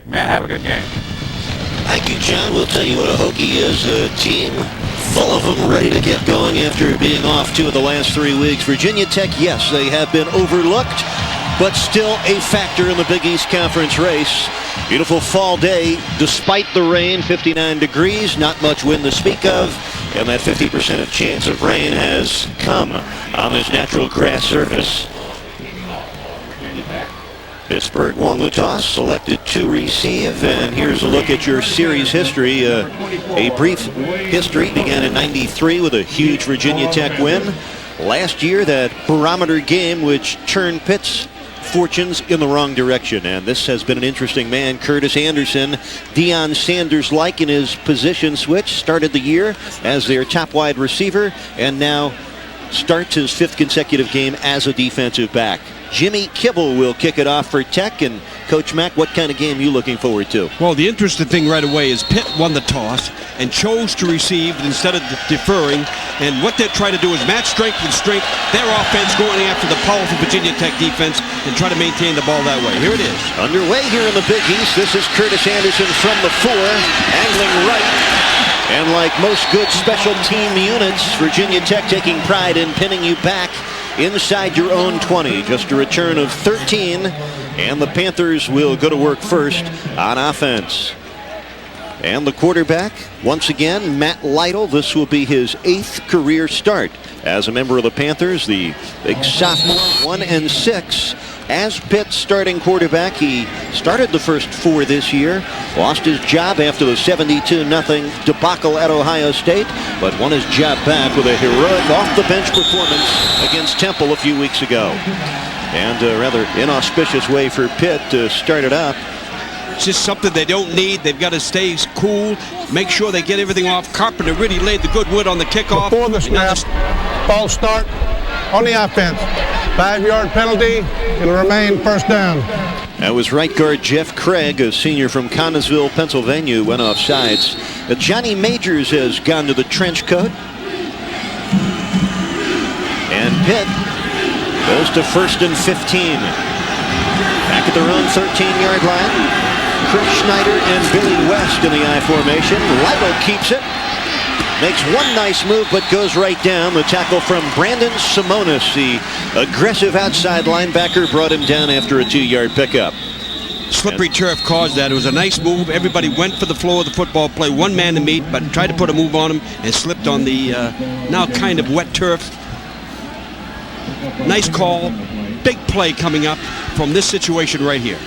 Man, have a good game. Thank you, John. We'll tell you what a Hokie is. A team full of them ready to get going after being off 2 of the last 3 weeks. Virginia Tech, yes, they have been overlooked, but still a factor in the Big East Conference race. Beautiful fall day despite the rain, 59 degrees, not much wind to speak of, and that 50% chance of rain has come on this natural grass surface. Pittsburgh won the toss, selected to receive, and here's a look at your series history. A brief history began in '93 with a huge Virginia Tech win. Last year, that barometer game which turned Pitt's fortunes in the wrong direction, and this has been an interesting man. Curtis Anderson, Deion Sanders-like in his position switch, started the year as their top wide receiver, and now starts his 5th consecutive game as a defensive back. Jimmy Kibble will kick it off for Tech. And Coach Mack, what kind of game are you looking forward to? Well, the interesting thing right away is Pitt won the toss and chose to receive instead of deferring. And what they're trying to do is match strength with strength. Their offense going after the powerful Virginia Tech defense and try to maintain the ball that way. Here it is. Underway here in the Big East. This is Curtis Anderson from the 4, angling right. And like most good special team units, Virginia Tech taking pride in pinning you back inside your own 20. Just a return of 13, and the Panthers will go to work first on offense. And the quarterback, once again, Matt Lytle. This will be his 8th career start as a member of the Panthers. The big sophomore, 1-6. As Pitt's starting quarterback, he started the first 4 this year, lost his job after the 72-0 debacle at Ohio State, but won his job back with a heroic off-the-bench performance against Temple a few weeks ago. And a rather inauspicious way for Pitt to start it up. It's just something they don't need. They've got to stay cool, make sure they get everything off. Carpenter really laid the good wood on the kickoff. Before the snap, ball start on the offense. 5-yard penalty. It'll remain first down. That was right guard Jeff Craig, a senior from Connersville, Pennsylvania, went off sides. Johnny Majors has gone to the trench coat. And Pitt goes to 1st and 15. Back at their own 13-yard line. Chris Schneider and Billy West in the I formation. Lytle keeps it. Makes one nice move, but goes right down. The tackle from Brandon Simonis, the aggressive outside linebacker, brought him down after a 2-yard pickup. Slippery turf caused that. It was a nice move. Everybody went for the flow of the football play. One man to meet, but tried to put a move on him and slipped on the now kind of wet turf. Nice call. Big play coming up from this situation right here.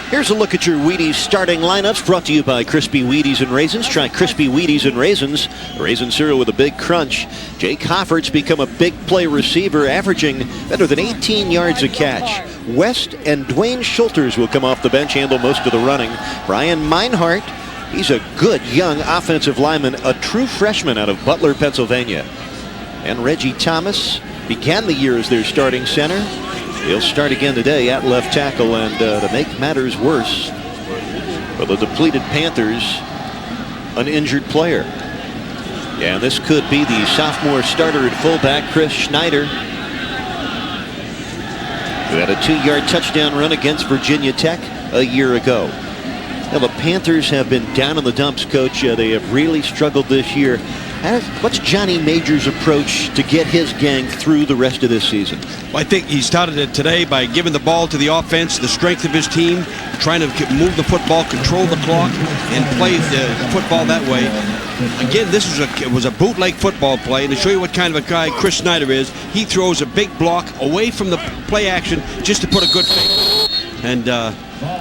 Here's a look at your Wheaties starting lineups, brought to you by Crispy Wheaties and Raisins. Try Crispy Wheaties and Raisins. Raisin cereal with a big crunch. Jake Hoffert's become a big play receiver, averaging better than 18 yards a catch. West and Dwayne Schulters will come off the bench, handle most of the running. Brian Meinhardt, he's a good young offensive lineman, a true freshman out of Butler, Pennsylvania. And Reggie Thomas began the year as their starting center. He'll start again today at left tackle, and to make matters worse for the depleted Panthers, an injured player. And this could be the sophomore starter at fullback, Chris Schneider, who had a 2-yard touchdown run against Virginia Tech a year ago. Now, the Panthers have been down in the dumps, Coach. They have really struggled this year. What's Johnny Majors' approach to get his gang through the rest of this season? Well, I think he started it today by giving the ball to the offense, the strength of his team, trying to move the football, control the clock, and play the football that way. Again, it was a bootleg football play, and to show you what kind of a guy Chris Schneider is, he throws a big block away from the play action just to put a good fake. And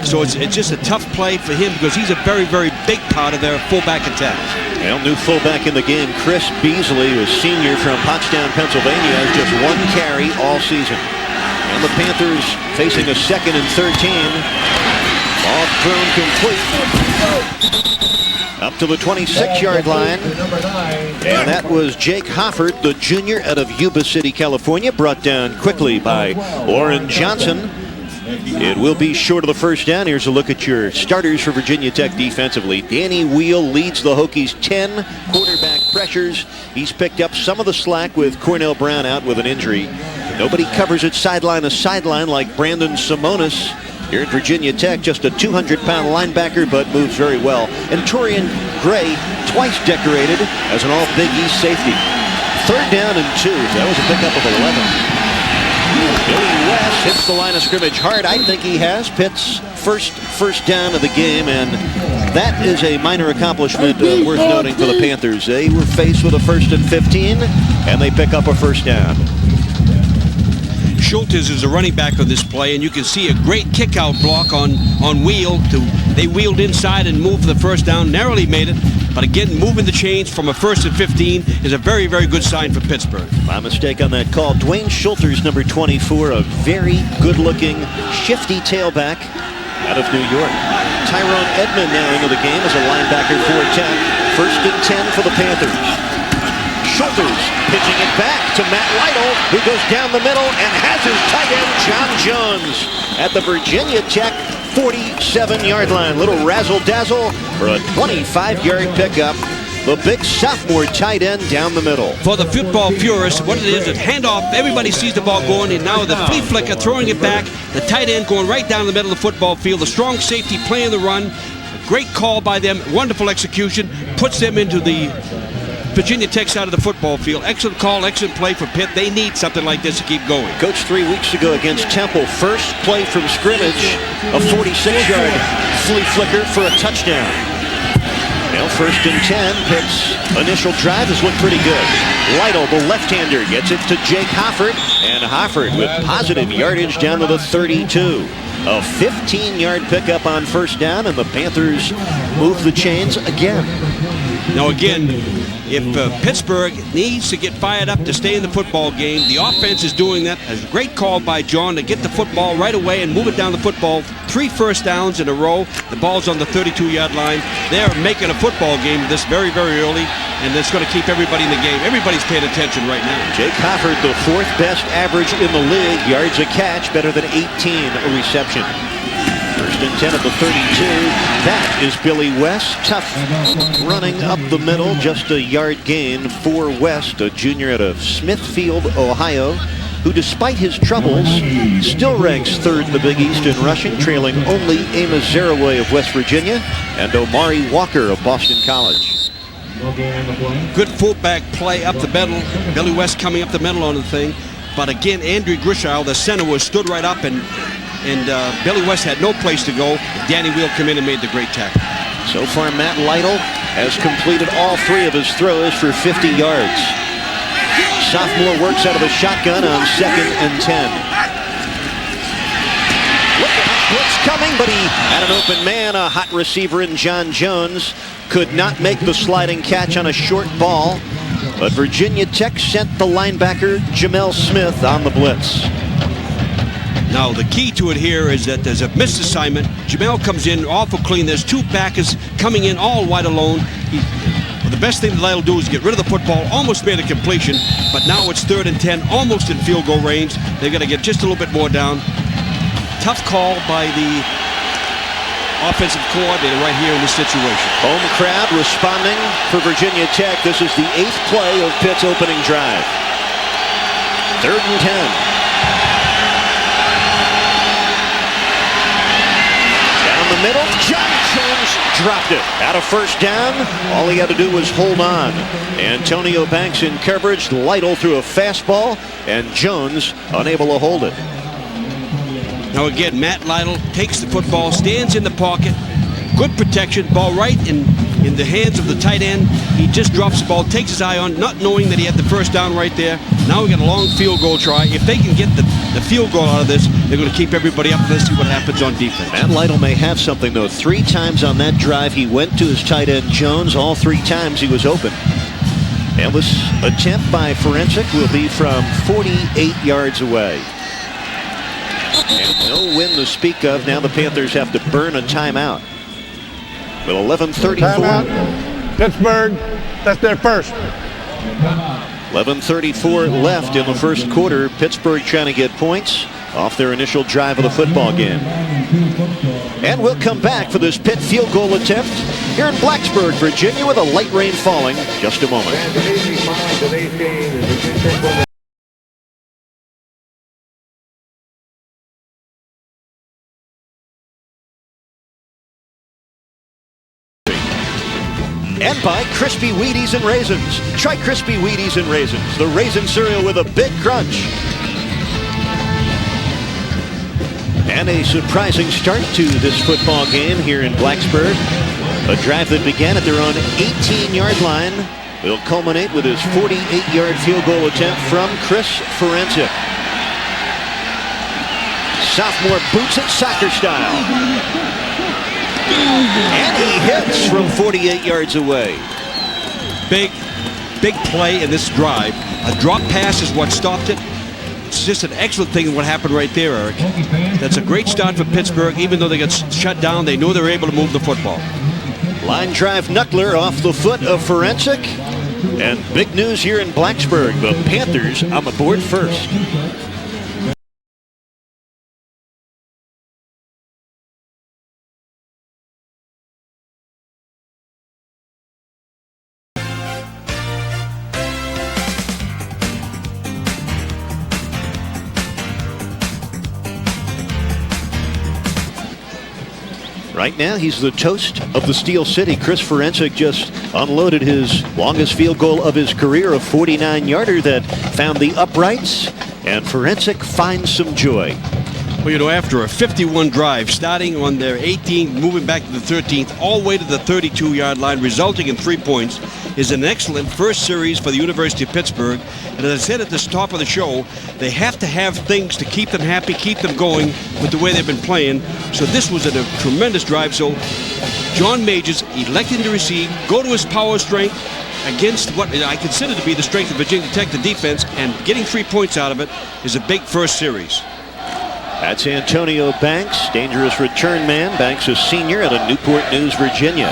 so it's just a tough play for him because he's a very, very big part of their fullback attack. Well, new fullback in the game, Chris Beasley, a senior from Pottstown, Pennsylvania, has just 1 carry all season. And the Panthers facing a 2nd and 13. Ball thrown complete. Up to the 26-yard line. And that was Jake Hoffert, the junior out of Yuba City, California, brought down quickly by Orrin Johnson. It will be short of the first down. Here's a look at your starters for Virginia Tech defensively. Danny Wheel leads the Hokies 10 quarterback pressures. He's picked up some of the slack with Cornell Brown out with an injury. Nobody covers it sideline to sideline like Brandon Simonis. Here at Virginia Tech, just a 200-pound linebacker, but moves very well. And Torian Gray, twice decorated as an all-Big East safety. 3rd down and 2. That was a pickup of 11. Billy West hits the line of scrimmage hard. I think he has Pitt's first down of the game, and that is a minor accomplishment worth noting for the Panthers. They were faced with a 1st and 15, and they pick up a 1st down. Schultes is a running back on this play, and you can see a great kick-out block on wheel. They wheeled inside and moved the 1st down, narrowly made it. But again, moving the chains from a 1st and 15 is a very, very good sign for Pittsburgh. My mistake on that call. Dwayne Schultes, number 24, a very good-looking, shifty tailback out of New York. Tyrone Edmond now into the game as a linebacker for Tech. 1st and 10 for the Panthers. Schultes pitching it back to Matt Lytle, who goes down the middle and has his tight end, John Jones, at the Virginia Tech 47-yard line. Little razzle-dazzle for a 25-yard pickup. The big sophomore tight end down the middle. For the football purists, what it is handoff. Everybody sees the ball going, and now the flea flicker throwing it back. The tight end going right down the middle of the football field. The strong safety playing the run. A great call by them. Wonderful execution. Puts them into the Virginia Tech side of the football field. Excellent call, excellent play for Pitt. They need something like this to keep going. Coach 3 weeks ago against Temple, first play from scrimmage, a 46-yard flea flicker for a touchdown. Now 1st and 10, Pitt's initial drive has looked pretty good. Lytle, the left-hander, gets it to Jake Hofford, and Hofford with positive yardage down to the 32. A 15-yard pickup on 1st down, and the Panthers move the chains again. Now again, if Pittsburgh needs to get fired up to stay in the football game, the offense is doing that. A great call by John to get the football right away and move it down the football. 3 1st downs in a row. The ball's on the 32-yard line. They're making a football game this very, very early, and it's going to keep everybody in the game. Everybody's paying attention right now. Jake Hofford, the 4th best average in the league. Yards a catch, better than 18 a reception. 1st and 10 at the 32. That is Billy West. Tough running up the middle. Just a yard gain for West, a junior out of Smithfield, Ohio, who despite his troubles still ranks 3rd in the Big East in rushing, trailing only Amos Zaraway of West Virginia and Omari Walker of Boston College. Good fullback play up the middle. Billy West coming up the middle on the thing. But again, Andrew Grishow, the center, was stood right up, and Billy West had no place to go. Danny Wheel came in and made the great tackle. So far, Matt Lytle has completed all 3 of his throws for 50 yards. Sophomore works out of the shotgun on 2nd and 10. Look out, blitz coming, but he had an open man. A hot receiver in John Jones could not make the sliding catch on a short ball. But Virginia Tech sent the linebacker Jamel Smith on the blitz. Now the key to it here is that there's a missed assignment. Jamel comes in awful clean. There's 2 backers coming in all wide alone. The best thing that Lytle do is get rid of the football. Almost made a completion, but now it's 3rd and 10, almost in field goal range. They've got to get just a little bit more down. Tough call by the offensive coordinator right here in this situation. Home crowd responding for Virginia Tech. This is the 8th play of Pitt's opening drive. 3rd and 10. The middle, John Jones dropped it. Out of 1st down, all he had to do was hold on. Antonio Banks in coverage. Lytle threw a fastball, and Jones unable to hold it. Now again, Matt Lytle takes the football, stands in the pocket. Good protection, ball right in the hands of the tight end. He just drops the ball, takes his eye on, not knowing that he had the 1st down right there. Now we got a long field goal try. If they can get the field goal out of this, they're going to keep everybody up. Let's see what happens on defense. Matt Lytle may have something, though. 3 times on that drive, he went to his tight end, Jones. All 3 times he was open. And this attempt by Forensic will be from 48 yards away. And no win to speak of. Now the Panthers have to burn a timeout. With 11:34. Timeout. Pittsburgh, that's their first. 11:34 left in the first quarter. Pittsburgh trying to get points off their initial drive of the football game. And we'll come back for this Pitt field goal attempt here in Blacksburg, Virginia, with a light rain falling. Just a moment. and by Crispy Wheaties and Raisins. Try Crispy Wheaties and Raisins, the raisin cereal with a big crunch. And a surprising start to this football game here in Blacksburg. A drive that began at their own 18-yard line will culminate with his 48-yard field goal attempt from Chris Forensic. Sophomore boots it soccer style. And he hits from 48 yards away. Big play in this drive. A drop pass is what stopped it. It's just an excellent thing what happened right there, Eric. That's a great start for Pittsburgh. Even though they got shut down, they knew they were able to move the football. Line drive knuckler off the foot of Forensic. And big news here in Blacksburg. The Panthers on the board first. Right now, he's the toast of the Steel City. Chris Forensic just unloaded his longest field goal of his career, a 49-yarder that found the uprights, and Forensic finds some joy. Well, you know, after a 51 drive, starting on their 18th, moving back to the 13th, all the way to the 32-yard line, resulting in 3 points, is an excellent first series for the University of Pittsburgh. And as I said at the top of the show, they have to have things to keep them happy, keep them going with the way they've been playing. So this was a tremendous drive. So John Majors electing to receive, go to his power strength against what I consider to be the strength of Virginia Tech, the defense, and getting 3 points out of it is a big first series. That's Antonio Banks, dangerous return man. Banks, a senior out of Newport News, Virginia.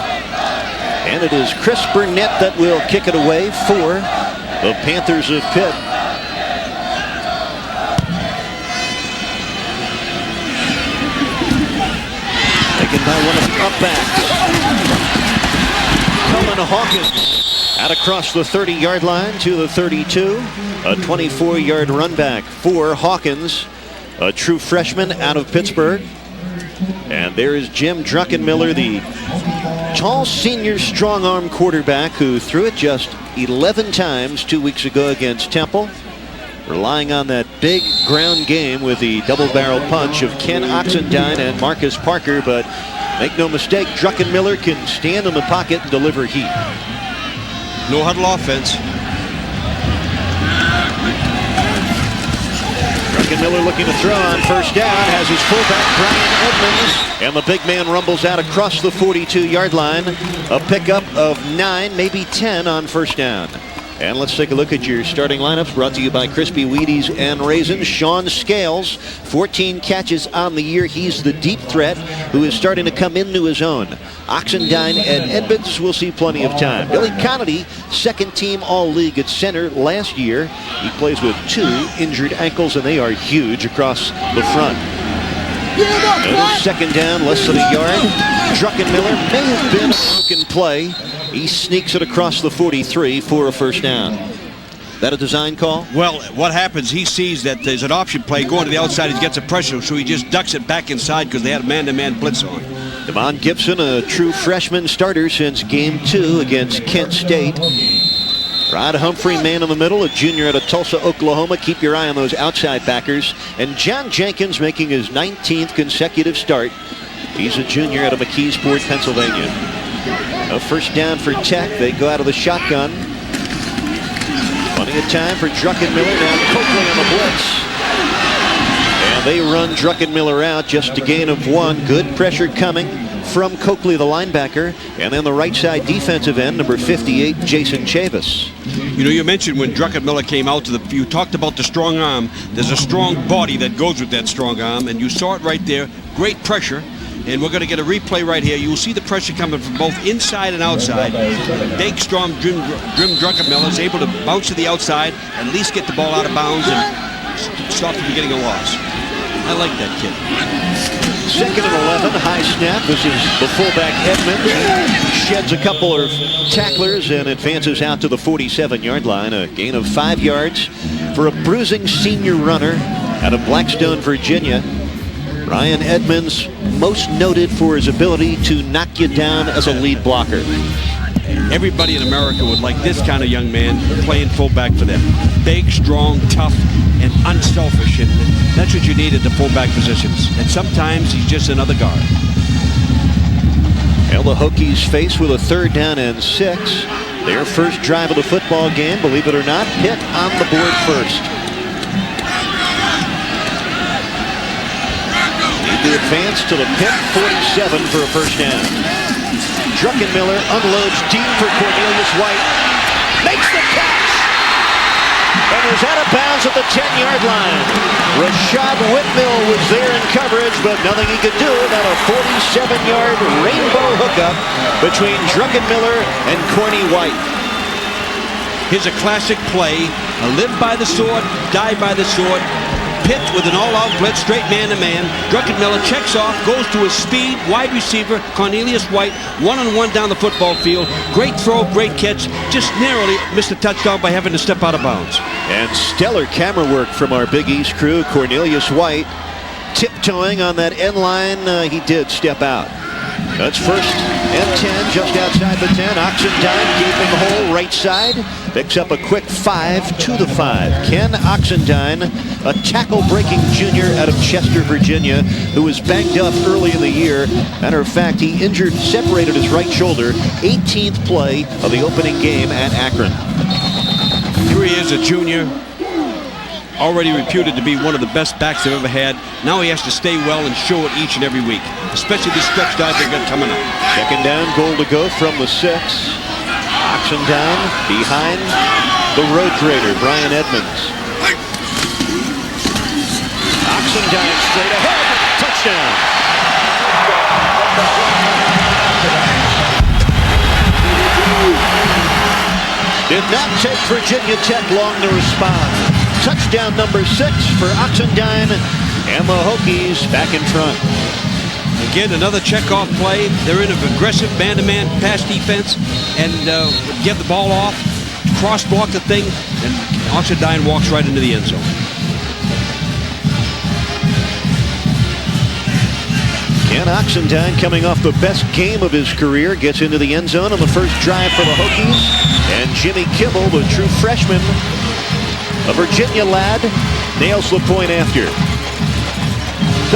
And it is Chris Burnett that will kick it away for the Panthers of Pitt. Taken by one of the upbacks. Cullen Hawkins out across the 30-yard line to the 32. A 24-yard run back for Hawkins, a true freshman out of Pittsburgh. And there is Jim Druckenmiller, the tall senior strong-arm quarterback who threw it just 11 times 2 weeks ago against Temple, relying on that big ground game with the double-barrel punch of Ken Oxendine and Marcus Parker. But make no mistake, Druckenmiller can stand in the pocket and deliver heat. No huddle offense. Miller looking to throw on first down, has his fullback Brian Edmonds, and the big man rumbles out across the 42-yard line. A pickup of 9, maybe 10 on first down. And let's take a look at your starting lineups, brought to you by Crispy Wheaties and Raisins. Sean Scales, 14 catches on the year. He's the deep threat who is starting to come into his own. Oxendine and Edmonds will see plenty of time. Billy Conity, second team All-League at center last year. He plays with 2 injured ankles, and they are huge across the front. Notice second down, less than a yard. Druckenmiller may have been a broken play. He sneaks it across the 43 for a first down. That a design call? Well, what happens, he sees that there's an option play going to the outside. He gets a pressure, so he just ducks it back inside because they had a man-to-man blitz on. Devon Gibson, a true freshman starter since game 2 against Kent State. Rod Humphrey, man in the middle, a junior out of Tulsa, Oklahoma. Keep your eye on those outside backers. And John Jenkins making his 19th consecutive start. He's a junior out of McKeesport, Pennsylvania. A first down for Tech. They go out of the shotgun. Plenty of time for Druckenmiller. Now Coakley on the blitz. And they run Druckenmiller out, just a gain of 1. Good pressure coming from Coakley, the linebacker. And then the right side defensive end, number 58, Jason Chavis. You know, you mentioned when Druckenmiller came out to you talked about the strong arm. There's a strong body that goes with that strong arm, and you saw it right there. Great pressure. And we're going to get a replay right here. You'll see the pressure coming from both inside and outside. Big, strong Jim Druckenmiller is able to bounce to the outside, at least get the ball out of bounds and stop him from getting a loss. I like that kid. Second and 11, high snap. This is the fullback Edmonds. Sheds a couple of tacklers and advances out to the 47-yard line. A gain of 5 yards for a bruising senior runner out of Blackstone, Virginia. Ryan Edmonds, most noted for his ability to knock you down as a lead blocker. Everybody in America would like this kind of young man playing fullback for them. Big, strong, tough, and unselfish. And that's what you need at the fullback positions. And sometimes he's just another guard. Well, the Hokies face with a 3rd down and 6. Their first drive of the football game, believe it or not, Pitt on the board first. Need the advance to the Pitt 47 for a first down. Druckenmiller unloads deep for Cornelius White. Makes the catch! And is out of bounds at the 10-yard line. Rashad Whitmill was there in coverage, but nothing he could do about a 47-yard rainbow hookup between Druckenmiller and Corny White. Here's a classic play. A live by the sword, die by the sword. Pitt with an all-out blitz, straight man-to-man. Druckenmiller checks off, goes to his speed, wide receiver, Cornelius White, one-on-one down the football field. Great throw, great catch. Just narrowly missed a touchdown by having to step out of bounds. And stellar camera work from our Big East crew. Cornelius White tiptoeing on that end line. He did step out. That's first and 10, just outside the 10. Oxendine gaping hole right side. Picks up a quick 5 to the 5. Ken Oxendine, a tackle-breaking junior out of Chester, Virginia, who was banged up early in the year. Matter of fact, he separated his right shoulder. 18th play of the opening game at Akron. Here he is, a junior, already reputed to be one of the best backs they've ever had. Now he has to stay well and show it each and every week, especially this stretch dive they got coming up. 2nd down, goal to go from the 6. Oxendine behind the road grader, Brian Edmonds. Oxendine straight ahead, touchdown. Did not take Virginia Tech long to respond. Touchdown number 6 for Oxendine, and the Hokies back in front. Again, another checkoff play. They're in an aggressive man-to-man pass defense and get the ball off, cross-block the thing, and Oxendine walks right into the end zone. Ken Oxendine, coming off the best game of his career, gets into the end zone on the first drive for the Hokies. And Jimmy Kimmel, the true freshman, a Virginia lad, nails the point after.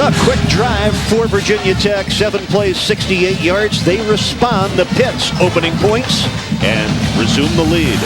A quick drive for Virginia Tech, 7 plays, 68 yards. They respond to Pitt's opening points and resume the lead.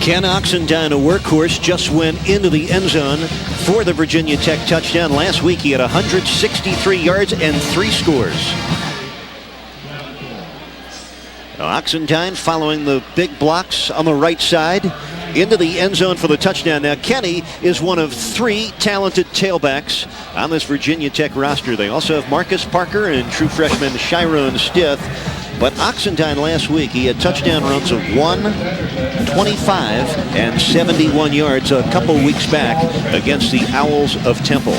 Ken Oxendine, a workhorse, just went into the end zone for the Virginia Tech touchdown. Last week he had 163 yards and 3 scores. Now Oxendine following the big blocks on the right side into the end zone for the touchdown. Now Kenny is one of 3 talented tailbacks on this Virginia Tech roster. They also have Marcus Parker and true freshman Chiron Stith. But Oxendine last week, he had touchdown runs of 1, 25, and 71 yards a couple weeks back against the Owls of Temple.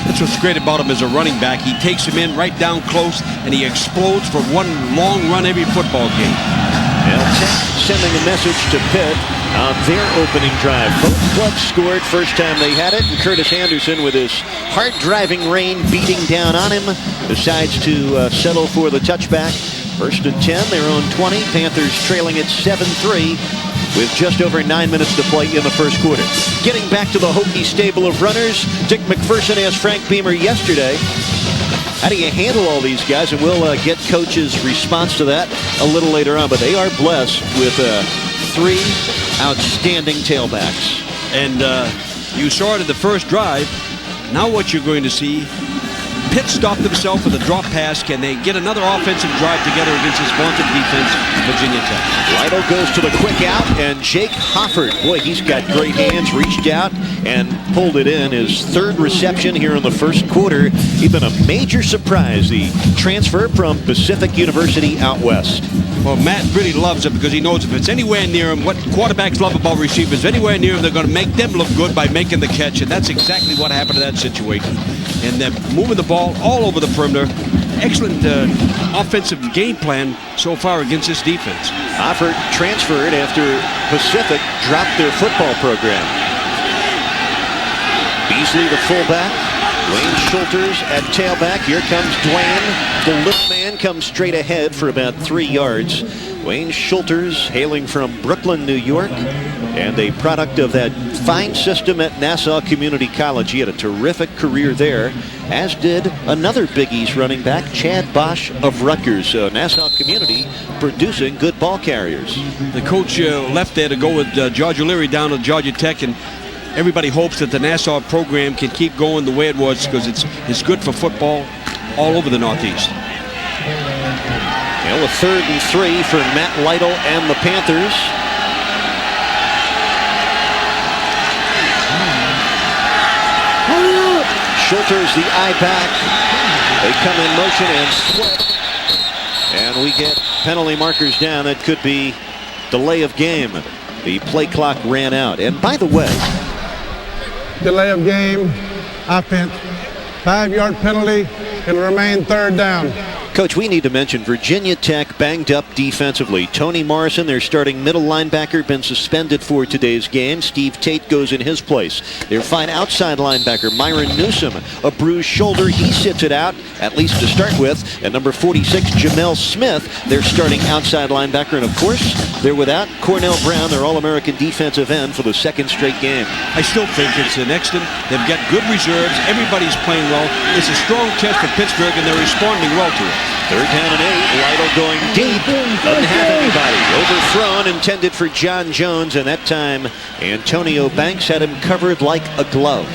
That's what's great about him as a running back. He takes him in right down close, and he explodes for one long run every football game. Now Tech sending a message to Pitt on their opening drive. Both clubs scored first time they had it, and Curtis Anderson, with his hard-driving rain beating down on him, decides to settle for the touchback. First and 10, their own 20. Panthers trailing at 7-3 with just over 9 minutes to play in the first quarter. Getting back to the Hokie stable of runners, Dick McPherson asked Frank Beamer yesterday, how do you handle all these guys? And we'll get Coach's response to that a little later on. But they are blessed with 3 outstanding tailbacks. And you saw it in the first drive. Now what you're going to see, Pitt stopped himself with a drop pass. Can they get another offensive drive together against this vaunted defense, Virginia Tech? Lytle goes to the quick out, and Jake Hofford, boy, he's got great hands, reached out and pulled it in. His third reception here in the first quarter. He's been a major surprise, the transfer from Pacific University out west. Well, Matt really loves it because he knows if it's anywhere near him, what quarterbacks love about receivers, anywhere near him, they're going to make them look good by making the catch, and that's exactly what happened in that situation. And they're moving the ball all over the perimeter. Excellent offensive game plan so far against this defense. Hofford transferred after Pacific dropped their football program. Beasley, the fullback. Wayne Schulters at tailback. Here comes Dwayne. The little man comes straight ahead for about 3 yards. Wayne Schulters, hailing from Brooklyn, New York, and a product of that fine system at Nassau Community College. He had a terrific career there, as did another Big East running back, Chad Bosch of Rutgers. So Nassau Community producing good ball carriers. The coach left there to go with George O'Leary down to Georgia Tech, and everybody hopes that the Nassau program can keep going the way it was because it's good for football all over the Northeast. Well, a 3rd and 3 for Matt Lytle and the Panthers. Schulters, the eye back. They come in motion and split. And we get penalty markers down. That could be delay of game. The play clock ran out. And by the way, Delay of game, offense, 5-yard penalty. It'll remain 3rd down. Coach, we need to mention Virginia Tech banged up defensively. Tony Morrison, their starting middle linebacker, been suspended for today's game. Steve Tate goes in his place. Their fine outside linebacker, Myron Newsom, a bruised shoulder. He sits it out, at least to start with. And number 46, Jamel Smith, their starting outside linebacker. And of course, they're without Cornell Brown, their All-American defensive end, for the 2nd straight game. I still think it's an excellent. They've got good reserves. Everybody's playing well. It's a strong test for Pittsburgh, and they're responding well to it. 3rd down and 8. Lytle going deep. Doesn't have anybody. Overthrown, intended for John Jones, and that time Antonio Banks had him covered like a glove.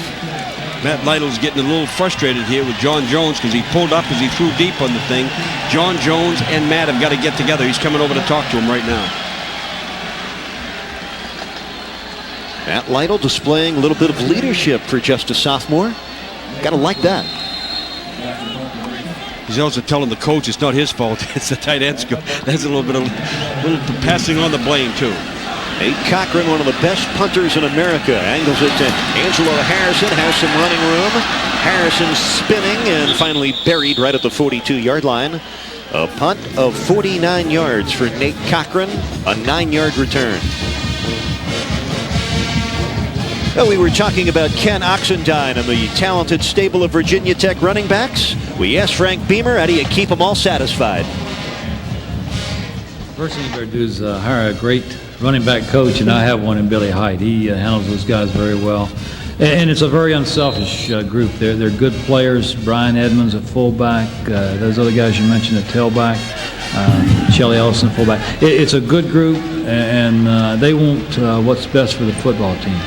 Matt Lytle's getting a little frustrated here with John Jones because he pulled up as he threw deep on the thing. John Jones and Matt have got to get together. He's coming over to talk to him right now. Matt Lytle displaying a little bit of leadership for just a sophomore. Got to like that. He's also telling the coach it's not his fault. It's the tight end's go. That's a little bit of passing on the blame too. Nate Cochran, one of the best punters in America, angles it to Angelo Harrison. Has some running room. Harrison spinning and finally buried right at the 42-yard line. A punt of 49 yards for Nate Cochran. A 9-yard return. Well, we were talking about Ken Oxendine and the talented stable of Virginia Tech running backs. We asked Frank Beamer, how do you keep them all satisfied? First thing you better do is hire a great running back coach, and I have one in Billy Height. He handles those guys very well. And it's a very unselfish group. They're good players. Brian Edmonds, a fullback. Those other guys you mentioned, a tailback. Shelly Ellison, fullback. It's a good group, and they want what's best for the football team.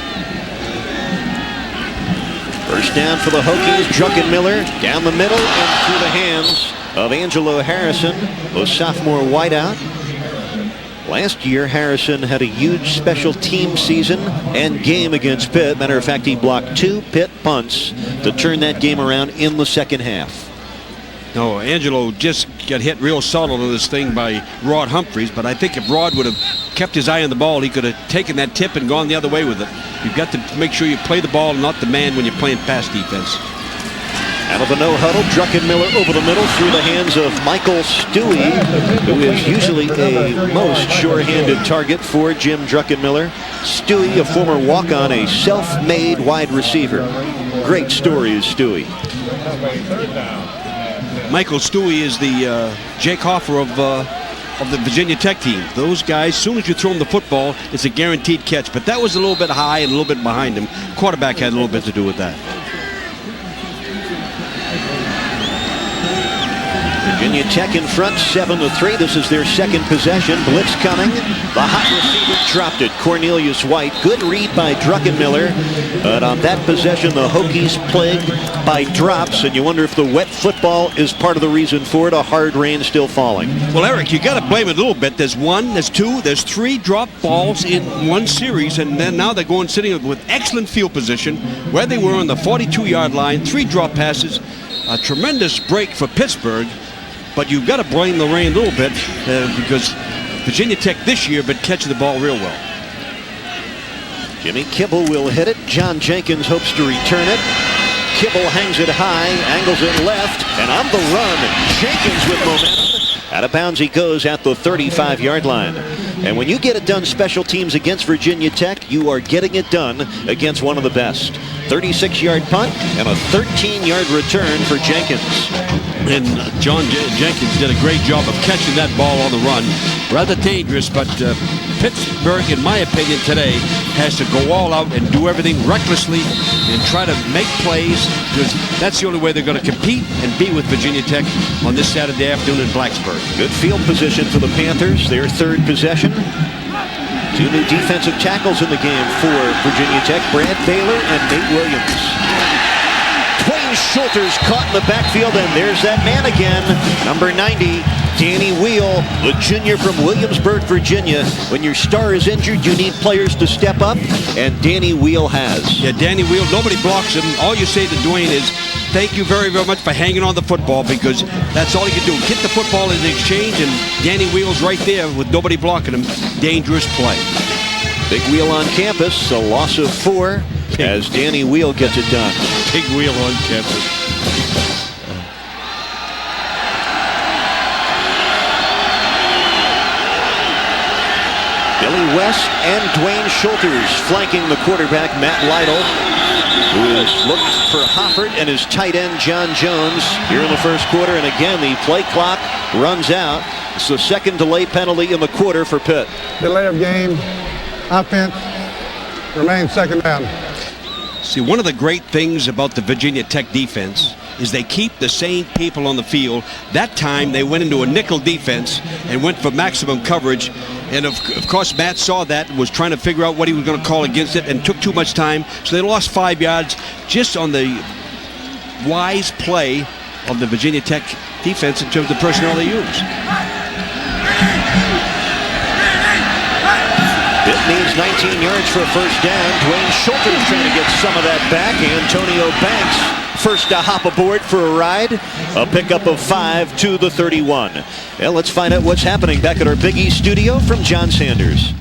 First down for the Hokies. Druckenmiller down the middle and through the hands of Angelo Harrison, the sophomore wideout. Last year, Harrison had a huge special team season and game against Pitt. Matter of fact, he blocked 2 Pitt punts to turn that game around in the second half. No, Angelo just got hit real solid on this thing by Rod Humphreys, but I think if Rod would have kept his eye on the ball, he could have taken that tip and gone the other way with it. You've got to make sure you play the ball, not the man when you're playing pass defense. Out of the no huddle, Druckenmiller over the middle through the hands of Michael Stewie, who is usually a most sure-handed target for Jim Druckenmiller. Stewie, a former walk-on, a self-made wide receiver. Great story is Stewie. Michael Stewie is the Jake Hoffer of the Virginia Tech team. Those guys, as soon as you throw them the football, it's a guaranteed catch. But that was a little bit high and a little bit behind him. Quarterback had a little bit to do with that. Virginia Tech in front, 7-3. This is their second possession. Blitz coming. The hot receiver dropped it. Cornelius White. Good read by Druckenmiller. But on that possession, the Hokies plagued by drops. And you wonder if the wet football is part of the reason for it. A hard rain still falling. Well, Eric, you got to blame it a little bit. There's one, there's two, there's three drop balls in one series. And then now they're going sitting with excellent field position where they were on the 42-yard line. 3 drop passes. A tremendous break for Pittsburgh. But you've got to blame the rain a little bit because Virginia Tech this year been catching the ball real well. Jimmy Kibble will hit it. John Jenkins hopes to return it. Kibble hangs it high, angles it left, and on the run, Jenkins with momentum. Out of bounds he goes at the 35-yard line. And when you get it done special teams against Virginia Tech, you are getting it done against one of the best. 36-yard punt and a 13-yard return for Jenkins. And John Jenkins did a great job of catching that ball on the run. Rather dangerous, but Pittsburgh, in my opinion, today has to go all out and do everything recklessly and try to make plays because that's the only way they're going to compete and be with Virginia Tech on this Saturday afternoon in Blacksburg. Good field position for the Panthers, their third possession. 2 new defensive tackles in the game for Virginia Tech, Brad Baylor and Nate Williams. Dwayne Schulter's caught in the backfield, and there's that man again, number 90, Danny Wheel, the junior from Williamsburg, Virginia. When your star is injured, you need players to step up, and Danny Wheel has. Yeah, Danny Wheel, nobody blocks him. All you say to Dwayne is, thank you very, very much for hanging on the football because that's all you can do. Get the football in the exchange, and Danny Wheel's right there with nobody blocking him. Dangerous play. Big Wheel on campus, a loss of 4 as Danny Wheel gets it done. Big Wheel on campus. Billy West and Dwayne Schulters flanking the quarterback, Matt Lytle, who has looked for Hoffert and his tight end, John Jones, here in the first quarter. And again, the play clock runs out. It's the second delay penalty in the quarter for Pitt. Delay of game, offense, remains second down. See, one of the great things about the Virginia Tech defense is they keep the same people on the field. That time they went into a nickel defense and went for maximum coverage. And of course, Matt saw that and was trying to figure out what he was going to call against it and took too much time. So they lost 5 yards just on the wise play of the Virginia Tech defense in terms of personnel they use. Pitt needs 19 yards for a first down. Dwayne Schulters trying to get some of that back. Antonio Banks first to hop aboard for a ride. A pickup of 5 to the 31. Well, let's find out what's happening back at our Big East studio from John Sanders.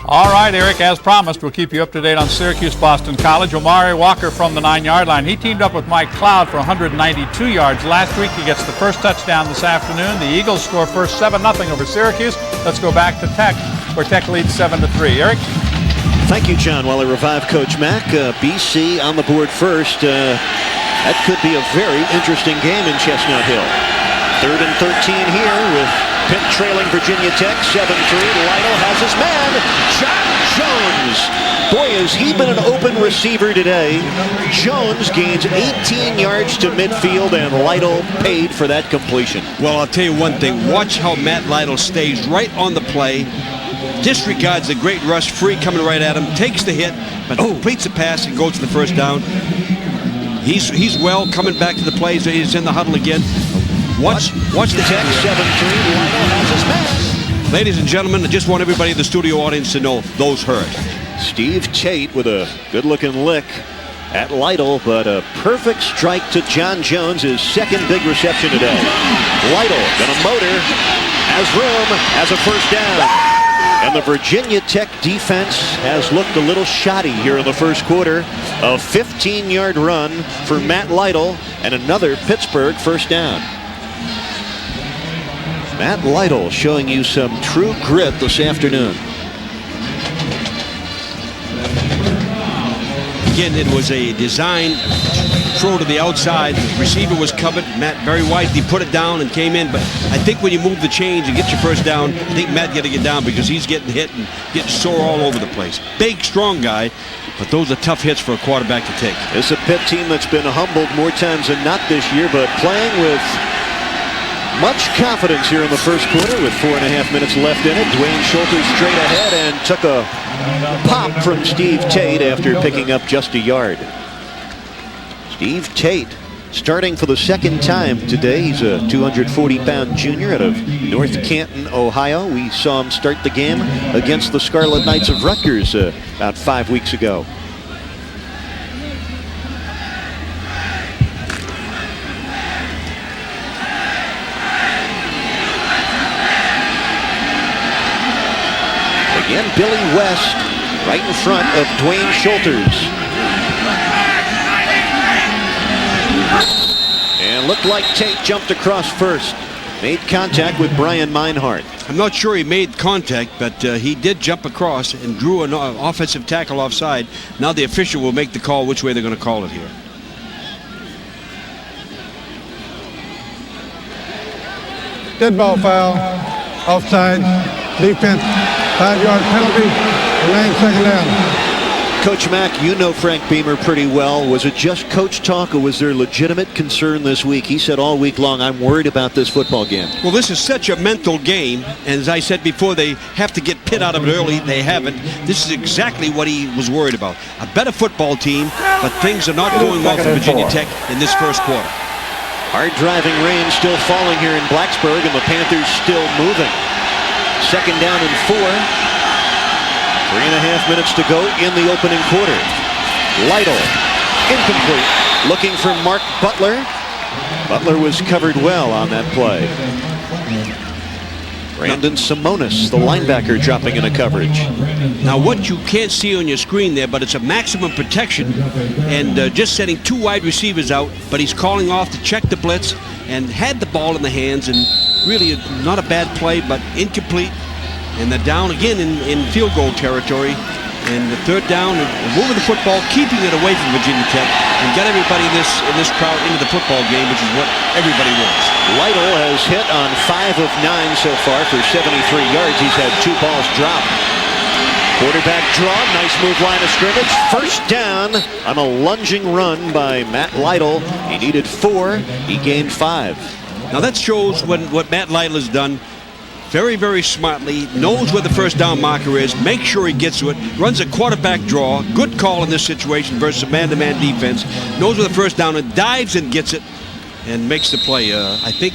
All right, Eric, as promised, we'll keep you up to date on Syracuse-Boston College. Omari Walker from the 9-yard line. He teamed up with Mike Cloud for 192 yards last week. He gets the first touchdown this afternoon. The Eagles score first 7-0 over Syracuse. Let's go back to Tech, where Tech leads 7-3. Eric? Thank you, John. While I revive Coach Mack, BC on the board first. That could be a very interesting game in Chestnut Hill. 3rd and 13 here with Pitt trailing Virginia Tech 7-3. Lytle has his man, John Jones. Boy, has he been an open receiver today. Jones gains 18 yards to midfield, and Lytle paid for that completion. Well, I'll tell you one thing. Watch how Matt Lytle stays right on the play. Disregards the great rush, free coming right at him, takes the hit, but completes the pass and goes to the first down. He's well coming back to the plays. He's in the huddle again. Watch the Tech 7-3. Lytle has his man. Ladies and gentlemen, I just want everybody in the studio audience to know those hurt. Steve Tate with a good-looking lick at Lytle, but a perfect strike to John Jones, his second big reception today. Lytle gonna motor, has room, has a first down. And the Virginia Tech defense has looked a little shoddy here in the first quarter. A 15-yard run for Matt Lytle and another Pittsburgh first down. Matt Lytle showing you some true grit this afternoon. Again, it was a design throw to the outside. The receiver was covered. Matt very wisely put it down and came in. But I think when you move the chains and get your first down, I think Matt got to get down because he's getting hit and getting sore all over the place. Big, strong guy. But those are tough hits for a quarterback to take. This is a Pitt team that's been humbled more times than not this year, but playing with much confidence here in the first quarter with 4.5 minutes left in it. Dwayne Schulter straight ahead and took a pop from Steve Tate after picking up just a yard. Steve Tate starting for the second time today. He's a 240-pound junior out of North Canton, Ohio. We saw him start the game against the Scarlet Knights of Rutgers about 5 weeks ago. Again, Billy West right in front of Dwayne Schulters. And looked like Tate jumped across first. Made contact with Brian Meinhardt. I'm not sure he made contact, but he did jump across and drew an offensive tackle offside. Now the official will make the call which way they're going to call it here. Dead ball foul, offside, defense, 5-yard penalty, remain second down. Coach Mack, you know Frank Beamer pretty well. Was it just coach talk or was there legitimate concern this week? He said all week long, I'm worried about this football game. Well, this is such a mental game, and as I said before, they have to get Pitt out of it early. They haven't. This is exactly what he was worried about. A better football team, but things are not going well for Virginia Tech in this first quarter. Hard driving rain still falling here in Blacksburg, and the Panthers still moving. Second down and 4. 3.5 minutes to go in the opening quarter. Lytle, incomplete. Looking for Mark Butler. Butler was covered well on that play. Brandon Simonis, the linebacker, dropping into coverage. Now what you can't see on your screen there, but it's a maximum protection, and just setting 2 wide receivers out, but he's calling off to check the blitz and had the ball in the hands, and really not a bad play, but incomplete. And they're down again in field goal territory. And the third down, moving the football, keeping it away from Virginia Tech, and get everybody in this crowd into the football game, which is what everybody wants. Lytle has hit on 5 of 9 so far for 73 yards. He's had 2 balls dropped. Quarterback draw, nice move, line of scrimmage. First down on a lunging run by Matt Lytle. He needed 4, he gained 5. Now that shows what Matt Lytle has done. Very, very smartly, knows where the first down marker is, makes sure he gets to it, runs a quarterback draw, good call in this situation versus a man-to-man defense, knows where the first down is, dives and gets it, and makes the play. I think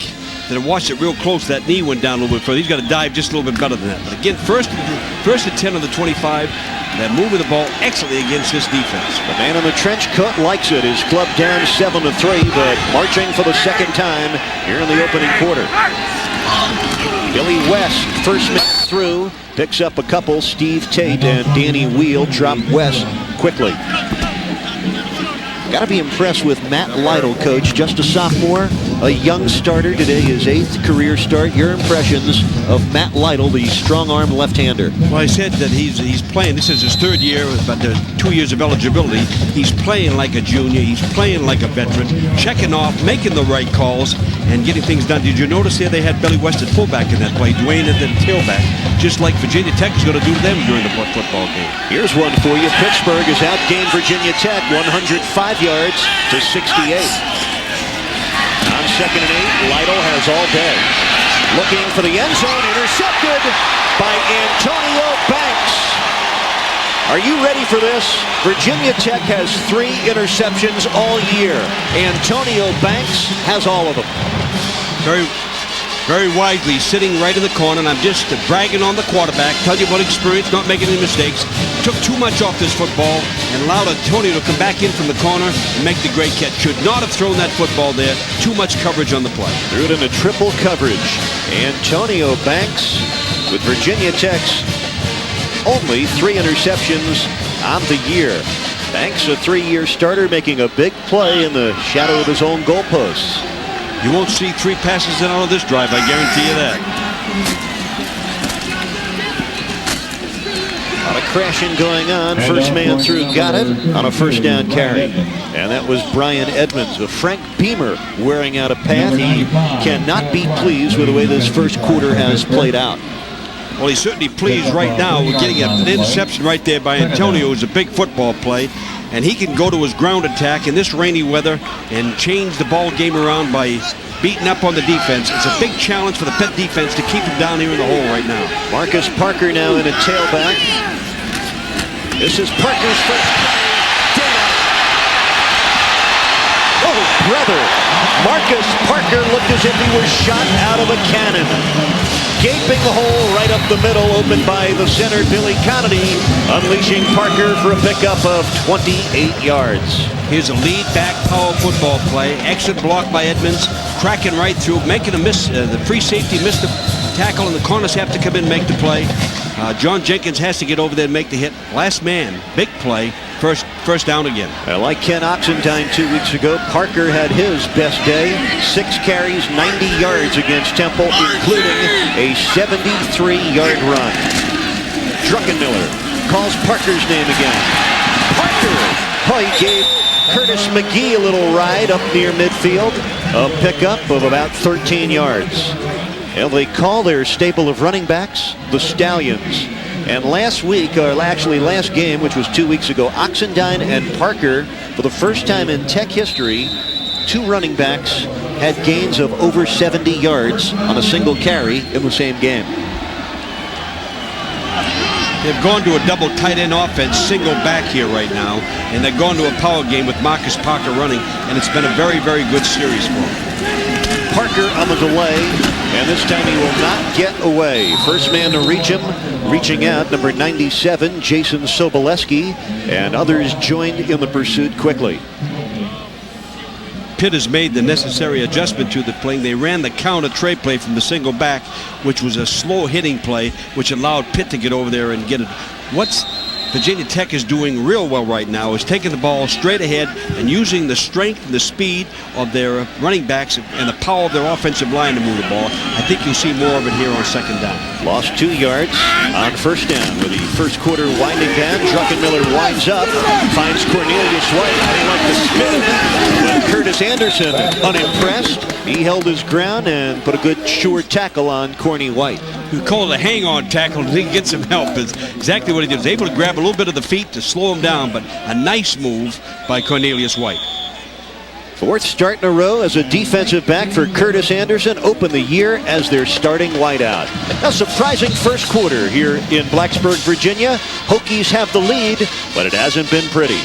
that I watched it real close, that knee went down a little bit further. He's got to dive just a little bit better than that. But again, first and 10 on the 25, they're moving the ball excellently against this defense. The man in the trench coat likes it. His club down 7-3, but marching for the second time here in the opening quarter. Billy West, first minute through, picks up a couple. Steve Tate and Danny Wheel drop West quickly. Got to be impressed with Matt Lytle, coach. Just a sophomore, a young starter today, his 8th career start. Your impressions of Matt Lytle, the strong-arm left-hander? Well, I said that he's playing. This is his 3rd year, but 2 years of eligibility. He's playing like a junior. He's playing like a veteran, checking off, making the right calls, and getting things done. Did you notice here they had Billy West at fullback in that play, Dwayne at the tailback, just like Virginia Tech is going to do to them during the football game. Here's one for you. Pittsburgh has outgained Virginia Tech 105 yards to 68. On second and 8, Lytle has all day. Looking for the end zone, intercepted by Antonio Banks. Are you ready for this? Virginia Tech has 3 interceptions all year. Antonio Banks has all of them. Very wisely sitting right in the corner, and I'm just bragging on the quarterback, tell you about experience, not making any mistakes. Took too much off this football and allowed Antonio to come back in from the corner and make the great catch. Should not have thrown that football there. Too much coverage on the play. Threw it into triple coverage. Antonio Banks with Virginia Tech's only 3 interceptions on the year. Banks, a 3-year starter, making a big play in the shadow of his own goalposts. You won't see 3 passes in out of this drive, I guarantee you that. A lot of crashing going on. First man through got it on a first down carry. And that was Brian Edmonds with Frank Beamer wearing out a path. He cannot be pleased with the way this first quarter has played out. Well, he's certainly pleased right now with getting an interception right there by Antonio. It was a big football play, and he can go to his ground attack in this rainy weather and change the ball game around by beating up on the defense. It's a big challenge for the Pitt defense to keep him down here in the hole right now. Marcus Parker now in a tailback. This is Parker's first play. Oh, brother. Marcus Parker looked as if he was shot out of a cannon. Gaping hole right up the middle, opened by the center, Billy Connolly, unleashing Parker for a pickup of 28 yards. Here's a lead back power football play. Excellent block by Edmonds, cracking right through, making a miss. The free safety missed the tackle, and the corners have to come in and make the play. John Jenkins has to get over there and make the hit. Last man, big play. First down again. Like Ken Oxendine 2 weeks ago, Parker had his best day. 6 carries, 90 yards against Temple, including a 73-yard run. Druckenmiller calls Parker's name again. Parker! Oh, he gave Curtis McGee a little ride up near midfield. A pickup of about 13 yards. And they call their staple of running backs the Stallions. And last week, or actually last game, which was 2 weeks ago, Oxendine and Parker, for the first time in Tech history, 2 running backs had gains of over 70 yards on a single carry in the same game. They've gone to a double tight end offense, single back here right now, and they've gone to a power game with Marcus Parker running, and it's been a very, very good series for them. Parker on the delay, and this time he will not get away. First man to reach him, reaching out, number 97, Jason Soboleski, and others joined in the pursuit quickly. Pitt has made the necessary adjustment to the play. They ran the counter tray play from the single back, which was a slow hitting play, which allowed Pitt to get over there and get it. What's Virginia Tech is doing real well right now is taking the ball straight ahead and using the strength and the speed of their running backs and the power of their offensive line to move the ball. I think you'll see more of it here on second down. Lost 2 yards on first down with the first quarter winding down. Druckenmiller winds up, finds Cornelius White. They like the spin. But Curtis Anderson unimpressed. He held his ground and put a good sure tackle on Corny White. We call it a hang-on tackle and he can get some help. It's exactly what he did. He was able to grab a little bit of the feet to slow him down, but a nice move by Cornelius White. 4th start in a row as a defensive back for Curtis Anderson. Opened the year as their starting wideout. A surprising first quarter here in Blacksburg, Virginia. Hokies have the lead, but it hasn't been pretty.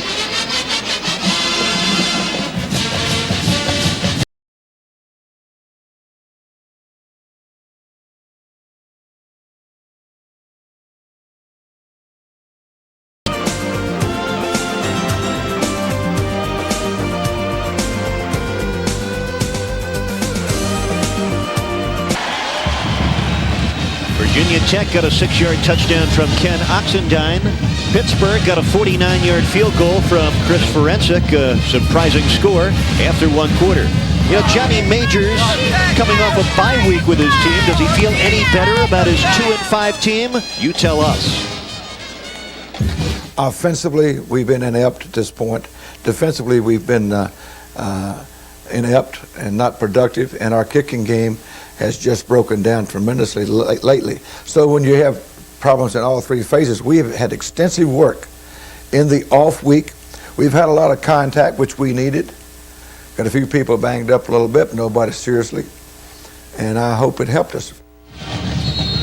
Virginia Tech got a 6-yard touchdown from Ken Oxendine. Pittsburgh got a 49-yard field goal from Chris Forensic. A surprising score after 1 quarter. You know, Johnny Majors coming off a bye week with his team. Does he feel any better about his 2-5 team? You tell us. Offensively, we've been inept at this point. Defensively, we've been inept and not productive, and our kicking game has just broken down tremendously lately. So when you have problems in all 3 phases, we have had extensive work in the off week. We've had a lot of contact, which we needed. Got a few people banged up a little bit, but nobody seriously. And I hope it helped us.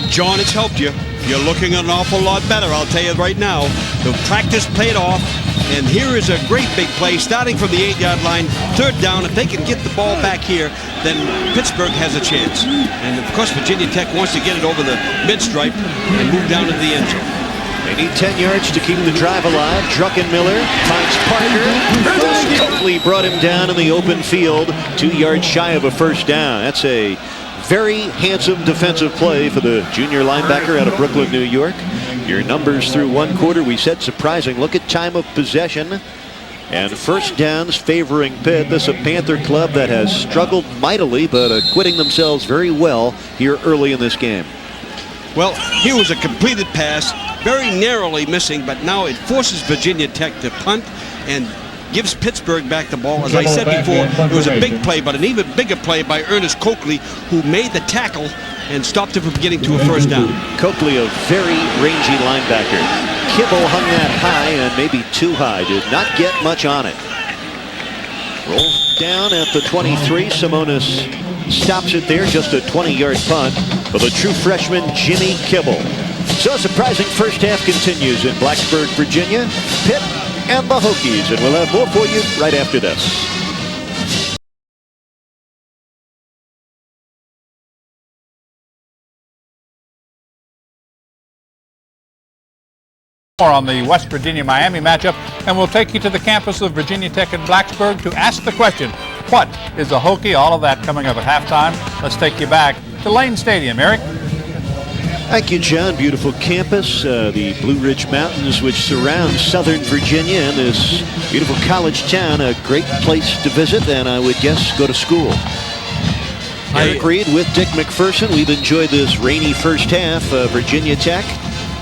John, it's helped you. You're looking an awful lot better, I'll tell you right now. The practice paid off, and here is a great big play starting from the 8-yard line. 3rd down. If they can get the ball back here, then Pittsburgh has a chance. And of course, Virginia Tech wants to get it over the mid-stripe and move down into the end zone. They need 10 yards to keep the drive alive. Druckenmiller finds Parker. Coakley brought him down in the open field, 2 yards shy of a first down. That's a very handsome defensive play for the junior linebacker out of Brooklyn, New York. Your numbers through 1 quarter, we said surprising. Look at time of possession and first downs favoring Pitt. This is a Panther club that has struggled mightily, but acquitting themselves very well here early in this game. Well, here was a completed pass, very narrowly missing, but now it forces Virginia Tech to punt and gives Pittsburgh back the ball. As I said before, it was a big play, but an even bigger play by Ernest Coakley, who made the tackle and stopped him from getting to a first down. Copley, a very rangy linebacker. Kibble hung that high and maybe too high. Did not get much on it. Roll down at the 23. Simonis stops it there. Just a 20-yard punt for the true freshman Jimmy Kibble. So a surprising first half continues in Blacksburg, Virginia. Pitt and the Hokies. And we'll have more for you right after this. More on the West Virginia-Miami matchup, and we'll take you to the campus of Virginia Tech in Blacksburg to ask the question, what is a Hokie? All of that coming up at halftime. Let's take you back to Lane Stadium. Eric? Thank you, John. Beautiful campus, the Blue Ridge Mountains, which surround southern Virginia, and this beautiful college town, a great place to visit, and I would guess go to school. Eric Reed with Dick McPherson. We've enjoyed this rainy first half. Virginia Tech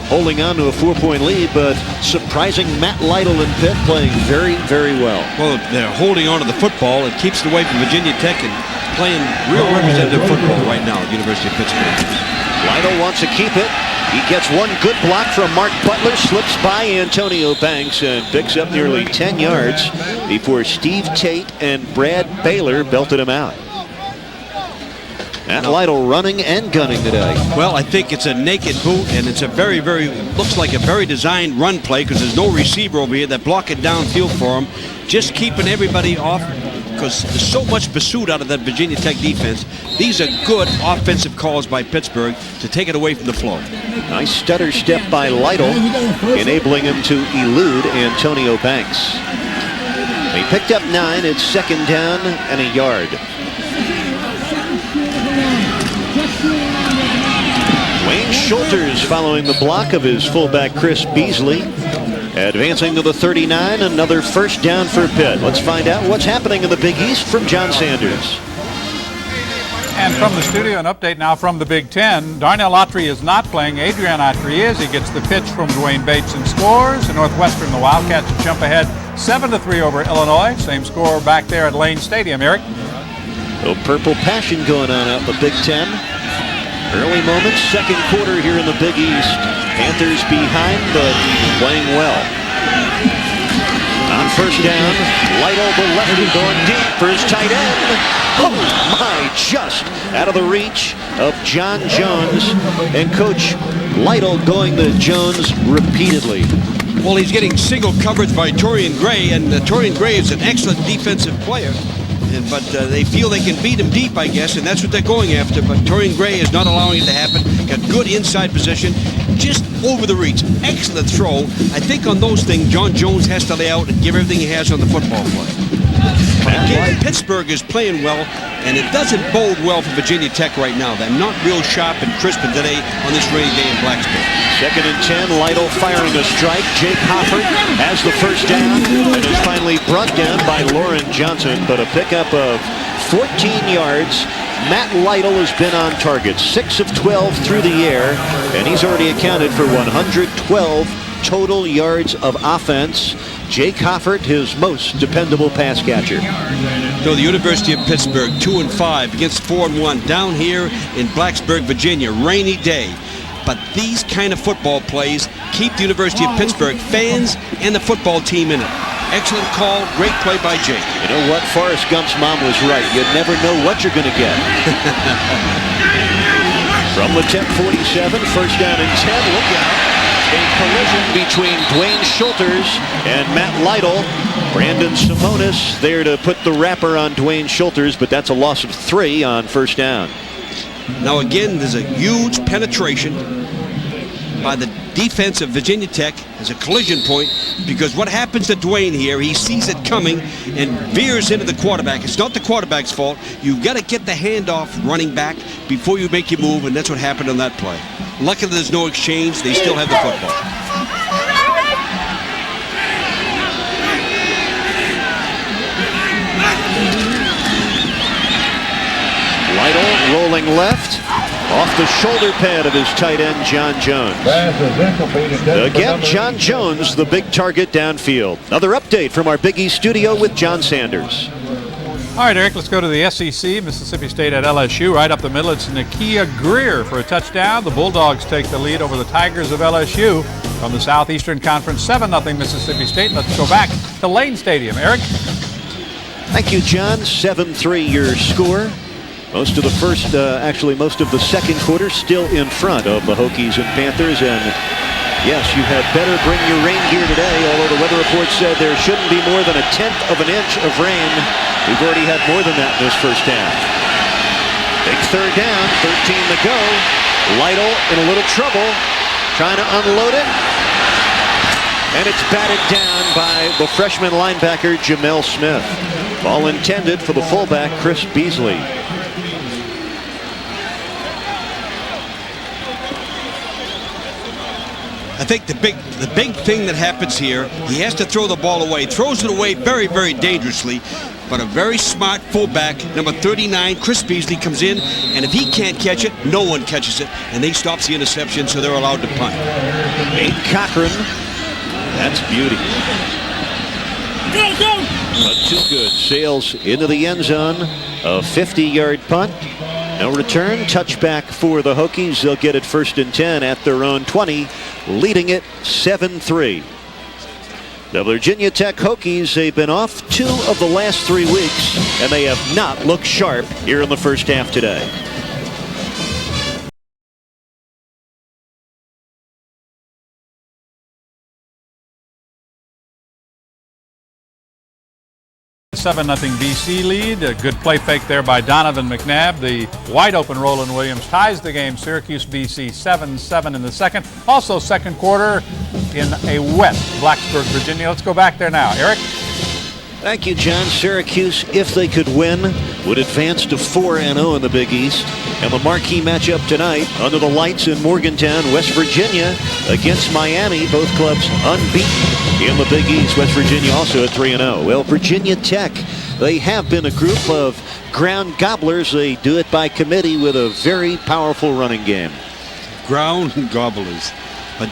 holding on to a 4-point lead, but surprising Matt Lytle and Pitt playing very, very well. Well, they're holding on to the football. It keeps it away from Virginia Tech and playing real representative football right now at University of Pittsburgh. Lytle wants to keep it. He gets one good block from Mark Butler, slips by Antonio Banks and picks up nearly 10 yards before Steve Tate and Brad Baylor belted him out. Matt Lytle running and gunning today. Well, I think it's a naked boot, and it's a very, looks like a very designed run play because there's no receiver over here that block it downfield for him. Just keeping everybody off because there's so much pursuit out of that Virginia Tech defense. These are good offensive calls by Pittsburgh to take it away from the flow. Nice stutter step by Lytle, enabling him to elude Antonio Banks. He picked up 9. It's second down and a yard. Wayne Schulters following the block of his fullback Chris Beasley. Advancing to the 39, another first down for Pitt. Let's find out what's happening in the Big East from John Sanders. And from the studio, an update now from the Big Ten. Darnell Autry is not playing. Adrian Autry is. He gets the pitch from Dwayne Bates and scores. In Northwestern, the Wildcats jump ahead 7-3 over Illinois. Same score back there at Lane Stadium. Eric? A purple passion going on out in the Big Ten. Early moments, second quarter here in the Big East. Panthers behind, but playing well. On first down, Lytle, the lefty, going deep for his tight end. Oh my, just out of the reach of John Jones. And Coach Lytle going to Jones repeatedly. Well, he's getting single coverage by Torian Gray, and Torian Gray is an excellent defensive player. But they feel they can beat him deep, I guess, and that's what they're going after. But Torian Gray is not allowing it to happen. Got good inside position, just over the reach. Excellent throw. I think on those things, John Jones has to lay out and give everything he has on the football play. But again, Pittsburgh is playing well, and it doesn't bode well for Virginia Tech right now. They're not real sharp and crisp today on this rainy day in Blacksburg. Second and 10, Lytle firing a strike. Jake Hoffert has the first down and is finally brought down by Lauren Johnson, but a pickup of 14 yards. Matt Lytle has been on target, 6 of 12 through the air, and he's already accounted for 112 total yards of offense. Jake Hoffert, his most dependable pass catcher. So the University of Pittsburgh, 2-5 against 4-1 down here in Blacksburg, Virginia. Rainy day. But these kind of football plays keep the University of Pittsburgh fans and the football team in it. Excellent call, great play by Jake. You know what? Forrest Gump's mom was right. You never know what you're going to get. From the 10-47, first down and 10. Look out. A collision between Dwayne Schulters and Matt Lytle. Brandon Simonis there to put the wrapper on Dwayne Schulters, but that's a loss of 3 on first down. Now again, there's a huge penetration by the defense of Virginia Tech as a collision point, because what happens to Dwayne here, he sees it coming and veers into the quarterback. It's not the quarterback's fault. You've got to get the handoff running back before you make your move, and that's what happened on that play. Luckily there's no exchange. They still have the football. Lytle rolling left, off the shoulder pad of his tight end, John Jones. Again, John Jones, the big target downfield. Another update from our Big East studio with John Sanders. All right, Eric, let's go to the SEC. Mississippi State at LSU. Right up the middle, it's Nakia Greer for a touchdown. The Bulldogs take the lead over the Tigers of LSU from the Southeastern Conference, 7-0 Mississippi State. Let's go back to Lane Stadium. Eric? Thank you, John. 7-3 your score. Most of the first, most of the second quarter still in front of the Hokies and Panthers. And yes, you had better bring your rain gear today, although the weather report said there shouldn't be more than 1/10 of an inch of rain. We've already had more than that in this first half. Big third down, 13 to go. Lytle in a little trouble, trying to unload it. And it's batted down by the freshman linebacker, Jamel Smith. Ball intended for the fullback, Chris Beasley. I think the big thing that happens here, he has to throw the ball away. Throws it away very, very dangerously. But a very smart fullback, number 39, Chris Beasley, comes in, and if he can't catch it, no one catches it, and they stops the interception, so they're allowed to punt. Nate Cochran, that's beauty. But too good. Sails into the end zone. A 50-yard punt. No return. Touchback for the Hokies. They'll get it 1st and 10 at their own 20, leading it 7-3. The Virginia Tech Hokies, they've been off 2 of the last 3 weeks, and they have not looked sharp here in the first half today. Seven 0 BC lead. A good play fake there by Donovan McNabb. The wide open Roland Williams ties the game. Syracuse BC 7-7 in the second. Also second quarter in a wet Blacksburg, Virginia. Let's go back there now. Eric? Thank you, John. Syracuse, if they could win, would advance to 4-0 in the Big East. And the marquee matchup tonight, under the lights in Morgantown, West Virginia against Miami. Both clubs unbeaten in the Big East. West Virginia also at 3-0. Well, Virginia Tech, they have been a group of ground gobblers. They do it by committee with a very powerful running game. Ground gobblers.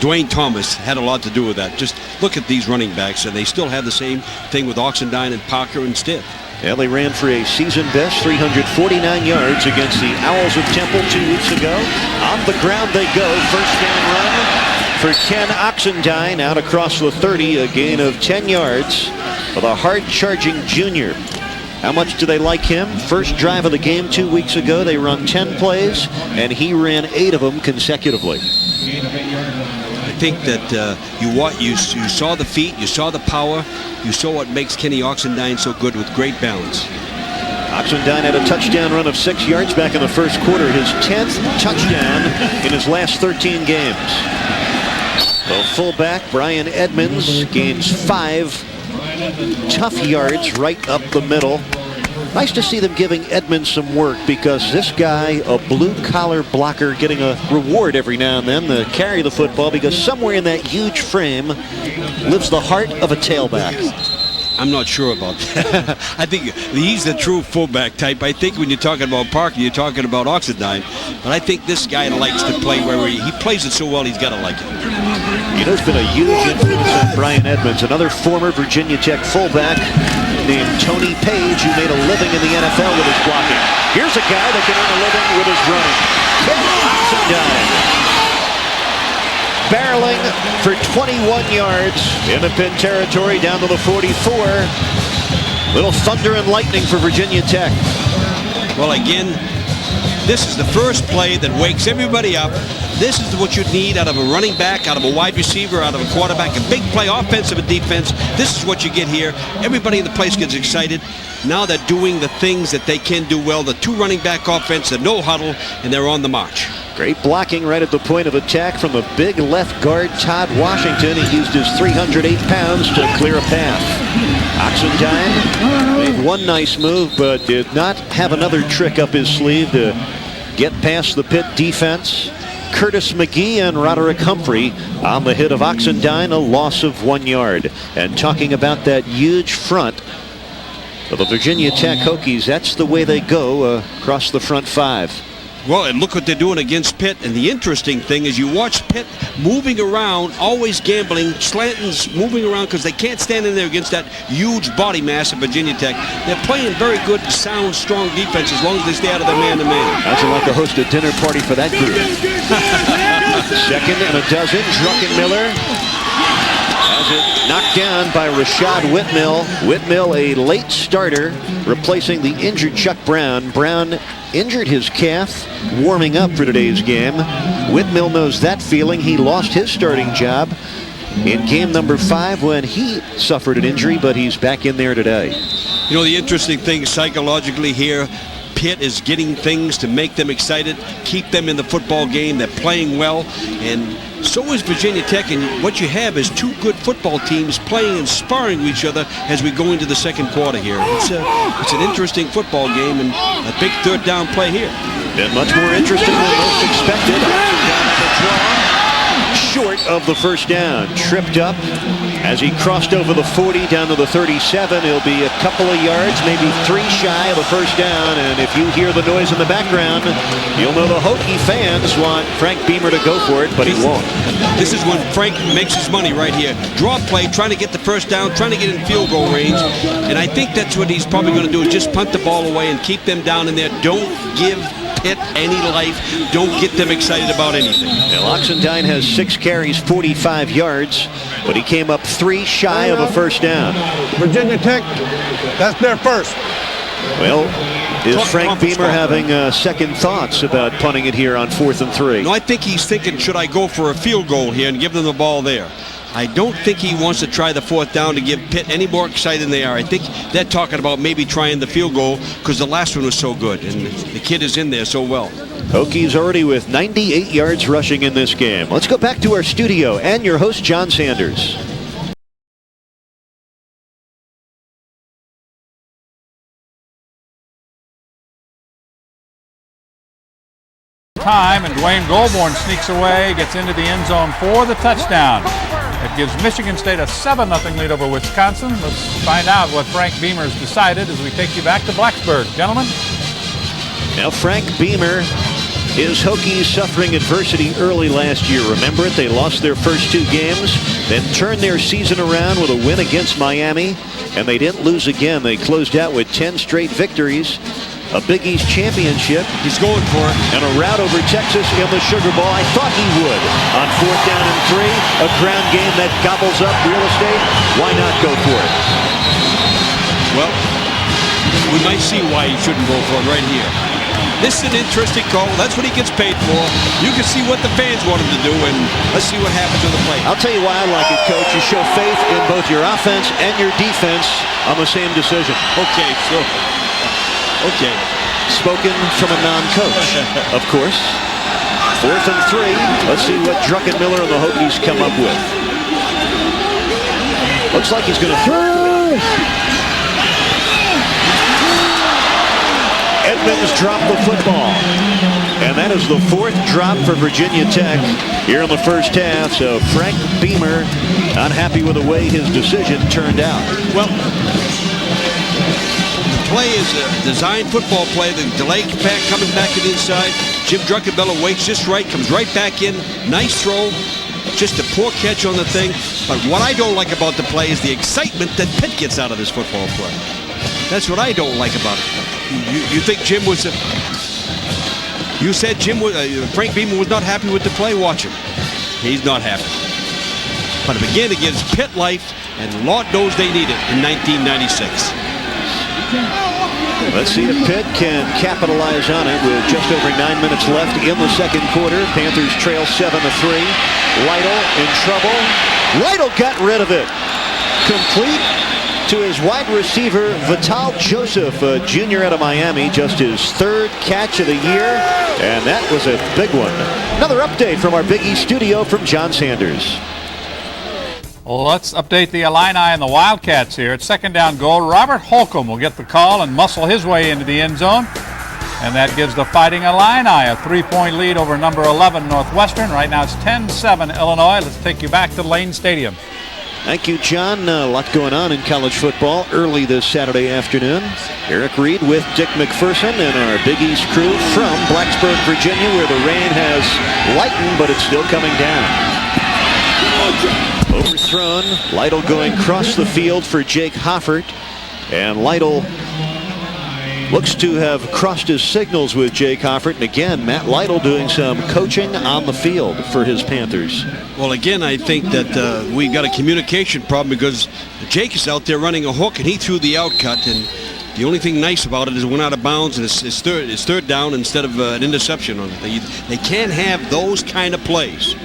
Dwayne Thomas had a lot to do with that. Just look at these running backs, and they still have the same thing with Oxendine and Parker and Stitt. Yeah, they ran for a season best 349 yards against the Owls of Temple 2 weeks ago. On the ground they go. First down run for Ken Oxendine out across the 30, a gain of 10 yards for the hard-charging junior. How much do they like him? First drive of the game 2 weeks ago, they run 10 plays, and he ran 8 of them consecutively. I think that you saw the feet, you saw the power, you saw what makes Kenny Oxendine so good with great balance. Oxendine had a touchdown run of 6 yards back in the first quarter, his 10th touchdown in his last 13 games. The fullback, Brian Edmonds, gains 5 tough yards right up the middle. Nice to see them giving Edmonds some work, because this guy, a blue-collar blocker, getting a reward every now and then to carry the football, because somewhere in that huge frame lives the heart of a tailback. I'm not sure about that. I think he's the true fullback type. I think when you're talking about Parker, you're talking about Oxendine. But I think this guy likes to play where he plays it so well, he's got to like it. It has been a huge influence on Brian Edmonds, another former Virginia Tech fullback named Tony Page, who made a living in the NFL with his blocking. Here's a guy that can earn a living with his running. Ken Oxendine, barreling for 21 yards in the pin territory down to the 44. Little thunder and lightning for Virginia Tech. Well, again, this is the first play that wakes everybody up. This is what you need out of a running back, out of a wide receiver, out of a quarterback. A big play, offensive and defense. This is what you get here. Everybody in the place gets excited. Now they're doing the things that they can do well. The 2 running back offense, the no huddle, and they're on the march. Great blocking right at the point of attack from the big left guard, Todd Washington. He used his 308 pounds to clear a path. Oxendine made one nice move, but did not have another trick up his sleeve to get past the Pitt defense. Curtis McGee and Roderick Humphrey on the hit of Oxendine, a loss of 1 yard. And talking about that huge front of the Virginia Tech Hokies, that's the way they go across the front 5. Well, and look what they're doing against Pitt. And the interesting thing is you watch Pitt moving around, always gambling, slantings moving around because they can't stand in there against that huge body mass of Virginia Tech. They're playing very good, sound, strong defense as long as they stay out of the man-to-man. How'd you like to host a dinner party for that group? Second and a dozen. Druckenmiller has it knocked down by Rashad Whitmill. Whitmill, a late starter, replacing the injured Chuck Brown. Brown injured his calf warming up for today's game. Whitmill knows that feeling. He lost his starting job in game number 5 when he suffered an injury, but he's back in there today. You know, the interesting thing psychologically here, Pitt is getting things to make them excited, keep them in the football game. They're playing well, and so is Virginia Tech. And what you have is 2 good football teams playing and sparring with each other as we go into the second quarter here. It's an interesting football game, and a big third down play here. And much more interesting than most expected. Down on the draw. Short of the first down. Tripped up as he crossed over the 40 down to the 37. He'll be a couple of yards, maybe 3 shy of the first down. And if you hear the noise in the background, you'll know the Hokie fans want Frank Beamer to go for it, but he won't. This is when Frank makes his money right here. Draw play, trying to get the first down, trying to get in field goal range. And I think that's what he's probably going to do, is just punt the ball away and keep them down in there. Don't give Pitt any life. Don't get them excited about anything. Now, Oxendine has 6 carries, 45 yards, but he came up 3 shy of a first down. Virginia Tech, that's their first. Well, is Frank Beamer having second thoughts about punting it here on 4th and 3? No, I think he's thinking, should I go for a field goal here and give them the ball there? I don't think he wants to try the 4th down to give Pitt any more excited than they are. I think they're talking about maybe trying the field goal because the last one was so good and the kid is in there so well. Hokies already with 98 yards rushing in this game. Let's go back to our studio and your host, John Sanders. Time, and Dwayne Goldborn sneaks away, gets into the end zone for the touchdown. It gives Michigan State a 7-0 lead over Wisconsin. Let's find out what Frank Beamer's decided as we take you back to Blacksburg. Gentlemen? Now, Frank Beamer, his Hokies suffering adversity early last year. Remember it? They lost their first 2 games, then turned their season around with a win against Miami, and they didn't lose again. They closed out with 10 straight victories. A Big East championship. He's going for it. And a rout over Texas in the Sugar Bowl. I thought he would. On 4th down and 3, a ground game that gobbles up real estate. Why not go for it? Well, we might see why he shouldn't go for it right here. This is an interesting call. That's what he gets paid for. You can see what the fans want him to do, and let's see what happens with the play. I'll tell you why I like it, Coach. You show faith in both your offense and your defense on the same decision. Okay, so... Okay. Spoken from a non-coach, of course. 4th and 3. Let's see what Druckenmiller and the Hokies come up with. Looks like he's going to throw. Edmonds dropped the football. And that is the 4th drop for Virginia Tech here in the first half. So Frank Beamer unhappy with the way his decision turned out. Well, play is a designed football play. The delay back coming back to the inside. Jim Druckenmiller waits just right, comes right back in. Nice throw. Just a poor catch on the thing. But what I don't like about the play is the excitement that Pitt gets out of this football play. That's what I don't like about it. You think Jim was... you said Jim was... Frank Beamer was not happy with the play. Watch him. He's not happy. But again, it gives Pitt life, and Lord knows they need it in 1996. Let's see if Pitt can capitalize on it with just over 9 minutes left in the second quarter. Panthers trail 7-3. Lytle in trouble. Lytle got rid of it. Complete to his wide receiver, Vital Joseph, a junior out of Miami. Just his 3rd catch of the year, and that was a big one. Another update from our Big East studio from John Sanders. Let's update the Illini and the Wildcats here. It's 2nd down goal. Robert Holcomb will get the call and muscle his way into the end zone. And that gives the Fighting Illini a 3-point lead over number 11 Northwestern. Right now it's 10-7 Illinois. Let's take you back to Lane Stadium. Thank you, John. A lot going on in college football early this Saturday afternoon. Eric Reed with Dick McPherson and our Big East crew from Blacksburg, Virginia, where the rain has lightened, but it's still coming down. Overthrown. Lytle going across the field for Jake Hoffert. And Lytle looks to have crossed his signals with Jake Hoffert. And again, Matt Lytle doing some coaching on the field for his Panthers. Well, again, I think that we got a communication problem because Jake is out there running a hook, and he threw the outcut. And the only thing nice about it is it went out of bounds, and it's third down instead of an interception. They can't have those kind of plays.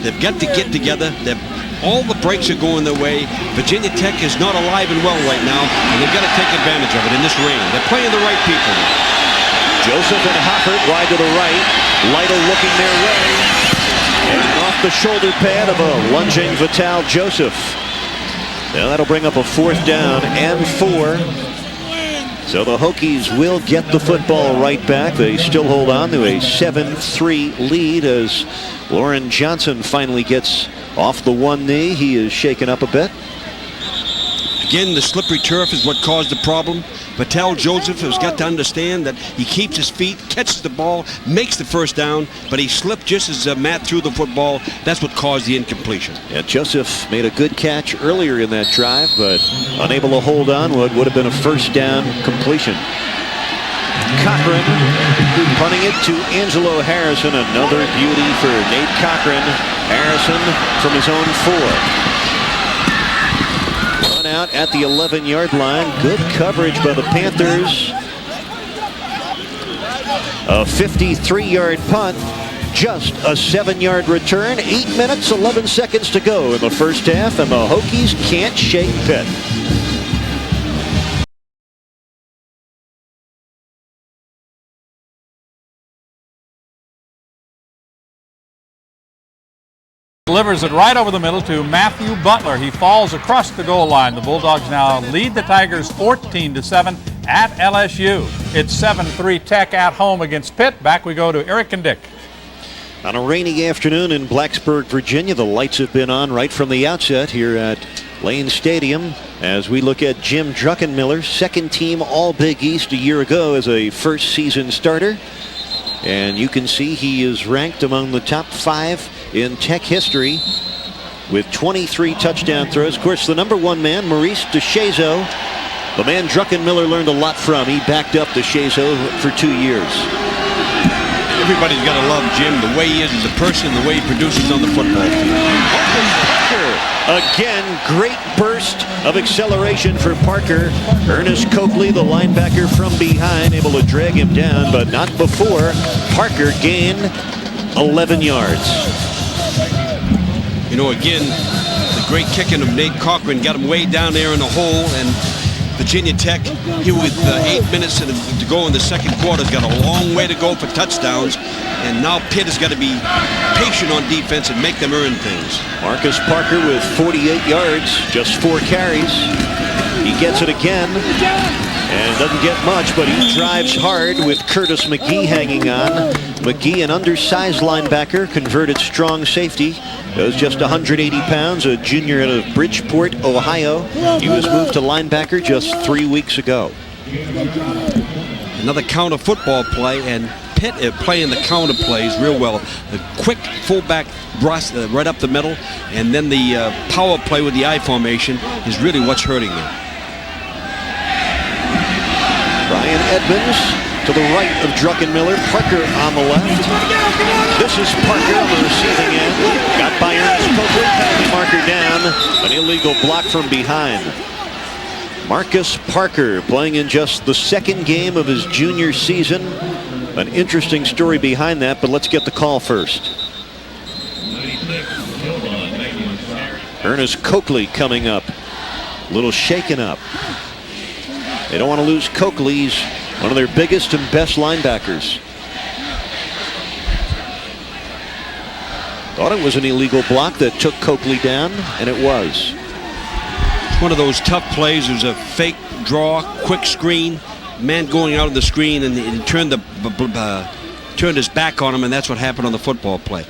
They've got to get together. All the breaks are going their way. Virginia Tech is not alive and well right now, and they've got to take advantage of it in this rain. They're playing the right people. Joseph and Hoffert wide to the right. Lytle looking their way. And off the shoulder pad of a lunging Vital Joseph. Now that'll bring up a 4th down and 4. So the Hokies will get the football right back. They still hold on to a 7-3 lead as Lauren Johnson finally gets off the one knee. He is shaken up a bit. Again, the slippery turf is what caused the problem. Vital Joseph has got to understand that he keeps his feet, catches the ball, makes the first down, but he slipped just as Matt threw the football. That's what caused the incompletion. Yeah, Joseph made a good catch earlier in that drive, but unable to hold on what would have been a first down completion. Cochran punting it to Angelo Harrison. Another beauty for Nate Cochran. Harrison from his own 4. Run out at the 11-yard line. Good coverage by the Panthers. A 53-yard punt. Just a 7-yard return. 8 minutes, 11 seconds to go in the first half, and the Hokies can't shake Pitt. Delivers it right over the middle to Matthew Butler. He falls across the goal line. The Bulldogs now lead the Tigers 14-7 at LSU. It's 7-3 Tech at home against Pitt. Back we go to Eric and Dick. On a rainy afternoon in Blacksburg, Virginia, the lights have been on right from the outset here at Lane Stadium as we look at Jim Druckenmiller, second team All Big East a year ago as a first season starter. And you can see he is ranked among the top 5 in Tech history with 23 touchdown throws. Of course, the #1 man, Maurice DeShazo, the man Druckenmiller learned a lot from. He backed up DeShazo for 2 years. Everybody's got to love Jim, the way he is as a person, the way he produces on the football field. Again, great burst of acceleration for Parker. Ernest Coakley, the linebacker from behind, able to drag him down, but not before Parker gained 11 yards. You know, again, the great kicking of Nate Cochran got him way down there in the hole, and Virginia Tech, here with 8 minutes to go in the second quarter, has got a long way to go for touchdowns, and now Pitt has got to be patient on defense and make them earn things. Marcus Parker with 48 yards, just 4 carries. He gets it again, and doesn't get much, but he drives hard with Curtis McGee hanging on. McGee, an undersized linebacker, converted strong safety. Goes just 180 pounds, a junior out of Bridgeport, Ohio. He was moved to linebacker just 3 weeks ago. Another counter football play, and Pitt playing the counter plays real well. The quick fullback thrust right up the middle, and then the power play with the I formation is really what's hurting them. Brian Edmonds to the right of Druckenmiller. Parker on the left. This is Parker on the receiving end. Got by Ernest Coakley. Penalty marker down. An illegal block from behind. Marcus Parker playing in just the second game of his junior season. An interesting story behind that, but let's get the call first. Ernest Coakley coming up. A little shaken up. They don't want to lose Coakley. He's one of their biggest and best linebackers. Thought it was an illegal block that took Coakley down, and it was. It's one of those tough plays. It was a fake draw, quick screen, man going out of the screen, and he turned his back on him, and that's what happened on the football play.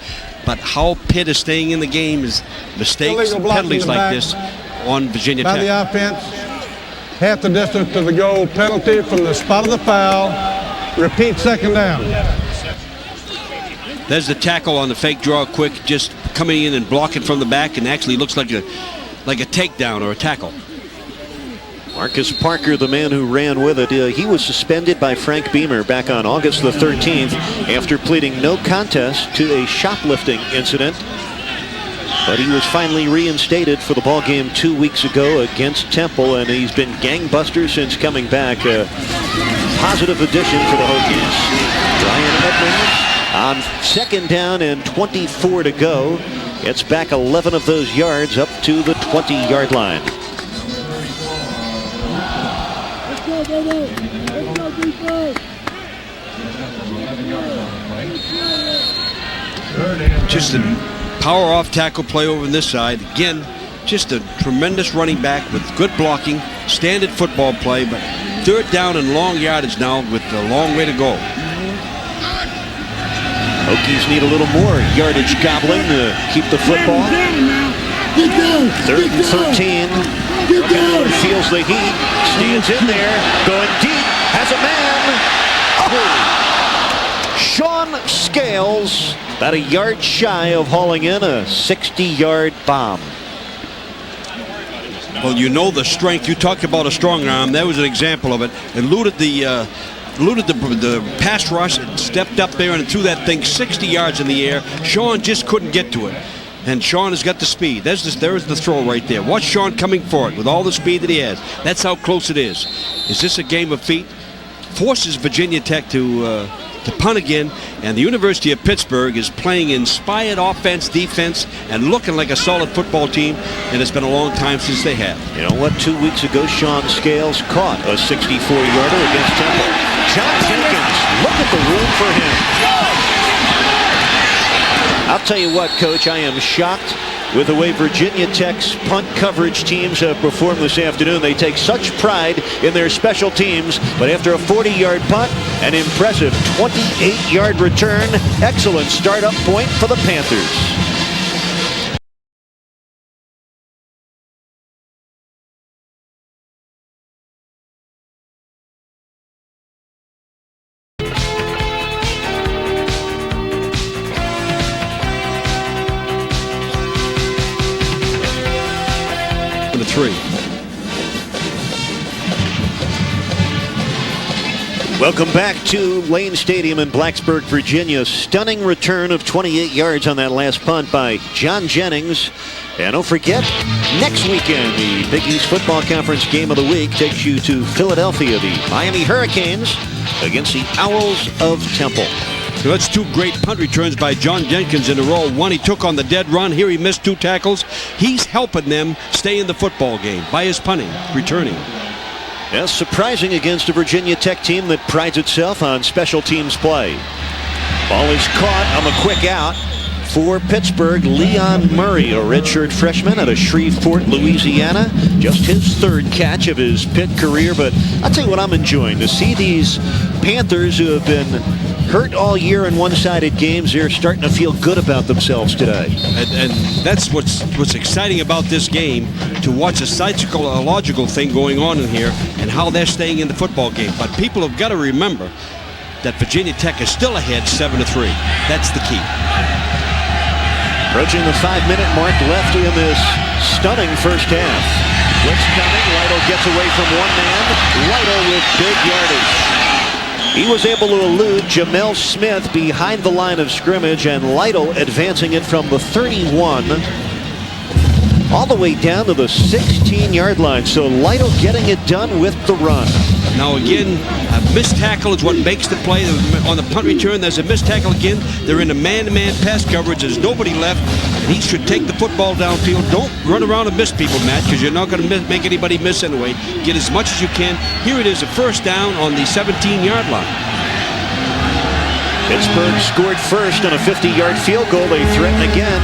But how Pitt is staying in the game is mistakes, Illegal blocking penalties in the like back this on Virginia by Tech. the offense. Half the distance to the goal, penalty from the spot of the foul. Repeat, second down. There's the tackle on the fake draw quick, just coming in and blocking from the back, and actually looks like a takedown or a tackle. Marcus Parker, the man who ran with it, he was suspended by Frank Beamer back on August the 13th after pleading no contest to a shoplifting incident. But he was finally reinstated for the ball game 2 weeks ago against Temple, and he's been gangbuster since coming back. A positive addition for the Hokies. Brian Edmonds on second down and 24 to go. Gets back 11 of those yards up to the 20-yard line. Just a power off tackle play over on this side. Again, just a tremendous running back with good blocking, standard football play, but third down and long yardage now with a long way to go. Hokies need a little more yardage gobbling to keep the football. Third and 13. Feels the heat. Stands in there. Going deep. Has a man. Oh. Sean Scales about a yard shy of hauling in a 60-yard bomb. Well, you know the strength. You talked about a strong arm. That was an example of it. Eluded the pass rush and stepped up there and threw that thing 60 yards in the air. Sean just couldn't get to it. And Sean has got the speed. There's the throw right there. Watch Sean coming for it with all the speed that he has. That's how close it is. Is this a game of feet? Forces Virginia Tech to punt again, and the University of Pittsburgh is playing inspired offense, defense, and looking like a solid football team, and it's been a long time since they have. You know what? 2 weeks ago, Sean Scales caught a 64-yarder against Temple. John Jenkins, look at the room for him. I'll tell you what, Coach, I am shocked with the way Virginia Tech's punt coverage teams have performed this afternoon. They take such pride in their special teams, but after a 40-yard punt, an impressive 28-yard return, excellent start-up point for the Panthers. Welcome back to Lane Stadium in Blacksburg, Virginia. Stunning return of 28 yards on that last punt by John Jennings. And don't forget, next weekend, the Big East Football Conference Game of the Week takes you to Philadelphia, the Miami Hurricanes against the Owls of Temple. So that's two great punt returns by John Jenkins in a row. One he took on the dead run. Here he missed two tackles. He's helping them stay in the football game by his punting, returning. Yes, surprising against a Virginia Tech team that prides itself on special teams play. Ball is caught on the quick out for Pittsburgh. Leon Murray, a redshirt freshman out of Shreveport, Louisiana. Just his third catch of his Pitt career. But I'll tell you what I'm enjoying, to see these Panthers who have been hurt all year in one-sided games. They're starting to feel good about themselves today. And that's what's exciting about this game, to watch a psychological thing going on in here and how they're staying in the football game. But people have got to remember that Virginia Tech is still ahead 7-3. That's the key. Approaching the 5-minute mark left in this stunning first half. Blitz coming. Lytle gets away from one man. Lytle with big yardage. He was able to elude Jamel Smith behind the line of scrimmage, and Lytle advancing it from the 31 all the way down to the 16-yard line. So Lytle getting it done with the run. Now again, a missed tackle is what makes the play. On the punt return, there's a missed tackle again. They're in a man-to-man pass coverage. There's nobody left, and he should take the football downfield. Don't run around and miss people, Matt, because you're not going to make anybody miss anyway. Get as much as you can. Here it is, a first down on the 17-yard line. Pittsburgh scored first on a 50-yard field goal. They threaten again.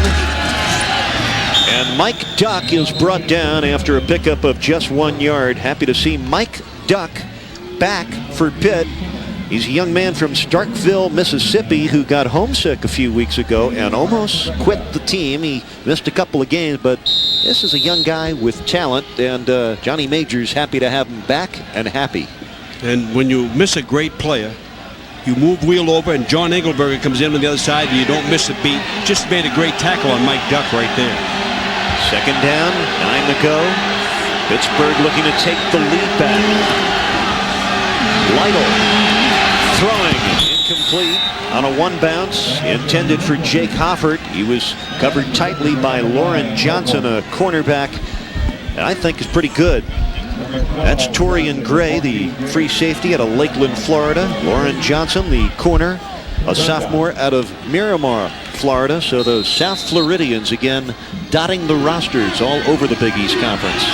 And Mike Duck is brought down after a pickup of just 1 yard. Happy to see Mike Duck back for Pitt He's a young man from Starkville, Mississippi, who got homesick a few weeks ago and almost quit the team. He missed a couple of games, but this is a young guy with talent, and Johnny Major's happy to have him back and happy. And when you miss a great player, you move wheel over, and John Engelberger comes in on the other side, and you don't miss a beat. Just made a great tackle on Mike Duck right there. Second down, 9 to go. Pittsburgh looking to take the lead back. Lytle throwing incomplete on a one bounce intended for Jake Hoffert. He was covered tightly by Lauren Johnson, a cornerback I think is pretty good. That's Torian Gray, the free safety out of Lakeland, Florida. Lauren Johnson, the corner, a sophomore out of Miramar, Florida. So those South Floridians again dotting the rosters all over the Big East Conference.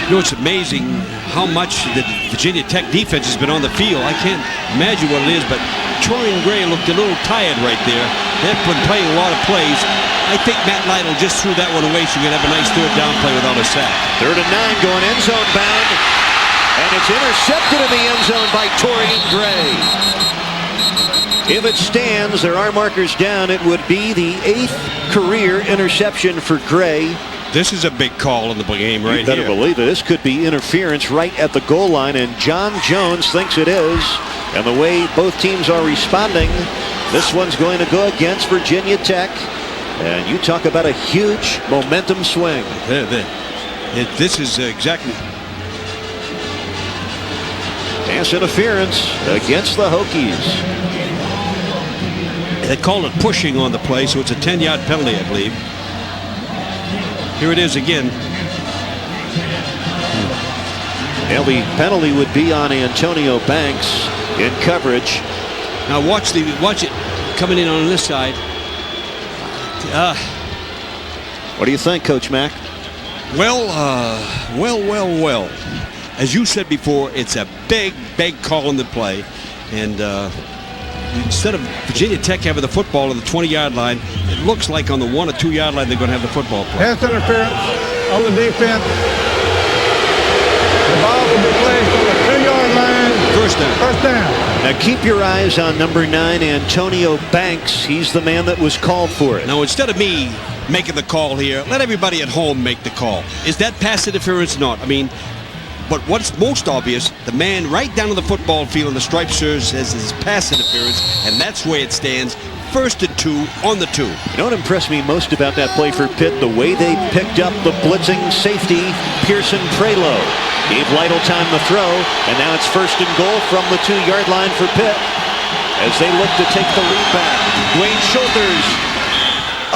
You know, it's amazing how much the Virginia Tech defense has been on the field. I can't imagine what it is, but Torian Gray looked a little tired right there. They've been playing a lot of plays. I think Matt Lytle just threw that one away so you can have a nice third down play without a sack. 3rd and 9 going end zone bound. And it's intercepted in the end zone by Torian Gray. If it stands, there are markers down. It would be the 8th career interception for Gray. This is a big call in the game right here. You better believe it. This could be interference right at the goal line, and John Jones thinks it is. And the way both teams are responding, this one's going to go against Virginia Tech. And you talk about a huge momentum swing. This is exactly. Pass interference against the Hokies. They called it pushing on the play, so it's a 10-yard penalty, I believe. Here it is again. Well, the penalty would be on Antonio Banks in coverage. Now watch it coming in on this side. What do you think, Coach Mack? Well. As you said before, it's a big call in the play, and instead of Virginia Tech having the football on the 20-yard line, it looks like on the 1 or 2 yard line they're going to have the football play. Pass interference on the defense. The ball will be placed on the 2-yard line. First down. First down. Now keep your eyes on number 9, Antonio Banks. He's the man that was called for it. Now instead of me making the call here, let everybody at home make the call. Is that pass interference or not? I mean, but what's most obvious, the man right down to the football field in the stripe serves says is pass interference, and that's where it stands. 1st and 2 on the 2. You know what impressed me most about that play for Pitt? The way they picked up the blitzing safety, Pearson Prelo. Gave Lytle time to throw, and now it's 1st and goal from the 2-yard line for Pitt as they look to take the lead back. Dwayne Schulters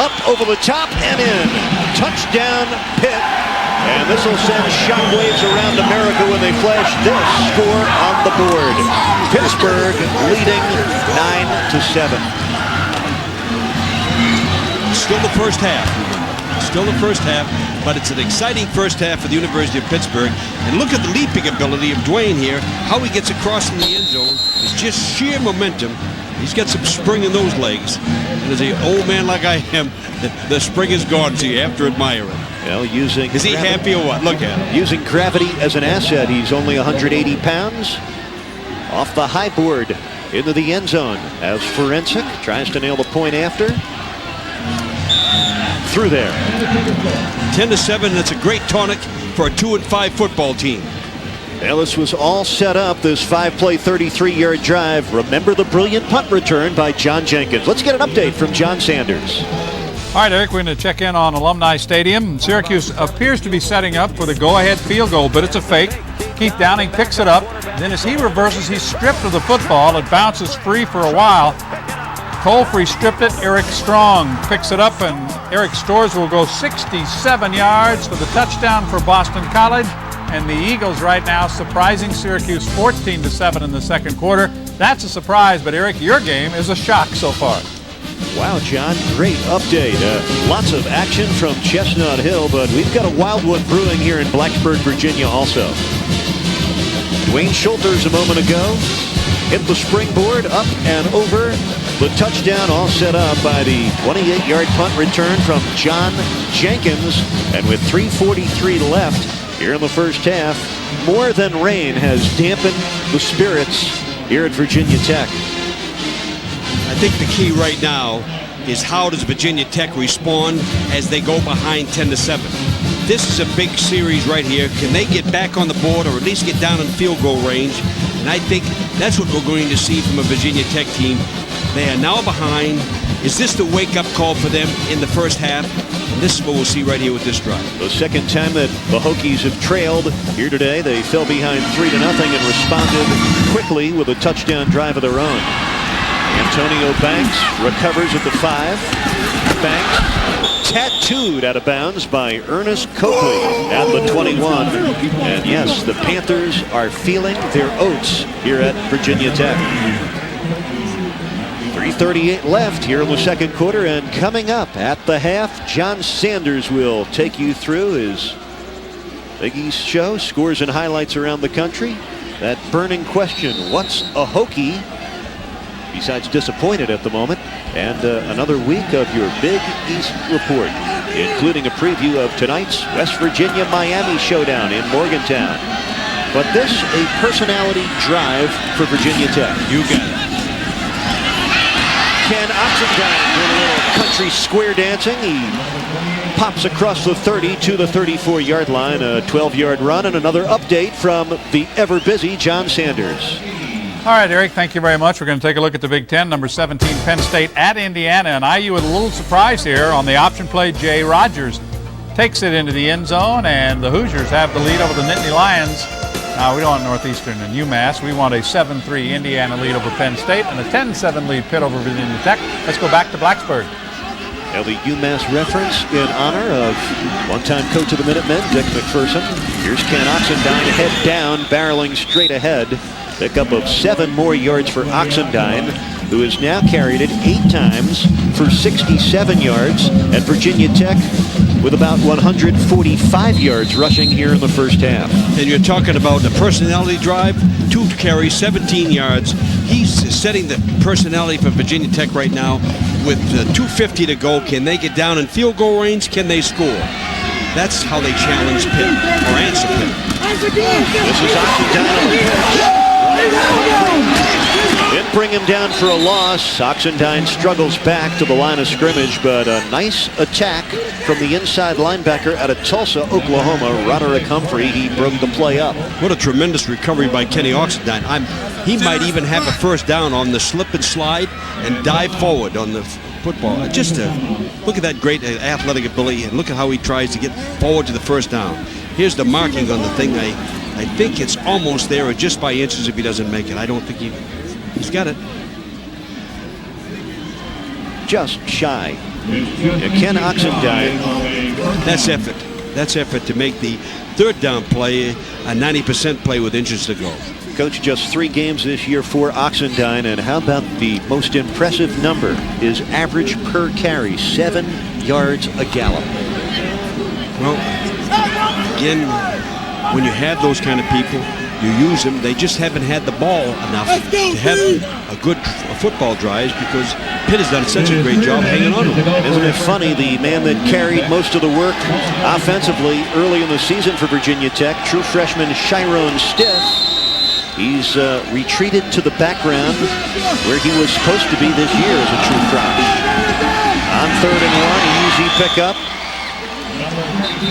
up over the top and in. Touchdown Pitt. And this will send shockwaves around America when they flash this score on the board. Pittsburgh leading 9-7. Still the first half. Still the first half, but it's an exciting first half for the University of Pittsburgh. And look at the leaping ability of Dwayne here. How he gets across in the end zone is just sheer momentum. He's got some spring in those legs. And as an old man like I am, the spring is gone, so you have to admire it. Well, using is he happy or what? Look at him. Using gravity as an asset. He's only 180 pounds. Off the high board into the end zone as Forensic tries to nail the point after. Through there. 10-7. That's a great tonic for a 2-5 football team. Well, this was all set up, this 5-play, 33-yard drive. Remember the brilliant punt return by John Jenkins. Let's get an update from John Sanders. All right, Eric, we're going to check in on Alumni Stadium. Syracuse appears to be setting up for the go-ahead field goal, but it's a fake. Keith Downing picks it up. Then as he reverses, he's stripped of the football. It bounces free for a while. Colfrey stripped it. Eric Strong picks it up, and Eric Stores will go 67 yards for the touchdown for Boston College. And the Eagles right now surprising Syracuse 14-7 in the second quarter. That's a surprise, but Eric, your game is a shock so far. Wow, John, great update. Lots of action from Chestnut Hill, but we've got a wild one brewing here in Blacksburg, Virginia also. Dwayne Schulters a moment ago hit the springboard up and over. The touchdown all set up by the 28-yard punt return from John Jenkins. And with 3:43 left here in the first half, more than rain has dampened the spirits here at Virginia Tech. I think the key right now is how does Virginia Tech respond as they go behind 10-7. This is a big series right here. Can they get back on the board or at least get down in field goal range? And I think that's what we're going to see from a Virginia Tech team. They are now behind. Is this the wake-up call for them in the first half? And this is what we'll see right here with this drive. The second time that the Hokies have trailed here today. They fell behind 3-0 and responded quickly with a touchdown drive of their own. Antonio Banks recovers at the 5. Banks tattooed out of bounds by Ernest Coakley at the 21. And yes, the Panthers are feeling their oats here at Virginia Tech. 3:38 left here in the second quarter, and coming up at the half, John Sanders will take you through his Big East show, scores and highlights around the country. That burning question, what's a Hokie? Besides disappointed at the moment, and another week of your Big East report, including a preview of tonight's West Virginia-Miami showdown in Morgantown. But this, a personality drive for Virginia Tech. You got it. Ken Oxendine doing a little country square dancing. He pops across the 30 to the 34-yard line, a 12-yard run, and another update from the ever-busy John Sanders. All right, Eric, thank you very much. We're going to take a look at the Big Ten. Number 17, Penn State at Indiana. And IU with a little surprise here on the option play. Jay Rogers takes it into the end zone, and the Hoosiers have the lead over the Nittany Lions. Now, we don't want Northeastern and UMass. We want a 7-3 Indiana lead over Penn State and a 10-7 lead Pitt over Virginia Tech. Let's go back to Blacksburg. Now the UMass reference in honor of one-time coach of the Minutemen, Dick McPherson. Here's Ken Oxendine, head down, barreling straight ahead. Pickup of 7 more yards for Oxendine, who has now carried it 8 times for 67 yards at Virginia Tech, with about 145 yards rushing here in the first half. And you're talking about the personality drive, 2 carries, 17 yards. He's setting the personality for Virginia Tech right now with 2:50 to go. Can they get down in field goal range? Can they score? That's how they challenge Pitt, or answer Pitt. This is Oxendine on the pitch. Didn't bring him down for a loss. Oxendine struggles back to the line of scrimmage, but a nice attack from the inside linebacker out of Tulsa, Oklahoma, Roderick Humphrey. He broke the play up. What a tremendous recovery by Kenny Oxendine. He might even have a first down on the slip and slide and dive forward on the football. Just look at that great athletic ability, and look at how he tries to get forward to the first down. Here's the marking on the thing. I think it's almost there, or just by inches if he doesn't make it. I don't think he's got it. Just shy. Ken Oxendine. That's effort. That's effort to make the third down play a 90% play with inches to go. Coach, just 3 games this year for Oxendine, and how about the most impressive number? His average per carry, 7 yards a gallop. Well, again, when you have those kind of people, you use them. They just haven't had the ball enough to have a good football drive, because Pitt has done such a great job hanging on to him. Isn't it funny, the man that carried most of the work offensively early in the season for Virginia Tech, true freshman Chiron Stiff, he's retreated to the background where he was supposed to be this year as a true freshman. On 3rd and 1, easy pickup.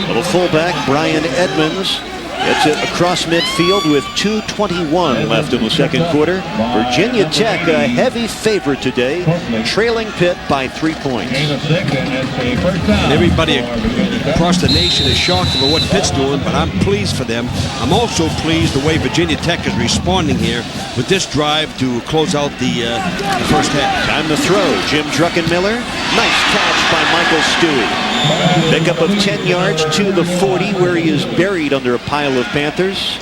Little fullback Brian Edmonds gets it across midfield with 2:21 left in the second quarter. Virginia Tech a heavy favorite today, trailing Pitt by 3 points. And everybody across the nation is shocked over what Pitt's doing, but I'm pleased for them. I'm also pleased the way Virginia Tech is responding here with this drive to close out the first half. Time to throw. Jim Druckenmiller. Nice catch by Michael Stewie. Pickup of 10 yards to the 40, where he is buried under a pile of Panthers.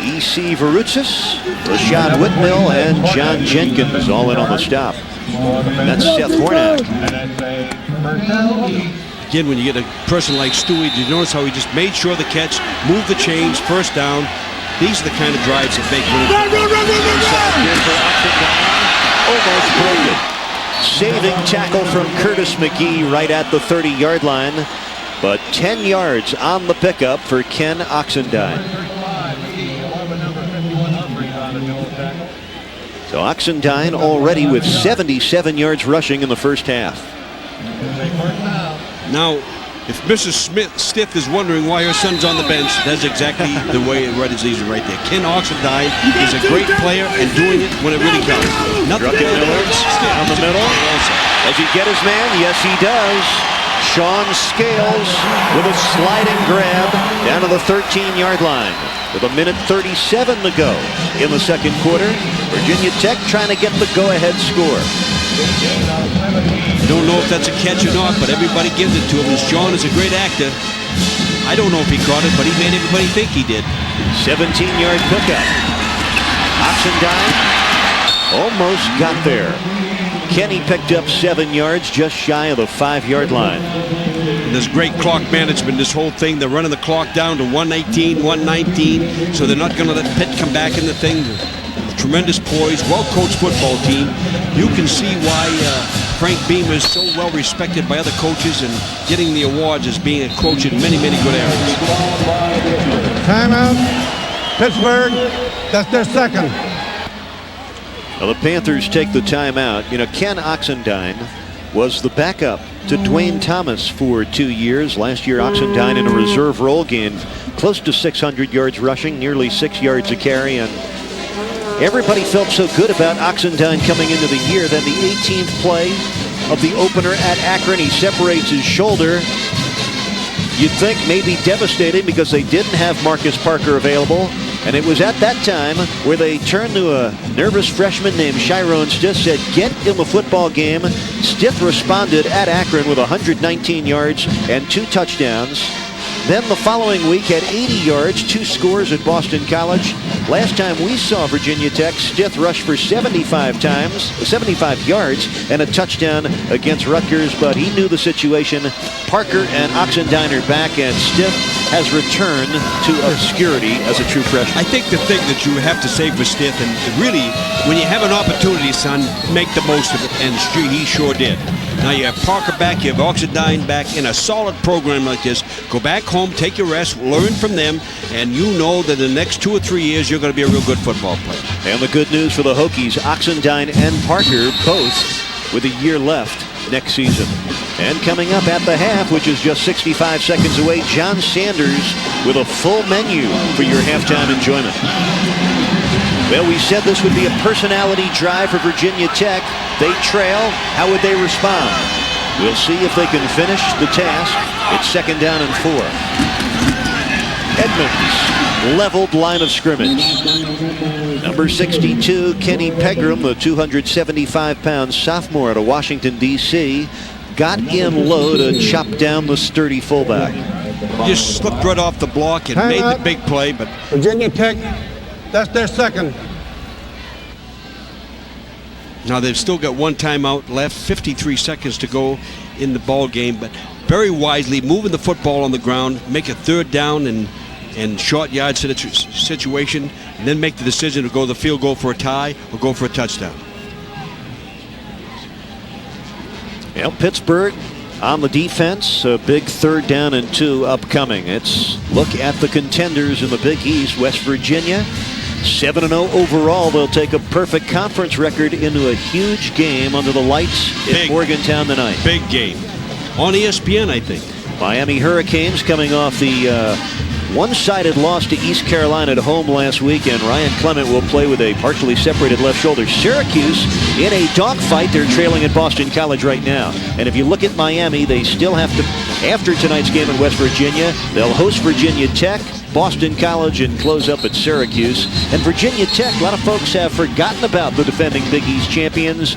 E.C. Varoutzis, Rashad Whitmill, and John Jenkins all in on the stop. And that's Seth Hornak. Again, when you get a person like Stewie, did you notice how he just made sure of the catch, moved the chains, first down? These are the kind of drives that make Almost broken. Saving tackle from Curtis McGee right at the 30-yard line, but 10 yards on the pickup for Ken Oxendine. So Oxendine already with 77 yards rushing in the first half. Now, if Mrs. Stiff is wondering why her son's on the bench, that's exactly the way it is right there. Ken Oxendine is a great player and doing it when it really counts. Nothing down the middle. Does he get his man? Yes, he does. Sean Scales with a sliding grab down to the 13-yard line. With a minute 37 to go in the second quarter. Virginia Tech trying to get the go-ahead score. Don't know if that's a catch or not, but everybody gives it to him. And Sean is a great actor. I don't know if he caught it, but he made everybody think he did. 17-yard pickup. Oxendine almost got there. Kenny picked up 7 yards, just shy of the 5-yard line. And there's great clock management, this whole thing. They're running the clock down to 118, 119, so they're not going to let Pitt come back in the thing. Tremendous poise, well-coached football team. You can see why Frank Beamer is so well respected by other coaches and getting the awards as being a coach in many, many good areas. Timeout. Pittsburgh. That's their second. Well, the Panthers take the timeout. You know, Ken Oxendine was the backup to Dwayne Thomas for 2 years. Last year, Oxendine in a reserve role gained close to 600 yards rushing, nearly 6 yards a carry, and everybody felt so good about Oxendine coming into the year. Then the 18th play of the opener at Akron, he separates his shoulder. You'd think maybe devastated because they didn't have Marcus Parker available. And it was at that time where they turned to a nervous freshman named Chiron Stith, said, "Get in the football game." Stith responded at Akron with 119 yards and 2 touchdowns. Then the following week had 80 yards, 2 scores at Boston College. Last time we saw Virginia Tech, Stith rushed for 75 yards and a touchdown against Rutgers, but he knew the situation. Parker and Oxendine are back, and Stith has returned to obscurity as a true freshman. I think the thing that you have to say for Stith, and really, when you have an opportunity, son, make the most of it, and he sure did. Now you have Parker back, you have Oxendine back in a solid program like this. Go back home, take your rest, learn from them, and you know that in the next 2 or 3 years you're going to be a real good football player. And the good news for the Hokies, Oxendine and Parker both with a year left next season. And coming up at the half, which is just 65 seconds away, John Sanders with a full menu for your halftime enjoyment. Well, we said this would be a personality drive for Virginia Tech. They trail. How would they respond? We'll see if they can finish the task. It's 2nd down and 4. Edmonds, leveled line of scrimmage. Number 62, Kenny Pegram, the 275-pound sophomore out of Washington, D.C., got in low to chop down the sturdy fullback. Just slipped right off the block and made the big play, but Virginia Tech, that's their second. Now they've still got 1 timeout left, 53 seconds to go in the ball game, but very wisely moving the football on the ground, make a 3rd down and short yard situation, and then make the decision to go the field goal for a tie or go for a touchdown. Well, Pittsburgh on the defense, a big 3rd down and 2 upcoming. Let's look at the contenders in the Big East. West Virginia, 7-0 overall. They'll take a perfect conference record into a huge game under the lights in Morgantown tonight. Big game. On ESPN, I think. Miami Hurricanes coming off the one-sided loss to East Carolina at home last week, and Ryan Clement will play with a partially separated left shoulder. Syracuse in a dogfight. They're trailing at Boston College right now. And if you look at Miami, they still have to, after tonight's game in West Virginia, they'll host Virginia Tech, Boston College, and close up at Syracuse. And Virginia Tech, a lot of folks have forgotten about the defending Big East champions.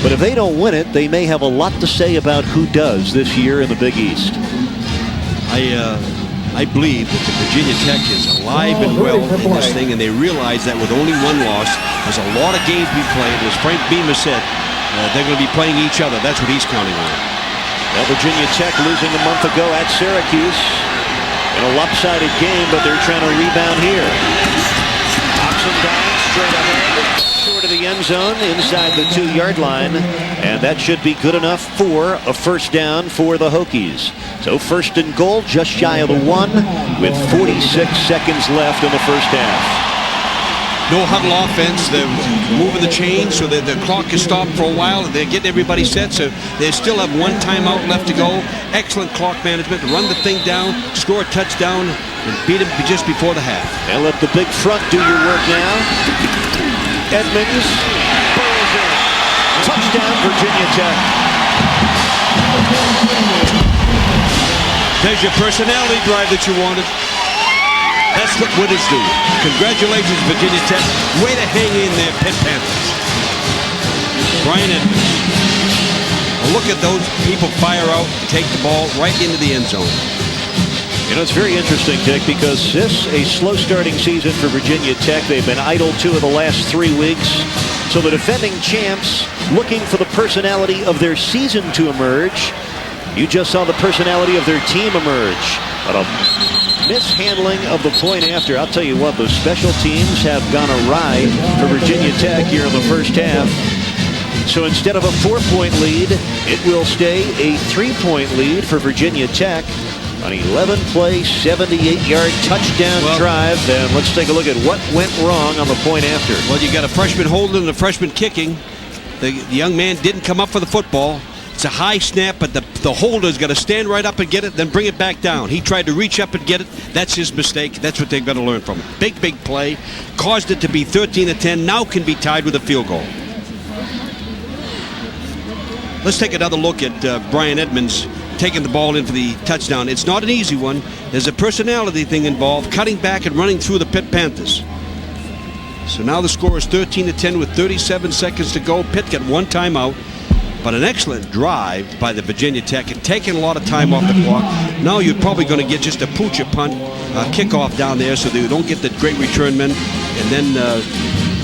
But if they don't win it, they may have a lot to say about who does this year in the Big East. I believe that the Virginia Tech is alive and well in this thing, and they realize that with only 1 loss, there's a lot of games to be played. As Frank Beamer said, they're going to be playing each other. That's what he's counting on. Well, Virginia Tech losing a month ago at Syracuse in a lopsided game, but they're trying to rebound here. Oxendine straight ahead, short of the end zone, inside the 2-yard line, and that should be good enough for a 1st down for the Hokies. So 1st and goal, just shy of the 1, with 46 seconds left in the first half. No huddle offense. They're moving the chains so that the clock is stopped for a while. And they're getting everybody set, so they still have one timeout left to go. Excellent clock management. Run the thing down, score a touchdown, and beat them just before the half. And let the big front do your work now. Edmonds burrows in. Touchdown, Virginia Tech. There's your personality drive that you wanted. That's what winners do. Congratulations, Virginia Tech. Way to hang in there, Pitt Panthers. Brian Edmonds. Look at those people fire out, take the ball right into the end zone. You know, it's very interesting, Dick, because this is a slow starting season for Virginia Tech. They've been idle 2 of the last 3 weeks. So the defending champs looking for the personality of their season to emerge. You just saw the personality of their team emerge. But a mishandling of the point after. I'll tell you what, the special teams have gone awry for Virginia Tech here in the first half. So instead of a 4-point lead, it will stay a 3-point lead for Virginia Tech. An 11-play, 78-yard touchdown drive. And let's take a look at what went wrong on the point after. Well, you got a freshman holding and a freshman kicking. The young man didn't come up for the football. It's a high snap, but the holder's got to stand right up and get it, then bring it back down. He tried to reach up and get it. That's his mistake. That's what they've got to learn from it. Big play. Caused it to be 13-10. Now can be tied with a field goal. Let's take another look at Brian Edmonds taking the ball in for the touchdown. It's not an easy one. There's a personality thing involved, cutting back and running through the Pitt Panthers. So now the score is 13-10 with 37 seconds to go. Pitt got one timeout. But an excellent drive by the Virginia Tech and taking a lot of time off the clock. Now you're probably going to get just a pooch punt, kickoff down there so they don't get the great return men, and then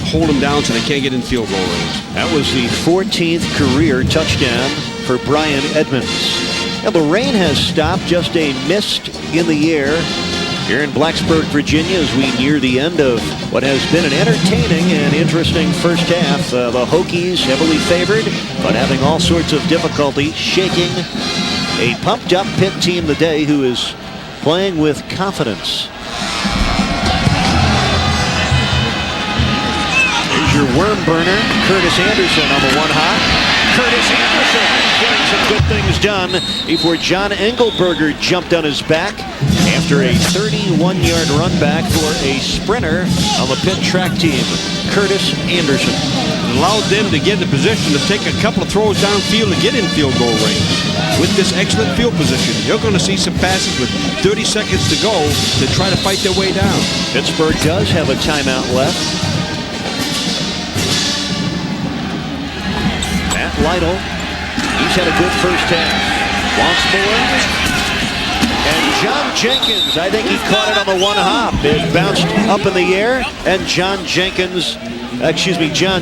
hold them down so they can't get in field goal range. That was the 14th career touchdown for Brian Edmonds. Now the rain has stopped, just a mist in the air here in Blacksburg, Virginia, as we near the end of what has been an entertaining and interesting first half. The Hokies heavily favored, but having all sorts of difficulty shaking a pumped-up Pitt team today who is playing with confidence. Here's your worm burner, Curtis Anderson on the one hop. Curtis Anderson getting some good things done before John Engelberger jumped on his back after a 31-yard run back for a sprinter on the Pitt track team, Curtis Anderson. It allowed them to get in a position to take a couple of throws downfield and get in field goal range. With this excellent field position, you're going to see some passes with 30 seconds to go to try to fight their way down. Pittsburgh does have a timeout left. Matt Lytle, he's had a good first half. Wants more. And John Jenkins, I think he caught it on the one hop. It bounced up in the air, and John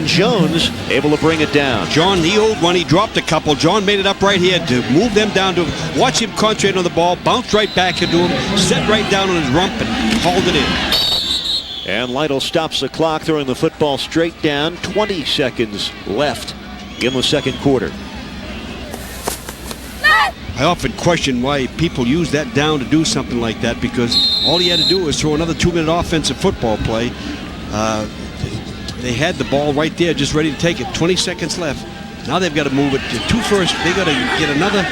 Jones able to bring it down. John, the old one, he dropped a couple. John made it up right here to move them down to him. Watch him concentrate on the ball, bounce right back into him, set right down on his rump, and hauled it in. And Lytle stops the clock, throwing the football straight down. 20 seconds left in the second quarter. I often question why people use that down to do something like that, because all he had to do was throw another 2-minute offensive football play. They had the ball right there just ready to take it. 20 seconds left. Now they've got to move it to 2 first. They've got to get another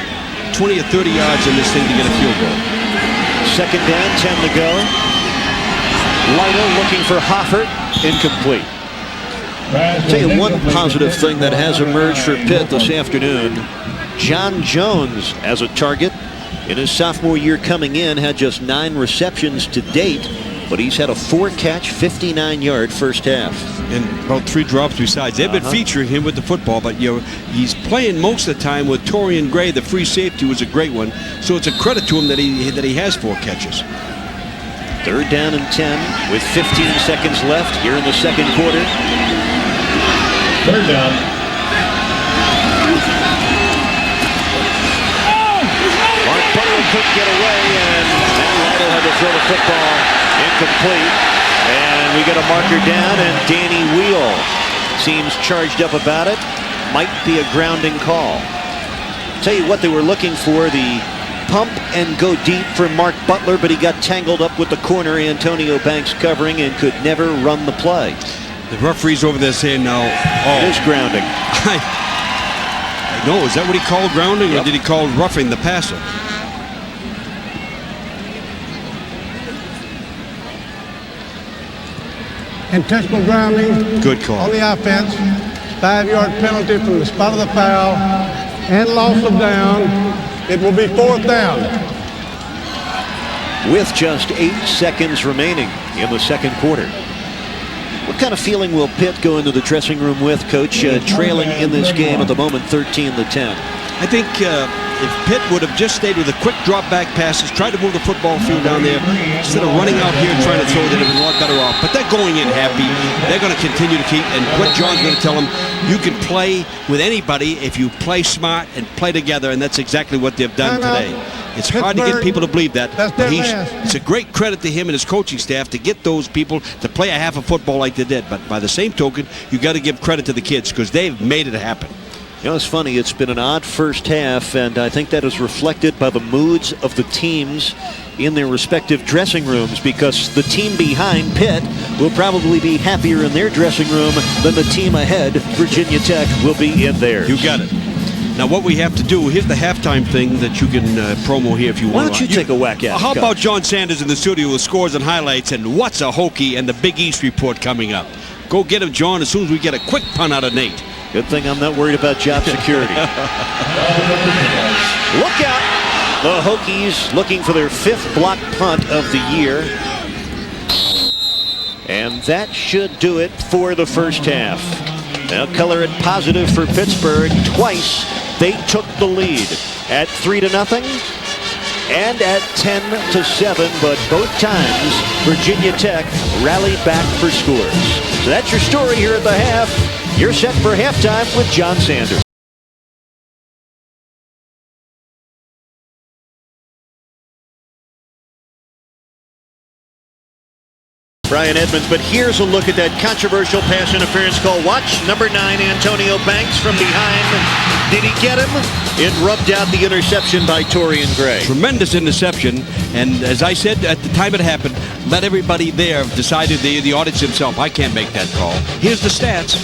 20 or 30 yards in this thing to get a field goal. Second down, 10 to go. Lytle looking for Hoffert. Incomplete. I'll tell you one positive thing that has emerged for Pitt this afternoon. John Jones as a target. In his sophomore year coming in, had just 9 receptions to date, but he's had a 4-catch, 59-yard first half. And about 3 drops besides. They've been featuring him with the football, but he's playing most of the time with Torian Gray. The free safety was a great one, so it's a credit to him that he has 4 catches. Third down and 10 with 15 seconds left here in the second quarter. Third down. Mark Butler couldn't get away, and Matt Lytle had to throw the football incomplete. And we got a marker down, and Danny Wheel seems charged up about it. Might be a grounding call. Tell you what they were looking for, the pump and go deep for Mark Butler, but he got tangled up with the corner. Antonio Banks covering and could never run the play. The referee's over there saying now, It is grounding. No, is that what he called grounding, or did he call roughing the passer? Intentional grounding. Good call. On the offense. 5-yard penalty from the spot of the foul and loss of down. It will be 4th down. With just 8 seconds remaining in the second quarter. What kind of feeling will Pitt go into the dressing room with, Coach, trailing in this game at the moment 13-10? I think if Pitt would have just stayed with the quick drop back passes, tried to move the football field down there, instead of running out here and trying to throw, they'd have been a lot better off. But they're going in happy. They're going to continue to keep, and what John's going to tell them, you can play with anybody if you play smart and play together, and that's exactly what they've done today. It's hard to get people to believe that. But it's a great credit to him and his coaching staff to get those people to play a half of football like they did. But by the same token, you got to give credit to the kids because they've made it happen. You know, it's funny. It's been an odd first half, and I think that is reflected by the moods of the teams in their respective dressing rooms, because the team behind Pitt will probably be happier in their dressing room than the team ahead, Virginia Tech, will be in theirs. You got it. Now, what we have to do, here's the halftime thing that you can promo here if you want. Why don't you take a whack at it, How Coach? about John Sanders in the studio with scores and highlights and what's a Hokie and the Big East report coming up? Go get him, John, as soon as we get a quick punt out of Nate. Good thing I'm not worried about job security. Look out! The Hokies looking for their 5th block punt of the year. And that should do it for the first half. Now color it positive for Pittsburgh. Twice they took the lead at 3-0 and at 10-7, but both times Virginia Tech rallied back for scores. So that's your story here at the half. You're set for halftime with John Sanders. Brian Edmonds, but here's a look at that controversial pass interference call. Watch number 9, Antonio Banks from behind. Did he get him? It rubbed out the interception by Torian Gray. Tremendous interception, and as I said at the time it happened, let everybody there decide, the audience himself. I can't make that call. Here's the stats.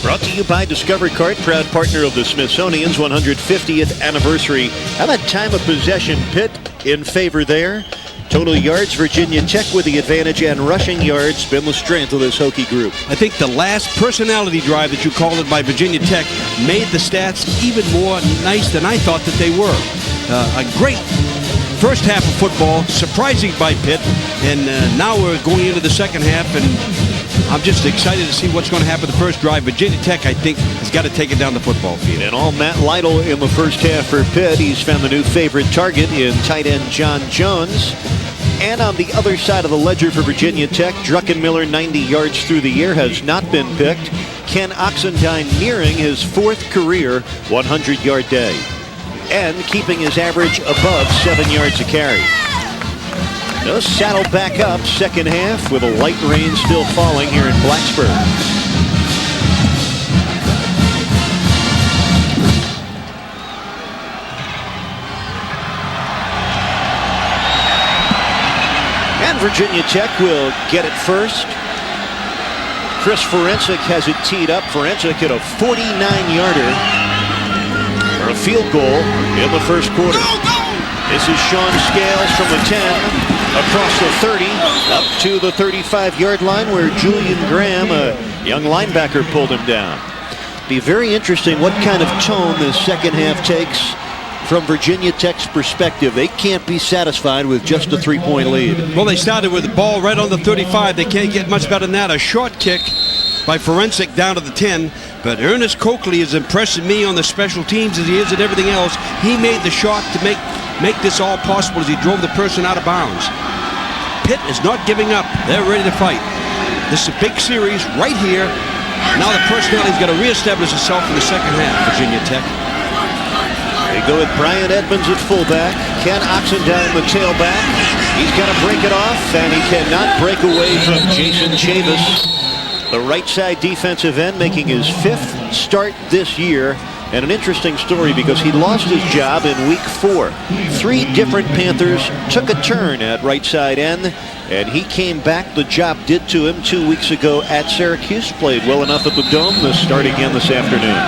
Brought to you by Discovery Card, proud partner of the Smithsonian's 150th anniversary. How about time of possession? Pitt in favor there. Total yards, Virginia Tech with the advantage, and rushing yards been the strength of this Hokie group. I think the last personality drive that you called it by Virginia Tech made the stats even more nice than I thought that they were. A great first half of football, surprising by Pitt, and now we're going into the second half, and I'm just excited to see what's going to happen the first drive. Virginia Tech, I think, has got to take it down the football field. And all Matt Lytle in the first half for Pitt. He's found the new favorite target in tight end John Jones. And on the other side of the ledger for Virginia Tech, Druckenmiller, 90 yards through the air, has not been picked. Ken Oxendine nearing his 4th career 100-yard day. And keeping his average above 7 yards a carry. They'll saddle back up second half with a light rain still falling here in Blacksburg. And Virginia Tech will get it first. Chris Forensic has it teed up. Forensic hit a 49-yarder for a field goal in the first quarter. This is Sean Scales from the 10, across the 30, up to the 35-yard line where Julian Graham, a young linebacker, pulled him down. Be very interesting what kind of tone this second half takes from Virginia Tech's perspective. They can't be satisfied with just a 3-point lead. Well, they started with the ball right on the 35. They can't get much better than that. A short kick by Forensic down to the 10. But Ernest Coakley is impressing me on the special teams as he is at everything else. He made the shot to make this all possible as he drove the person out of bounds. Pitt is not giving up. They're ready to fight. This is a big series right here. Now the personality's got to reestablish itself in the second half, Virginia Tech. They go with Brian Edmonds at fullback. Ken Oxendine the tailback. He's got to break it off, and he cannot break away from Jason Chavis. The right side defensive end making his 5th start this year And an interesting story because he lost his job in week 4. 3 different Panthers took a turn at right side end, and he came back. The job did to him 2 weeks ago at Syracuse. Played well enough at the Dome to start again this afternoon.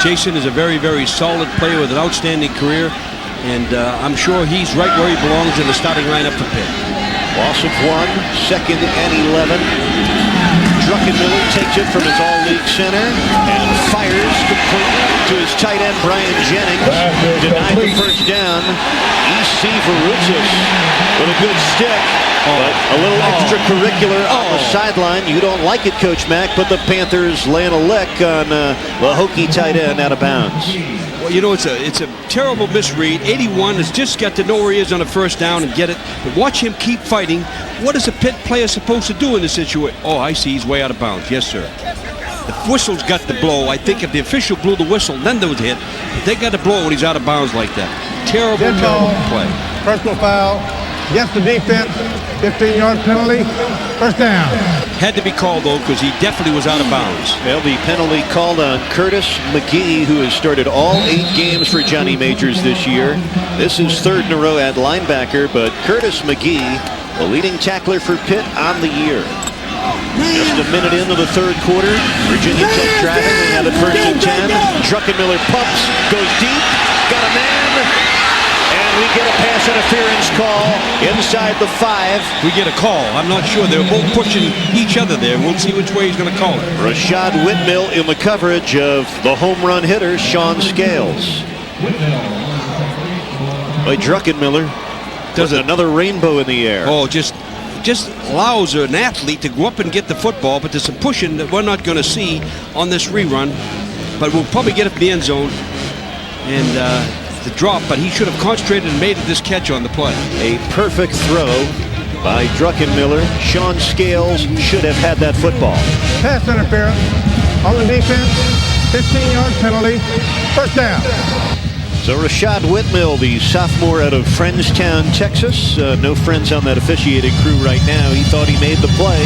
Jason is a very, very solid player with an outstanding career, and I'm sure he's right where he belongs in the starting lineup for Pitt. Loss of 1, 2nd and 11. Druckenmiller takes it from his all-league center and fires completely to his tight end, Brian Jennings. Denied the first down. E.C. Veruzis with a good stick. But a little extracurricular on the sideline. You don't like it, Coach Mack, but the Panthers laying a lick on the Hokie tight end out of bounds. Well, you know, it's a terrible misread. 81 has just got to know where he is on a first down and get it. But watch him keep fighting. What is a Pitt player supposed to do in this situation? Oh, I see. He's way out of bounds. Yes, sir. The whistle's got to blow. I think if the official blew the whistle, then there was a hit. But they got to blow when he's out of bounds like that. Terrible, terrible play. Personal foul. Against the defense. 15-yard penalty. First down. Had to be called, though, because he definitely was out of bounds. Well, the penalty called on Curtis McGee, who has started all 8 games for Johnny Majors this year. This is 3rd in a row at linebacker, but Curtis McGee, the leading tackler for Pitt on the year. Just a minute into the 3rd quarter. Virginia Tech driving. They have it 1st and 10. Druckenmiller pumps, goes deep, got a man. And we get a pass interference call inside the 5. We get a call. I'm not sure. They're both pushing each other there. We'll see which way he's going to call it. Rashad Whitmill in the coverage of the home run hitter, Sean Scales. By Druckenmiller. Does another rainbow in the air. Oh, just allows an athlete to go up and get the football, but there's some pushing that we're not going to see on this rerun. But we'll probably get it in the end zone. And the drop, but he should have concentrated and made this catch on the play. A perfect throw by Druckenmiller. Sean Scales should have had that football. Pass interference on the defense. 15-yard penalty. First down. So Rashad Whitmill, the sophomore out of Friendstown, Texas. No friends on that officiating crew right now. He thought he made the play.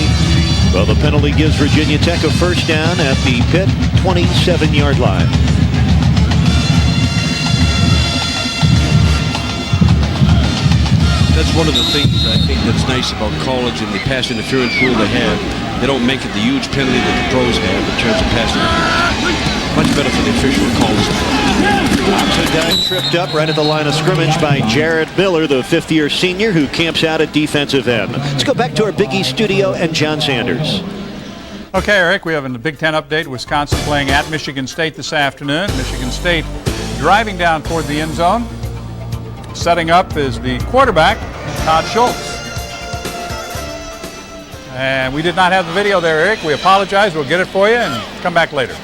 Well, the penalty gives Virginia Tech a first down at the Pitt 27-yard line. That's one of the things I think that's nice about college and the pass interference rule they have. They don't make it the huge penalty that the pros have in terms of pass interference. Much better for the official calls. Offensive guy tripped up right at the line of scrimmage by Jared Miller, the 5th-year senior who camps out at defensive end. Let's go back to our Big East studio and John Sanders. Okay, Eric, we have a Big Ten update. Wisconsin playing at Michigan State this afternoon. Michigan State driving down toward the end zone. Setting up is the quarterback, Todd Schultz. And we did not have the video there, Eric. We apologize. We'll get it for you and come back later.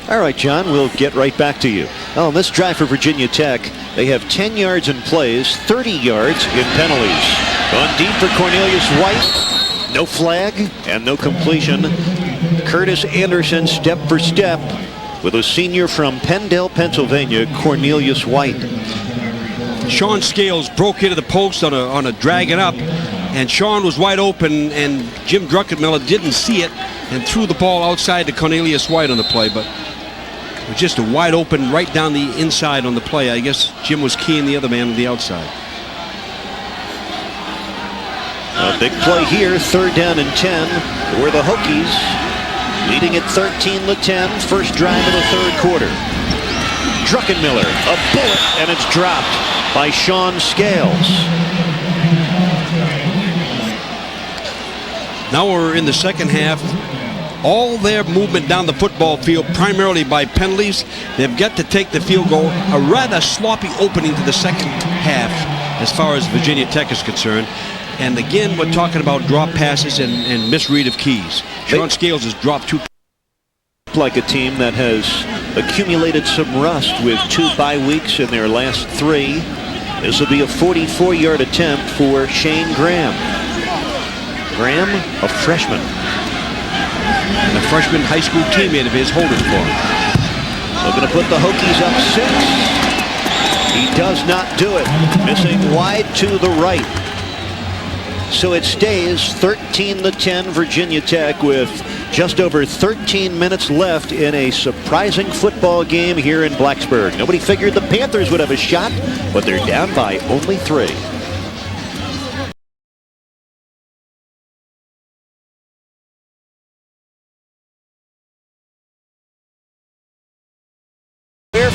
All right, John, we'll get right back to you. Oh, this drive for Virginia Tech, they have 10 yards in plays, 30 yards in penalties. Going deep for Cornelius White. No flag and no completion. Curtis Anderson step for step with a senior from Pendle, Pennsylvania, Cornelius White. Sean Scales broke into the post on a dragging up, and Sean was wide open, and Jim Druckenmiller didn't see it and threw the ball outside to Cornelius White on the play, but it was just a wide open right down the inside on the play. I guess Jim was keying the other man on the outside. A big play here, 3rd down and 10 for the Hokies, leading at 13-10, first drive of the 3rd quarter. Druckenmiller, a bullet, and it's dropped by Sean Scales. Now we're in the second half. All their movement down the football field, primarily by penalties. They've got to take the field goal. A rather sloppy opening to the second half as far as Virginia Tech is concerned. And again, we're talking about drop passes and misread of keys. Sean Scales has dropped 2. Like a team that has accumulated some rust with 2 bye weeks in their last 3. This will be a 44-yard attempt for Shane Graham. Graham, a freshman. And a freshman high school teammate of his holding for him. They're going to put the Hokies up 6. He does not do it. Missing wide to the right. So it stays 13-10 Virginia Tech with Just over 13 minutes left in a surprising football game here in Blacksburg. Nobody figured the Panthers would have a shot, but they're down by only 3.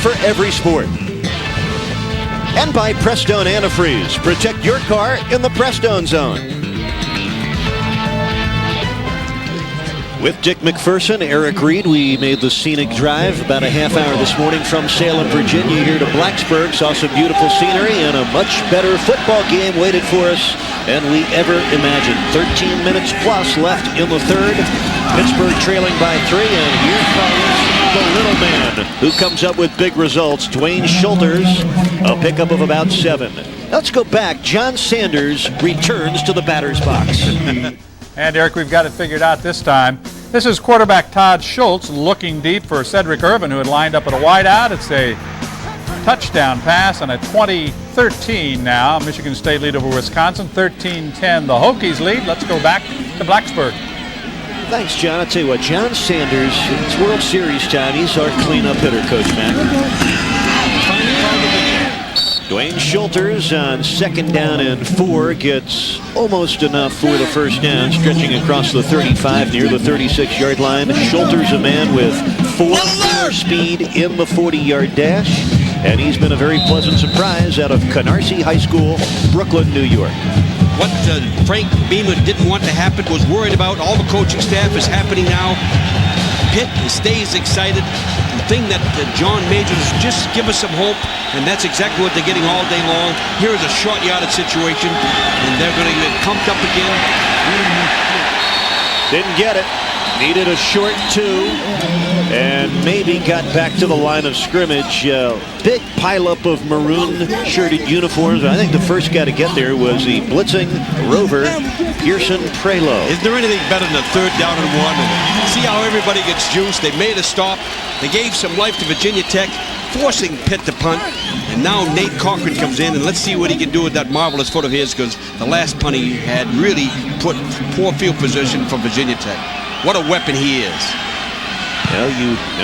For every sport. And by Prestone Antifreeze. Protect your car in the Prestone Zone. With Dick McPherson, Eric Reed, we made the scenic drive about a half hour this morning from Salem, Virginia here to Blacksburg. Saw some beautiful scenery and a much better football game waited for us than we ever imagined. 13 minutes plus left in the third. Pittsburgh trailing by 3, and here comes the little man who comes up with big results. Dwayne Schulters, a pickup of about 7. Let's go back. John Sanders returns to the batter's box. And Eric, we've got it figured out this time. This is quarterback Todd Schultz looking deep for Cedric Irvin, who had lined up at a wideout. It's a touchdown pass and a 20-13 now. Michigan State lead over Wisconsin, 13-10. The Hokies lead. Let's go back to Blacksburg. Thanks, John. I'll tell you what, John Sanders, it's World Series time. He's our cleanup hitter, Coach Mack. Dwayne Schulters on 2nd down and 4 gets almost enough for the first down, stretching across the 35 near the 36-yard line. Schulters, a man with 4 speed in the 40-yard dash, and he's been a very pleasant surprise out of Canarsie High School, Brooklyn, New York. What Frank Beamer didn't want to happen, was worried about, all the coaching staff is happening now. Pitt stays excited. The thing that John Majors, just give us some hope, and that's exactly what they're getting all day long. Here is a short yardage situation, and they're going to get pumped up again. Didn't get it. Needed a short 2, and maybe got back to the line of scrimmage. Big pileup of maroon shirted uniforms. I think the first guy to get there was the blitzing rover, Pearson Prelo. Is there anything better than a 3rd down and 1? And see how everybody gets juiced. They made a stop. They gave some life to Virginia Tech, forcing Pitt to punt. And now Nate Cochran comes in, and let's see what he can do with that marvelous foot of his, because the last punt he had really put poor field position for Virginia Tech. What a weapon he is. Well,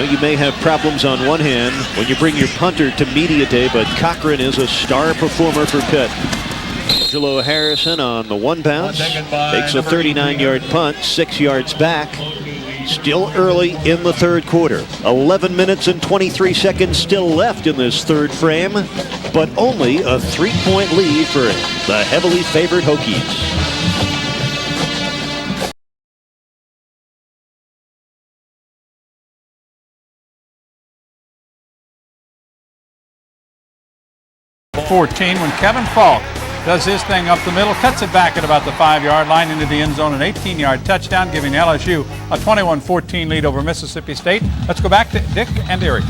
you may have problems on one hand when you bring your punter to media day, but Cochran is a star performer for Pitt. Angelo Harrison on the 1 bounce takes a 39-yard punt, 6 yards back. Still early in the third quarter. 11 minutes and 23 seconds still left in this third frame, but only a 3-point lead for the heavily favored Hokies. When Kevin Falk does his thing up the middle, cuts it back at about the 5-yard line into the end zone, an 18-yard touchdown, giving LSU a 21-14 lead over Mississippi State. Let's go back to Dick and Eric.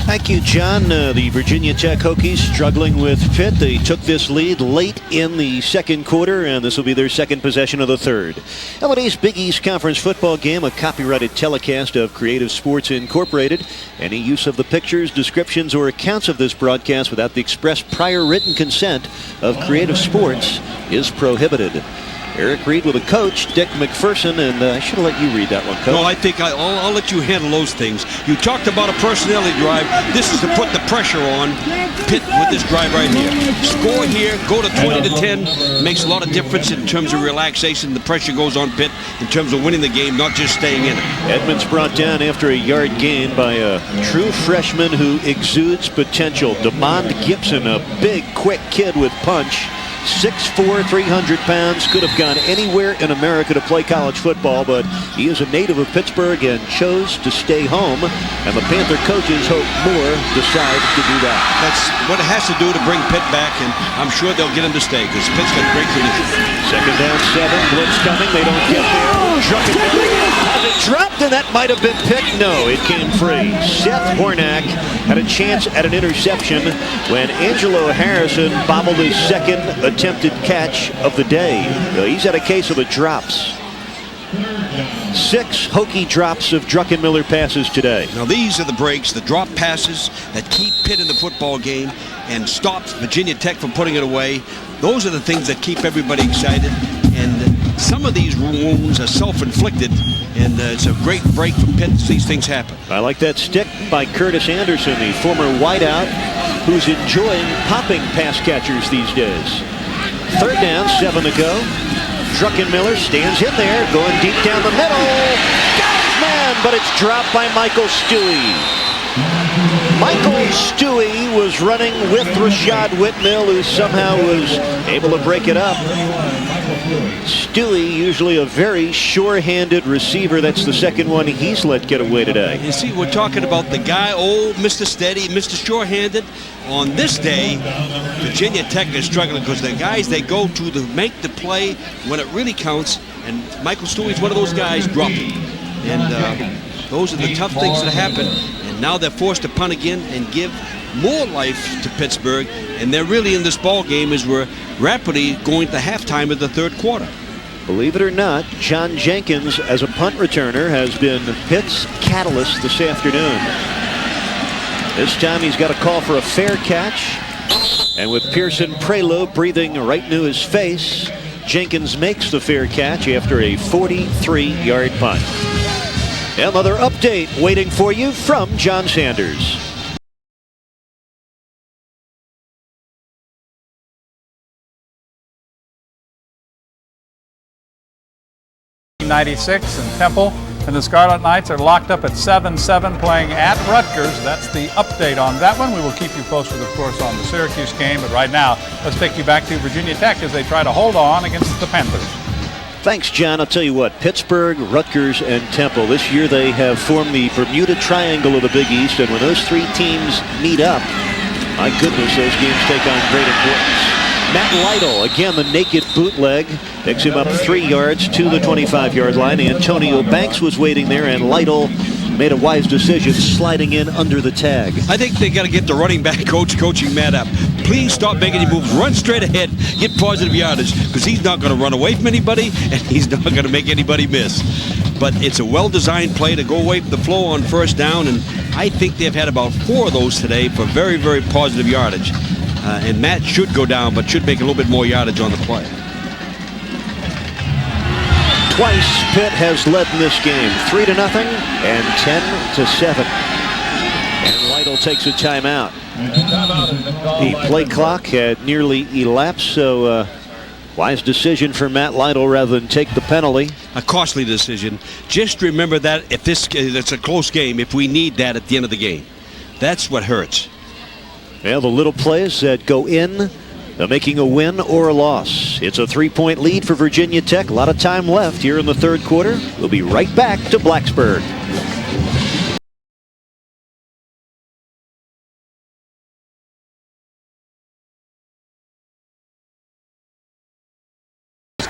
Thank you, John. The Virginia Tech Hokies struggling with Pitt. They took this lead late in the second quarter, and this will be their second possession of the third. LSU's Big East Conference football game, a copyrighted telecast of Creative Sports Incorporated. Any use of the pictures, descriptions, or accounts of this broadcast without the express prior written consent of Creative Sports is prohibited. Eric Reed with a coach, Dick McPherson, and I should have let you read that one, Coach. No, I think I'll let you handle those things. You talked about a personality drive. This is to put the pressure on Pitt with this drive right here. Score here, go to 20-10. Makes a lot of difference in terms of relaxation. The pressure goes on Pitt in terms of winning the game, not just staying in it. Edmonds brought down after a yard gain by a true freshman who exudes potential. DeMond Gibson, a big, quick kid with punch. 6'4", 300 pounds, could have gone anywhere in America to play college football, but he is a native of Pittsburgh and chose to stay home, and the Panther coaches hope more decide to do that. That's what it has to do to bring Pitt back, and I'm sure they'll get him to stay, because Pitt's got great condition. 2nd down, 7, blitz coming, they don't get there. Has it dropped, and that might have been picked? No, it came free. Seth Hornack had a chance at an interception when Angelo Harrison bobbled his second attempted catch of the day. He's had a case of the drops. 6 Hokie drops of Druckenmiller passes today. Now these are the breaks, the drop passes that keep Pitt in the football game and stops Virginia Tech from putting it away. Those are the things that keep everybody excited. And some of these wounds are self-inflicted, and it's a great break for Pitt as these things happen. I like that stick by Curtis Anderson, the former wideout, who's enjoying popping pass catchers these days. Third down, 7 to go. Druckenmiller stands in there, going deep down the middle. Got his man, but it's dropped by Michael Stewie. Michael Stewie was running with Rashad Whitmill, who somehow was able to break it up. Stewie, usually a very sure-handed receiver. That's the second one he's let get away today. You see, we're talking about the guy, old Mr. Steady, Mr. Sure-handed. On this day, Virginia Tech is struggling because the guys they go to make the play when it really counts, and Michael Stewie's one of those guys dropping. And those are the tough things that happen. And now they're forced to punt again and give more life to Pittsburgh, and they're really in this ball game as we're rapidly going to halftime of the third quarter. Believe it or not, John Jenkins, as a punt returner, has been Pitt's catalyst this afternoon. This time he's got a call for a fair catch, and with Pearson Prelo breathing right into his face, Jenkins makes the fair catch after a 43-yard punt. Another update waiting for you from John Sanders. 96 in Temple, and the Scarlet Knights are locked up at 7-7 playing at Rutgers. That's the update on that one. We will keep you posted, of course, on the Syracuse game, but right now let's take you back to Virginia Tech as they try to hold on against the Panthers. Thanks, John. I'll tell you what, Pittsburgh, Rutgers, and Temple, this year they have formed the Bermuda Triangle of the Big East, and when those three teams meet up, my goodness, those games take on great importance. Matt Lytle, again, the naked bootleg, picks him up 3 yards to the 25-yard line. Antonio Banks was waiting there, and Lytle made a wise decision, sliding in under the tag. I think they got to get the running back coach coaching Matt up. Please stop making any moves. Run straight ahead, get positive yardage, because he's not going to run away from anybody, and he's not going to make anybody miss. But it's a well-designed play to go away from the flow on first down, and I think they've had about 4 of those today for very, very positive yardage. And Matt should go down, but should make a little bit more yardage on the play. Twice Pitt has led in this game, 3-0 and 10-7. And Lytle takes a timeout. The play clock had nearly elapsed, so wise decision for Matt Lytle rather than take the penalty. A costly decision. Just remember that if it's a close game, if we need that at the end of the game, that's what hurts. Well, the little plays that go in, making a win or a loss. It's a 3-point lead for Virginia Tech. A lot of time left here in the third quarter. We'll be right back to Blacksburg.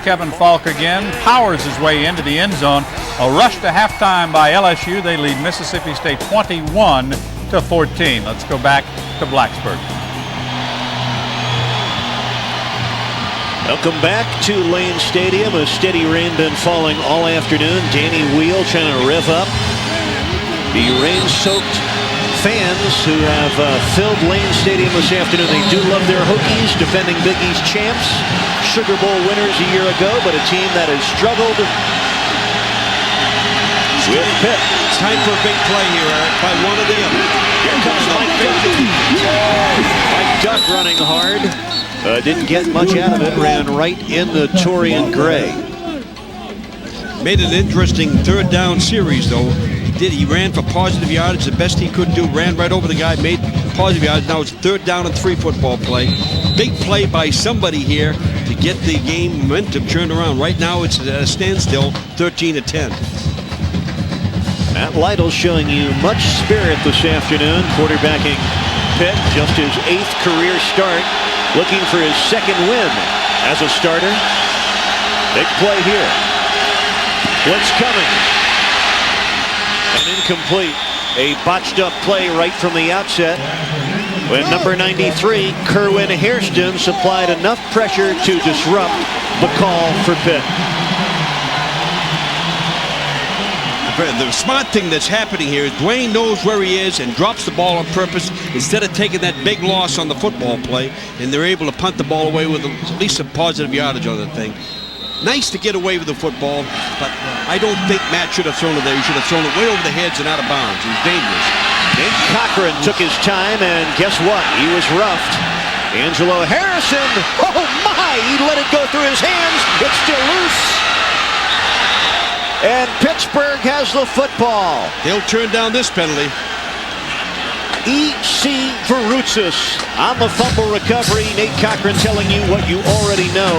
Kevin Falk again powers his way into the end zone. A rush to halftime by LSU. They lead Mississippi State 21-14. Let's go back to Blacksburg. Welcome back to Lane Stadium. A steady rain been falling all afternoon. Danny Wheel trying to rev up the rain-soaked fans who have filled Lane Stadium this afternoon. They do love their Hokies, defending Big East champs, Sugar Bowl winners a year ago, but a team that has struggled with Pitt. It's time for a big play here, Eric, by one or the other. Here comes Mike Duck. Mike Duck running hard. Didn't get much out of it. Ran right in the Torian Gray. Made an interesting third down series, though. He ran for positive yardage, the best he could do. Ran right over the guy, made positive yardage. Now it's 3rd down and 3 football play. Big play by somebody here to get the game momentum turned around. Right now it's at a standstill, 13-10. Matt Lytle showing you much spirit this afternoon, quarterbacking Pitt, just his 8th career start, looking for his 2nd win as a starter. Big play here. Blitz coming. And incomplete. A botched up play right from the outset when number 93, Kerwin Hairston, supplied enough pressure to disrupt the call for Pitt. The smart thing that's happening here is Dwayne knows where he is and drops the ball on purpose instead of taking that big loss on the football play, and they're able to punt the ball away with at least some positive yardage on the thing. Nice to get away with the football, but I don't think Matt should have thrown it there. He should have thrown it way over the heads and out of bounds. It was dangerous. Nate Cochran took his time, and guess what? He was roughed. Angelo Harrison, oh my, he let it go through his hands. It's still loose. And Pittsburgh has the football. They'll turn down this penalty. E.C. Verutsis on the fumble recovery. Nate Cochran telling you what you already know.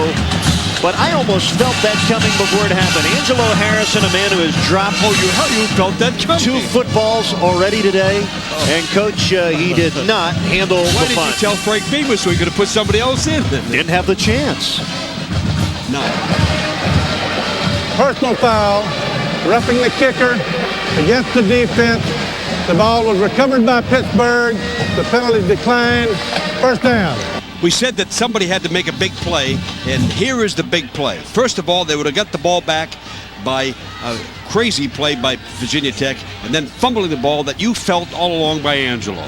But I almost felt that coming before it happened. Angelo Harrison, a man who has dropped You felt that coming. 2 footballs already today. And Coach, he did not handle Why the didn't you punt. tell Frank Beamer so he could have put somebody else in? Didn't have the chance. No. Personal foul, roughing the kicker against the defense. The ball was recovered by Pittsburgh. The penalty declined. First down. We said that somebody had to make a big play, and here is the big play. First of all, they would have got the ball back by a crazy play by Virginia Tech, and then fumbling the ball that you felt all along by Angelo.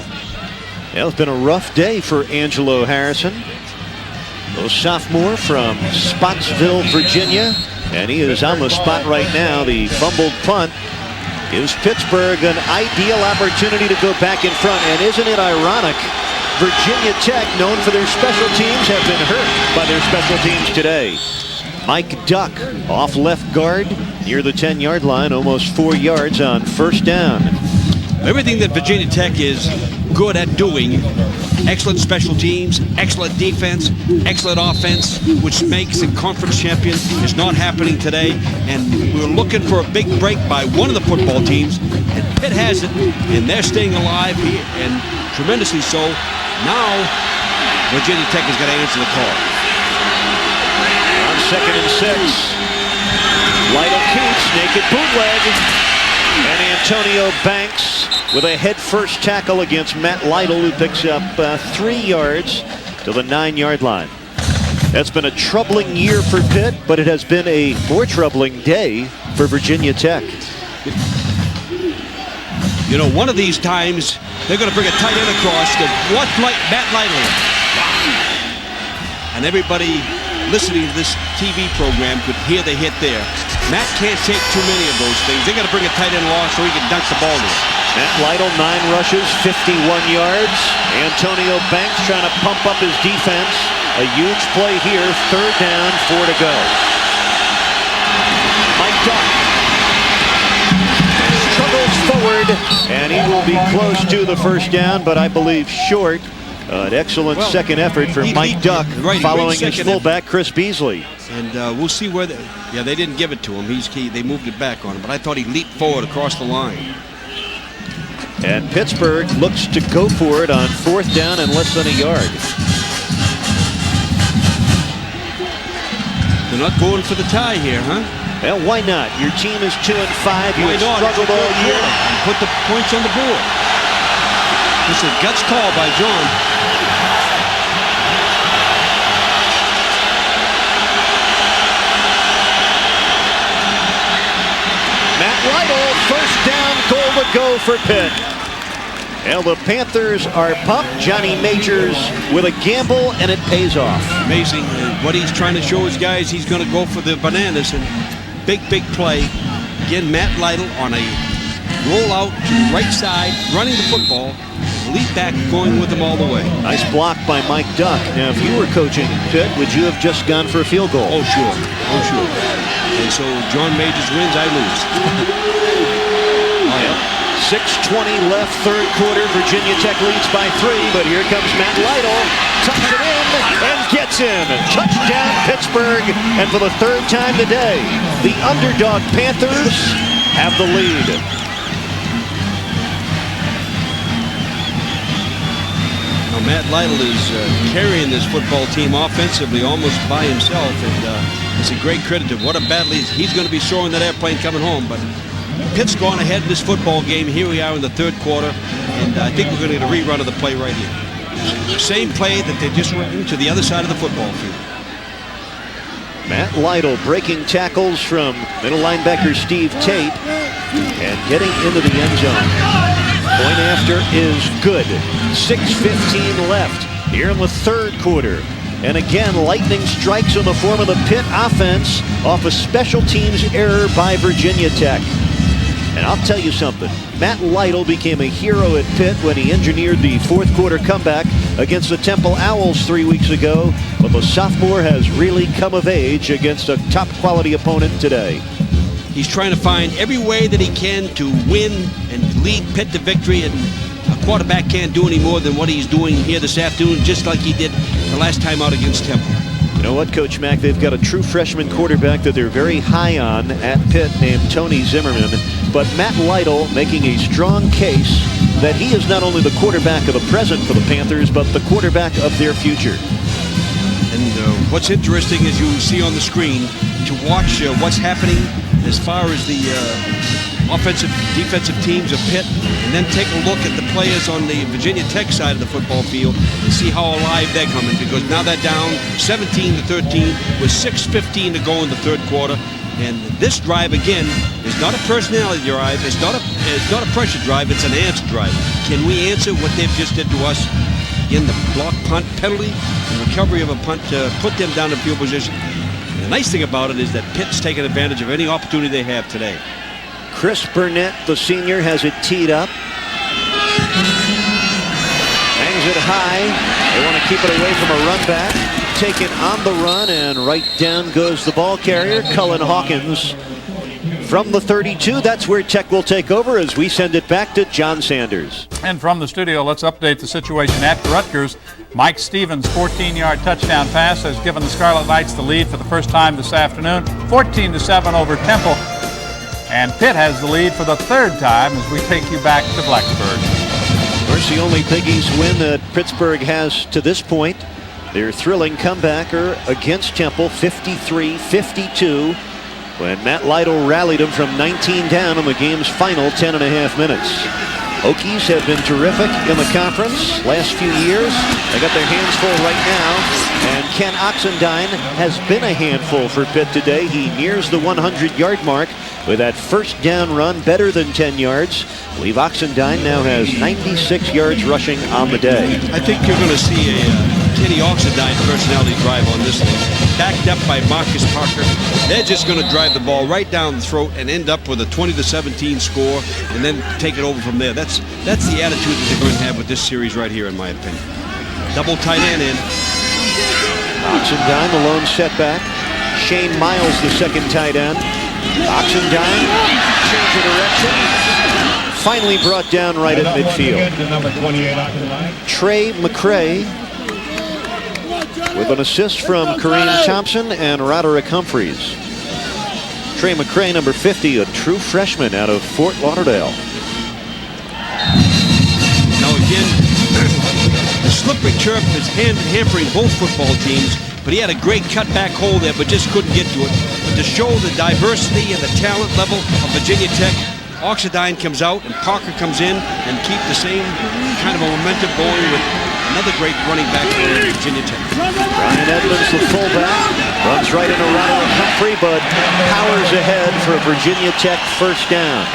Well, it's been a rough day for Angelo Harrison. The sophomore from Spotsville, Virginia, and he is on the spot right now. The fumbled punt gives Pittsburgh an ideal opportunity to go back in front, and isn't it ironic? Virginia Tech, known for their special teams, have been hurt by their special teams today. Mike Duck off left guard near the 10-yard line, almost 4 yards on first down. Everything that Virginia Tech is good at doing, excellent special teams, excellent defense, excellent offense, which makes a conference champion, is not happening today. And we're looking for a big break by one of the football teams, and Pitt has it, and they're staying alive here, and tremendously so. Now, Virginia Tech has got to answer the call. On 2nd and 6, Lytle keeps naked bootleg, and Antonio Banks with a head-first tackle against Matt Lytle, who picks up 3 yards to the 9-yard line. That's been a troubling year for Pitt, but it has been a more troubling day for Virginia Tech. You know, one of these times, they're going to bring a tight end across to watch Matt Lytle. And everybody listening to this TV program could hear the hit there. Matt can't take too many of those things. They're going to bring a tight end along so he can dunk the ball in. Matt Lytle, 9 rushes, 51 yards. Antonio Banks trying to pump up his defense. A huge play here, 3rd down, 4 to go. Mike Duck struggles forward, and he will be close to the first down, but I believe short. An excellent second effort for Mike Duck, following his fullback, Chris Beasley. And we'll see where they didn't give it to him. They moved it back on him, but I thought he leaped forward across the line. And Pittsburgh looks to go for it on 4th down and less than a yard. They're not going for the tie here, huh? Well, why not? Your team is 2-5. You have struggled all year. Put the points on the board. This is a guts call by John. Matt Lytle, first down, goal to go for Pitt. Well, the Panthers are pumped. Johnny Majors with a gamble, and it pays off. Amazing what he's trying to show his guys. He's going to go for the bananas, and big play. Again, Matt Lytle on a rollout to the right side, running the football. Lead back going with them all the way. Nice block by Mike Duck. Now, if you were coaching Pitt, would you have just gone for a field goal? Oh, sure. Oh, sure. And so John Majors wins, I lose. 6:20 left, 3rd quarter. Virginia Tech leads by 3, but here comes Matt Lytle. Tucks it in and gets in. Touchdown, Pittsburgh. And for the 3rd time today, the underdog Panthers have the lead. Now, Matt Lytle is carrying this football team offensively almost by himself, and it's a great credit to what a battle he's going to be soaring that airplane coming home. But Pitt's gone ahead in this football game. Here we are in the 3rd quarter, and I think we're going to get a rerun of the play right here. Same play that they just ran to the other side of the football field. Matt Lytle breaking tackles from middle linebacker Steve Tate and getting into the end zone. Point after is good. 6:15 left here in the 3rd quarter. And again, lightning strikes in the form of the Pitt offense off a special teams error by Virginia Tech. And I'll tell you something, Matt Lytle became a hero at Pitt when he engineered the fourth quarter comeback against the Temple Owls 3 weeks ago. But the sophomore has really come of age against a top quality opponent today. He's trying to find every way that he can to win and lead Pitt to victory, and a quarterback can't do any more than what he's doing here this afternoon, just like he did the last time out against Temple. You know what, Coach Mack? They've got a true freshman quarterback that they're very high on at Pitt named Tony Zimmerman. But Matt Lytle making a strong case that he is not only the quarterback of the present for the Panthers, but the quarterback of their future. And what's interesting, as you see on the screen, to watch what's happening as far as the offensive, defensive teams of Pitt, and then take a look at the players on the Virginia Tech side of the football field and see how alive they're coming, because now they're down 17-13 with 6:15 to go in the third quarter. And this drive, again, is not a personality drive. It's not a pressure drive. It's an answer drive. Can we answer what they've just did to us? In the block punt penalty and recovery of a punt to put them down in field position. And the nice thing about it is that Pitt's taking advantage of any opportunity they have today. Chris Burnett, the senior, has it teed up. Hangs it high. They want to keep it away from a run back. Taken on the run, and right down goes the ball carrier, Cullen Hawkins. From the 32, that's where Tech will take over as we send it back to John Sanders. And from the studio, let's update the situation at Rutgers. Mike Stevens' 14-yard touchdown pass has given the Scarlet Knights the lead for the first time this afternoon, 14-7 over Temple. And Pitt has the lead for the third time as we take you back to Blacksburg. Of course, the only Big East win that Pittsburgh has to this point. Their thrilling comebacker against Temple, 53-52, when Matt Lytle rallied him from 19 down in the game's final 10.5 minutes. Hokies have been terrific in the conference last few years. They got their hands full right now. And Ken Oxendine has been a handful for Pitt today. He nears the 100-yard mark with that first down run, better than 10 yards. I believe Oxendine now has 96 yards rushing on the day. I think you're going to see a Kenny Oxendine personality drive on this thing. Backed up by Marcus Parker. They're just going to drive the ball right down the throat and end up with a 20-17 score and then take it over from there. That's the attitude that they're going to have with this series right here, in my opinion. Double tight end in. Oxendine, the lone setback. Shane Miles, the second tight end. Oxendine, change of direction. Finally brought down right at midfield. Trey McCray with an assist from Kareem Thompson and Roderick Humphreys. Trey McCray, number 50, a true freshman out of Fort Lauderdale. Now again, the slippery turf is hampering both football teams, but he had a great cutback hole there, but just couldn't get to it. But to show the diversity and the talent level of Virginia Tech, Oxendine comes out and Parker comes in and keep the same kind of a momentum going with another great running back for Virginia Tech. Brian Edmonds, the fullback, runs right into Roderick Humphrey, but powers ahead for a Virginia Tech first down.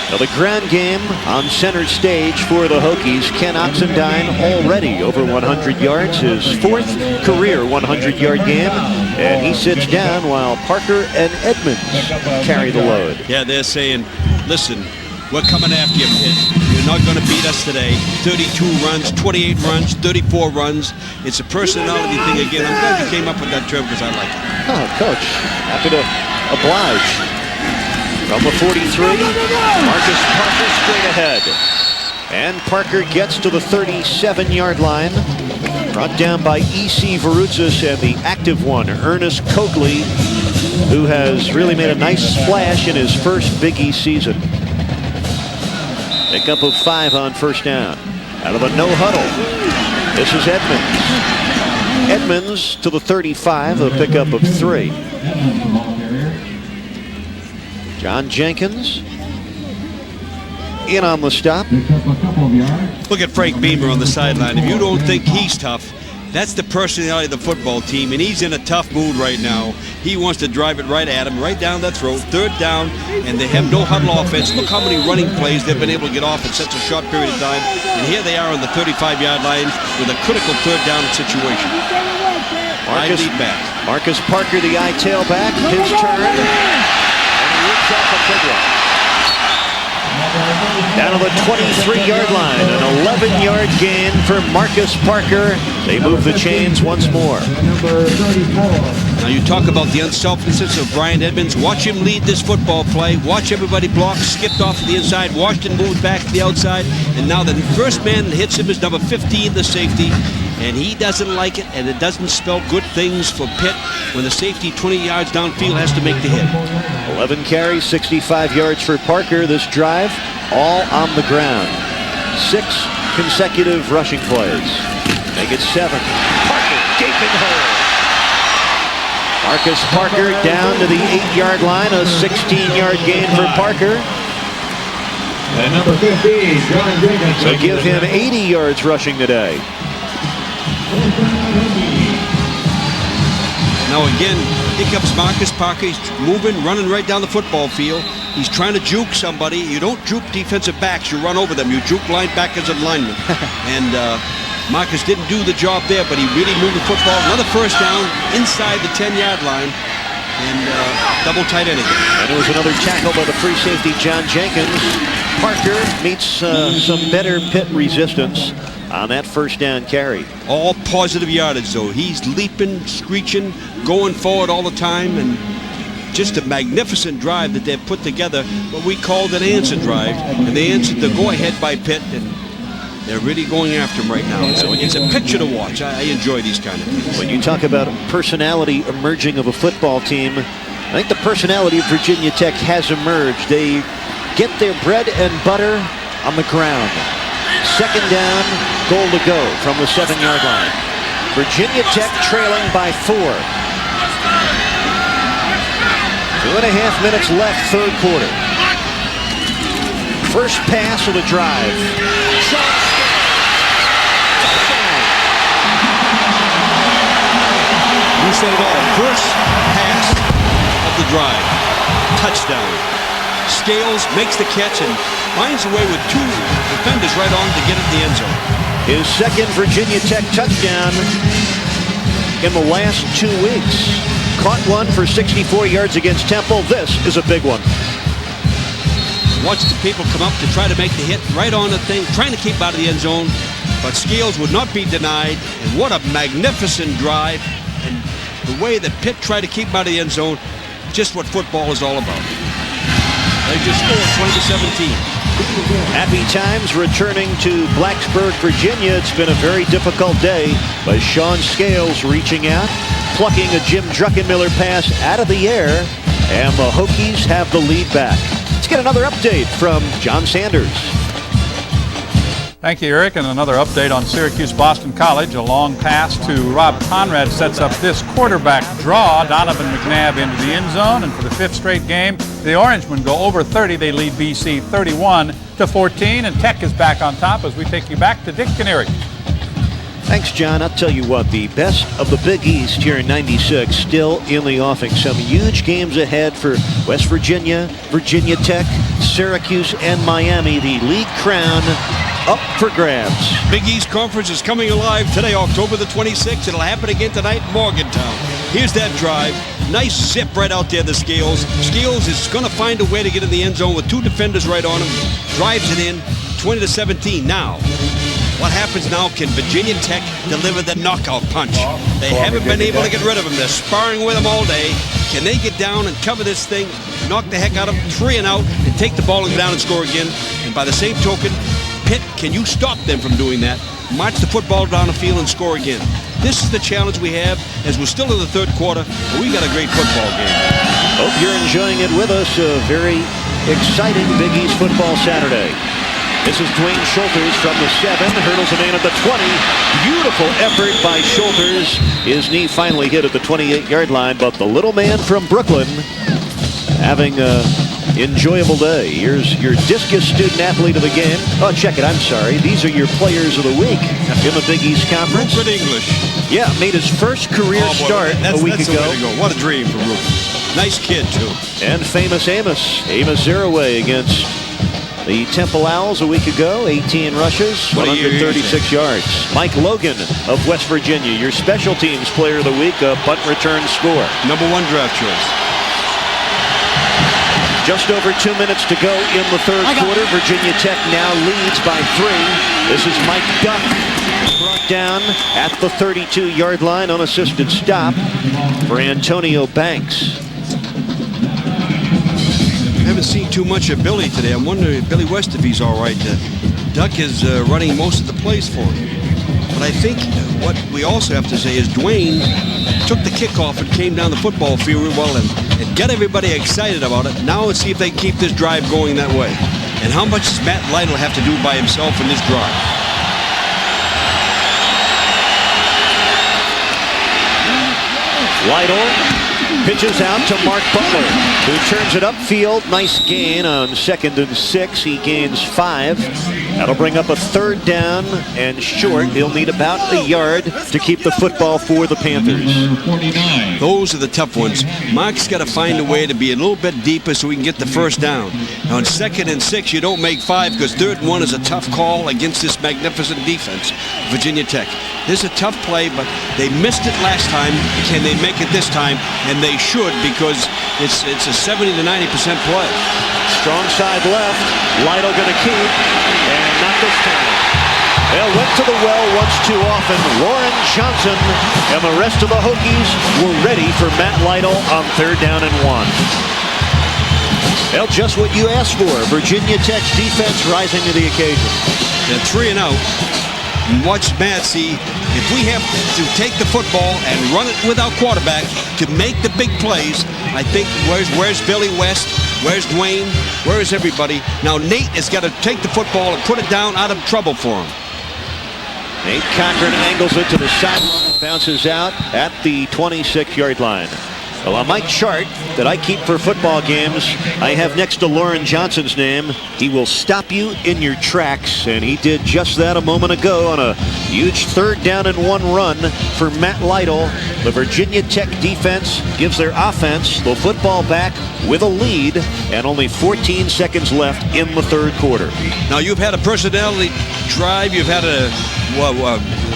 Now the ground game on center stage for the Hokies. Ken Oxendine already over 100 yards, his fourth career 100-yard game, and he sits down while Parker and Edmonds carry the load. Yeah, they're saying, listen, we're coming after you, Pitt. You're not going to beat us today. 32 runs, 28 runs, 34 runs. It's a personality thing again. I'm glad you came up with that term because I like it. Oh, Coach, happy to oblige. From the 43, Marcus Parker straight ahead. And Parker gets to the 37-yard line. Brought down by E.C. Varoutzis and the active one, Ernest Coakley, who has really made a nice splash in his first Big East season. Pickup of 5 on first down. Out of the no huddle, this is Edmonds. Edmonds to the 35, a pickup of 3. John Jenkins in on the stop. Look at Frank Beamer on the sideline. If you don't think he's tough, That's the personality of the football team, and he's in a tough mood right now. He wants to drive it right at him, right down the throat. Third down, and they have no huddle offense. Look how many running plays they've been able to get off in such a short period of time. And here they are on the 35-yard line with a critical third down situation. Marcus Parker, the eye tailback, his turn. And he rips off a big one. Down to the 23-yard line, an 11-yard gain for Marcus Parker. They move the chains once more. Now you talk about the unselfishness of Brian Edmonds. Watch him lead this football play. Watch everybody block, skipped off to the inside. Washington moved back to the outside. And now the first man that hits him is number 15, the safety. And he doesn't like it, and it doesn't spell good things for Pitt when the safety 20 yards downfield has to make the hit. 11 carries, 65 yards for Parker this drive, all on the ground. 6 consecutive rushing plays. Make it 7. Parker, gaping hole. Marcus Parker down to the 8-yard line, a 16-yard gain for Parker. And number 15, John Jenkins. So give him 80 yards rushing today. Now again, here comes Marcus Parker. He's moving, running right down the football field. He's trying to juke somebody. You don't juke defensive backs, you run over them. You juke linebackers and linemen. And Marcus didn't do the job there, but he really moved the football. Another first down inside the 10-yard line. And double tight end again. And it was another tackle by the free safety, John Jenkins. Parker meets some better Pitt resistance on that first down carry. All positive yardage, though. He's leaping, screeching, going forward all the time, and just a magnificent drive that they've put together, what we called an answer drive, and they answered the go-ahead by Pitt, and they're really going after him right now. So it's a picture to watch. I enjoy these kind of things. When you talk about personality emerging of a football team, I think the personality of Virginia Tech has emerged. They get their bread and butter on the ground. Second down, goal to go from the 7-yard line. Virginia Tech trailing by 4. 2.5 minutes left, third quarter. First pass of the drive. You said it all. First pass of the drive. Touchdown. Scales makes the catch and finds a way with 2 defenders right on to get it in the end zone. His second Virginia Tech touchdown in the last 2 weeks. Caught one for 64 yards against Temple. This is a big one. Watch the people come up to try to make the hit right on the thing, trying to keep out of the end zone, but Scales would not be denied. And what a magnificent drive. And the way that Pitt tried to keep him out of the end zone, just what football is all about. They just scored 20-17. Happy times returning to Blacksburg, Virginia. It's been a very difficult day, but Sean Scales reaching out, plucking a Jim Druckenmiller pass out of the air, and the Hokies have the lead back. Let's get another update from John Sanders. Thank you, Eric. And another update on Syracuse-Boston College. A long pass to Rob Conrad sets up this quarterback draw. Donovan McNabb into the end zone. And for the 5th straight game, the Orangemen go over 30. They lead BC 31-14. And Tech is back on top as we take you back to Dick and Eric. Thanks, John. I'll tell you what, the best of the Big East here in '96 still in the offing. Some huge games ahead for West Virginia, Virginia Tech, Syracuse, and Miami. The league crown up for grabs. Big East Conference is coming alive today, October the 26th. It'll happen again tonight in Morgantown. Here's that drive. Nice zip right out there, the Scales. Scales is going to find a way to get in the end zone with 2 defenders right on him. Drives it in, 20-17. Now, what happens now? Can Virginia Tech deliver the knockout punch? They haven't been able to get rid of him. They're sparring with him all day. Can they get down and cover this thing, knock the heck out of him, 3 and out, and take the ball and go down and score again? And by the same token, Pitt, can you stop them from doing that? March the football down the field and score again. This is the challenge we have as we're still in the third quarter, but we got a great football game. Hope you're enjoying it with us. A very exciting Big East football Saturday. This is Dwayne Schulters from the 7, hurdles a man at the 20. Beautiful effort by Schulters. His knee finally hit at the 28-yard line, but the little man from Brooklyn having a enjoyable day. Here's your discus student athlete of the game. Oh, check it. I'm sorry. These are your players of the week in the Big East Conference. Rupert English. Yeah, made his first career start a week that's ago. The way to go. What a dream for Rupert. Nice kid, too. And famous Amos Zeraway against the Temple Owls a week ago. 18 rushes, 136 yards. Mike Logan of West Virginia, your special teams player of the week, a punt return score. #1 draft choice. Just over 2 minutes to go in the third quarter. Virginia Tech now leads by 3. This is Mike Duck, brought down at the 32-yard line. Unassisted stop for Antonio Banks. I haven't seen too much of Billy today. I'm wondering, Billy West, if he's all right. Duck is running most of the plays for him. But I think what we also have to say is Dwayne took the kickoff and came down the football field real well and got everybody excited about it. Now let's see if they keep this drive going that way. And how much does Matt Lytle have to do by himself in this drive? Lytle pitches out to Mark Butler, who turns it upfield. Nice gain on 2nd and 6. He gains 5. That'll bring up a 3rd down and short. He'll need about a yard to keep the football for the Panthers. Those are the tough ones. Mark's got to find a way to be a little bit deeper so we can get the 1st down. Now, on 2nd and 6, you don't make 5 because 3rd and 1 is a tough call against this magnificent defense, Virginia Tech. This is a tough play, but they missed it last time. Can they make it this time? And they should, because it's a 70 to 90% play. Strong side left. Lytle going to keep, and not this time. Well, went to the well once too often. Lauren Johnson and the rest of the Hokies were ready for Matt Lytle on 3rd down and 1. Well, just what you asked for. Virginia Tech's defense rising to the occasion. And 3 and out. And watch Matt see if we have to take the football and run it without quarterback to make the big plays. I think where's Billy West? Where's Dwayne? Where is everybody? Now Nate has got to take the football and put it down out of trouble for him. Nate Cochran angles it to the sideline, bounces out at the 26-yard line. Well, on my chart that I keep for football games, I have next to Lauren Johnson's name. He will stop you in your tracks, and he did just that a moment ago on a huge 3rd down and 1 run for Matt Lytle. The Virginia Tech defense gives their offense the football back with a lead, and only 14 seconds left in the 3rd quarter. Now, you've had a personality drive. You've had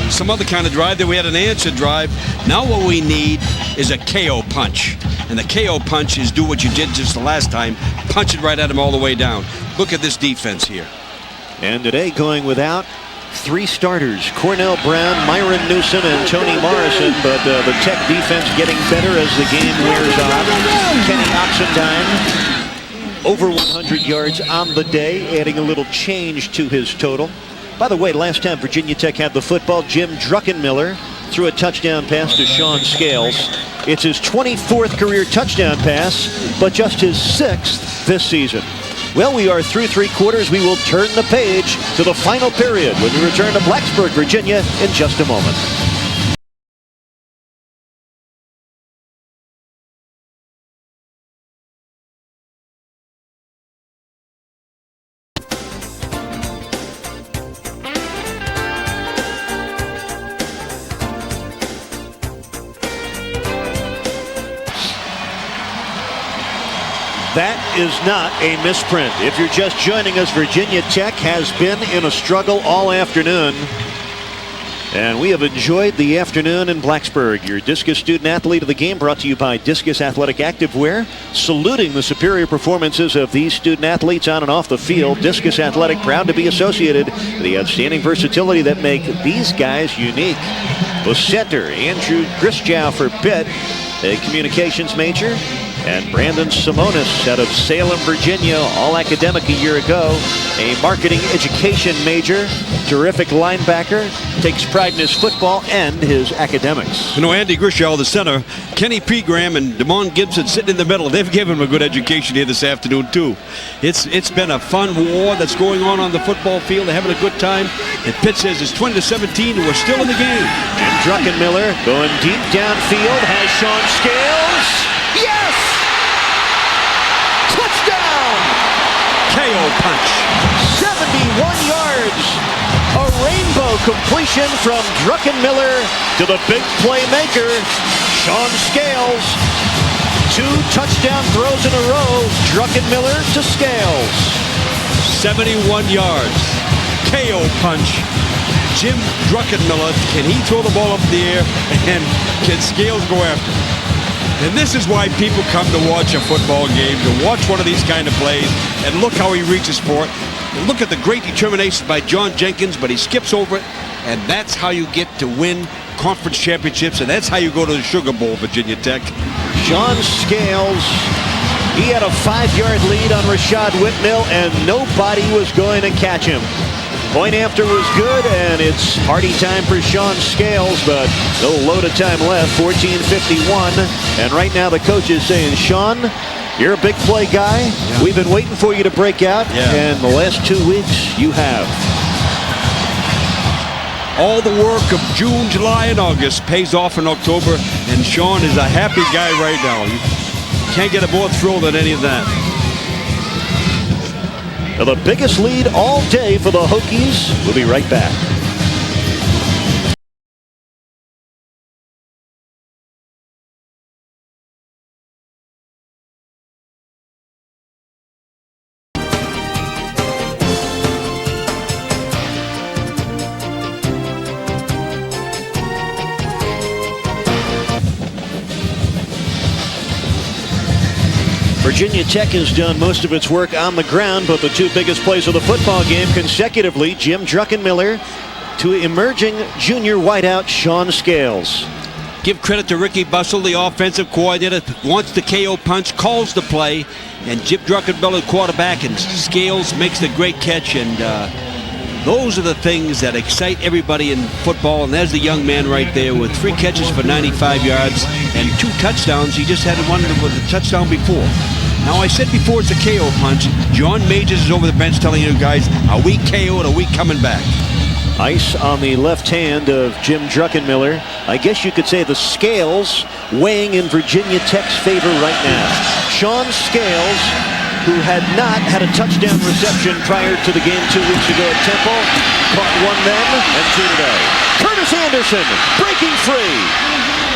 some other kind of drive. Then we had an answer drive. Now what we need is a KO punch. And the KO punch is do what you did just the last time. Punch it right at him all the way down. Look at this defense here. And today going without 3 starters. Cornell Brown, Myron Newsom, and Tony Morrison. But the Tech defense getting better as the game wears on. Kenny Oxendine, over 100 yards on the day, adding a little change to his total. By the way, last time Virginia Tech had the football, Jim Druckenmiller threw a touchdown pass to Sean Scales. It's his 24th career touchdown pass, but just his 6th this season. Well, we are through 3 quarters. We will turn the page to the final period when we return to Blacksburg, Virginia in just a moment. That is not a misprint. If you're just joining us, Virginia Tech has been in a struggle all afternoon. And we have enjoyed the afternoon in Blacksburg. Your Discus Student Athlete of the Game brought to you by Discus Athletic Activewear. Saluting the superior performances of these student athletes on and off the field. Discus Athletic proud to be associated with the outstanding versatility that make these guys unique. The center, Andrew Grischow for Pitt, a communications major. And Brandon Simonis out of Salem, Virginia, all academic a year ago. A marketing education major, terrific linebacker, takes pride in his football and his academics. You know, Andy Grischow, the center, Kenny Pegram and Damon Gibson sitting in the middle. They've given him a good education here this afternoon, too. It's been a fun war that's going on the football field. They're having a good time. And Pitt says it's 20-17, and we're still in the game. And Druckenmiller going deep downfield, has Sean Scales. Yes! Touchdown! KO punch. 71 yards. A rainbow completion from Druckenmiller to the big playmaker, Sean Scales. 2 touchdown throws in a row. Druckenmiller to Scales. 71 yards. KO punch. Jim Druckenmiller, can he throw the ball up in the air, and can Scales go after him? And this is why people come to watch a football game, to watch one of these kind of plays, and look how he reaches for it. And look at the great determination by John Jenkins, but he skips over it, and that's how you get to win conference championships, and that's how you go to the Sugar Bowl, Virginia Tech. Sean Scales, he had a 5-yard lead on Rashad Whitmill, and nobody was going to catch him. Point after was good, and it's party time for Sean Scales, but no load of time left, 14:51. And right now the coach is saying, Sean, you're a big play guy. Yeah. We've been waiting for you to break out, and the last 2 weeks you have. All the work of June, July, and August pays off in October, and Sean is a happy guy right now. You can't get a more thrilled than any of that. The biggest lead all day for the Hokies. We'll be right back. Virginia Tech has done most of its work on the ground, but the 2 biggest plays of the football game consecutively, Jim Druckenmiller to emerging junior wideout Sean Scales. Give credit to Ricky Bussell, the offensive coordinator, wants the KO punch, calls the play, and Jim Druckenmiller, quarterback, and Scales makes the great catch, and those are the things that excite everybody in football, and there's the young man right there with 3 catches for 95 yards and 2 touchdowns. He just had one with a touchdown before. Now, I said before it's a KO punch. John Majors is over the bench telling you guys, are we KO'd, are we coming back? Ice on the left hand of Jim Druckenmiller. I guess you could say the scales weighing in Virginia Tech's favor right now. Sean Scales, who had not had a touchdown reception prior to the game 2 weeks ago at Temple, caught 1 then and 2 today. Curtis Anderson breaking free.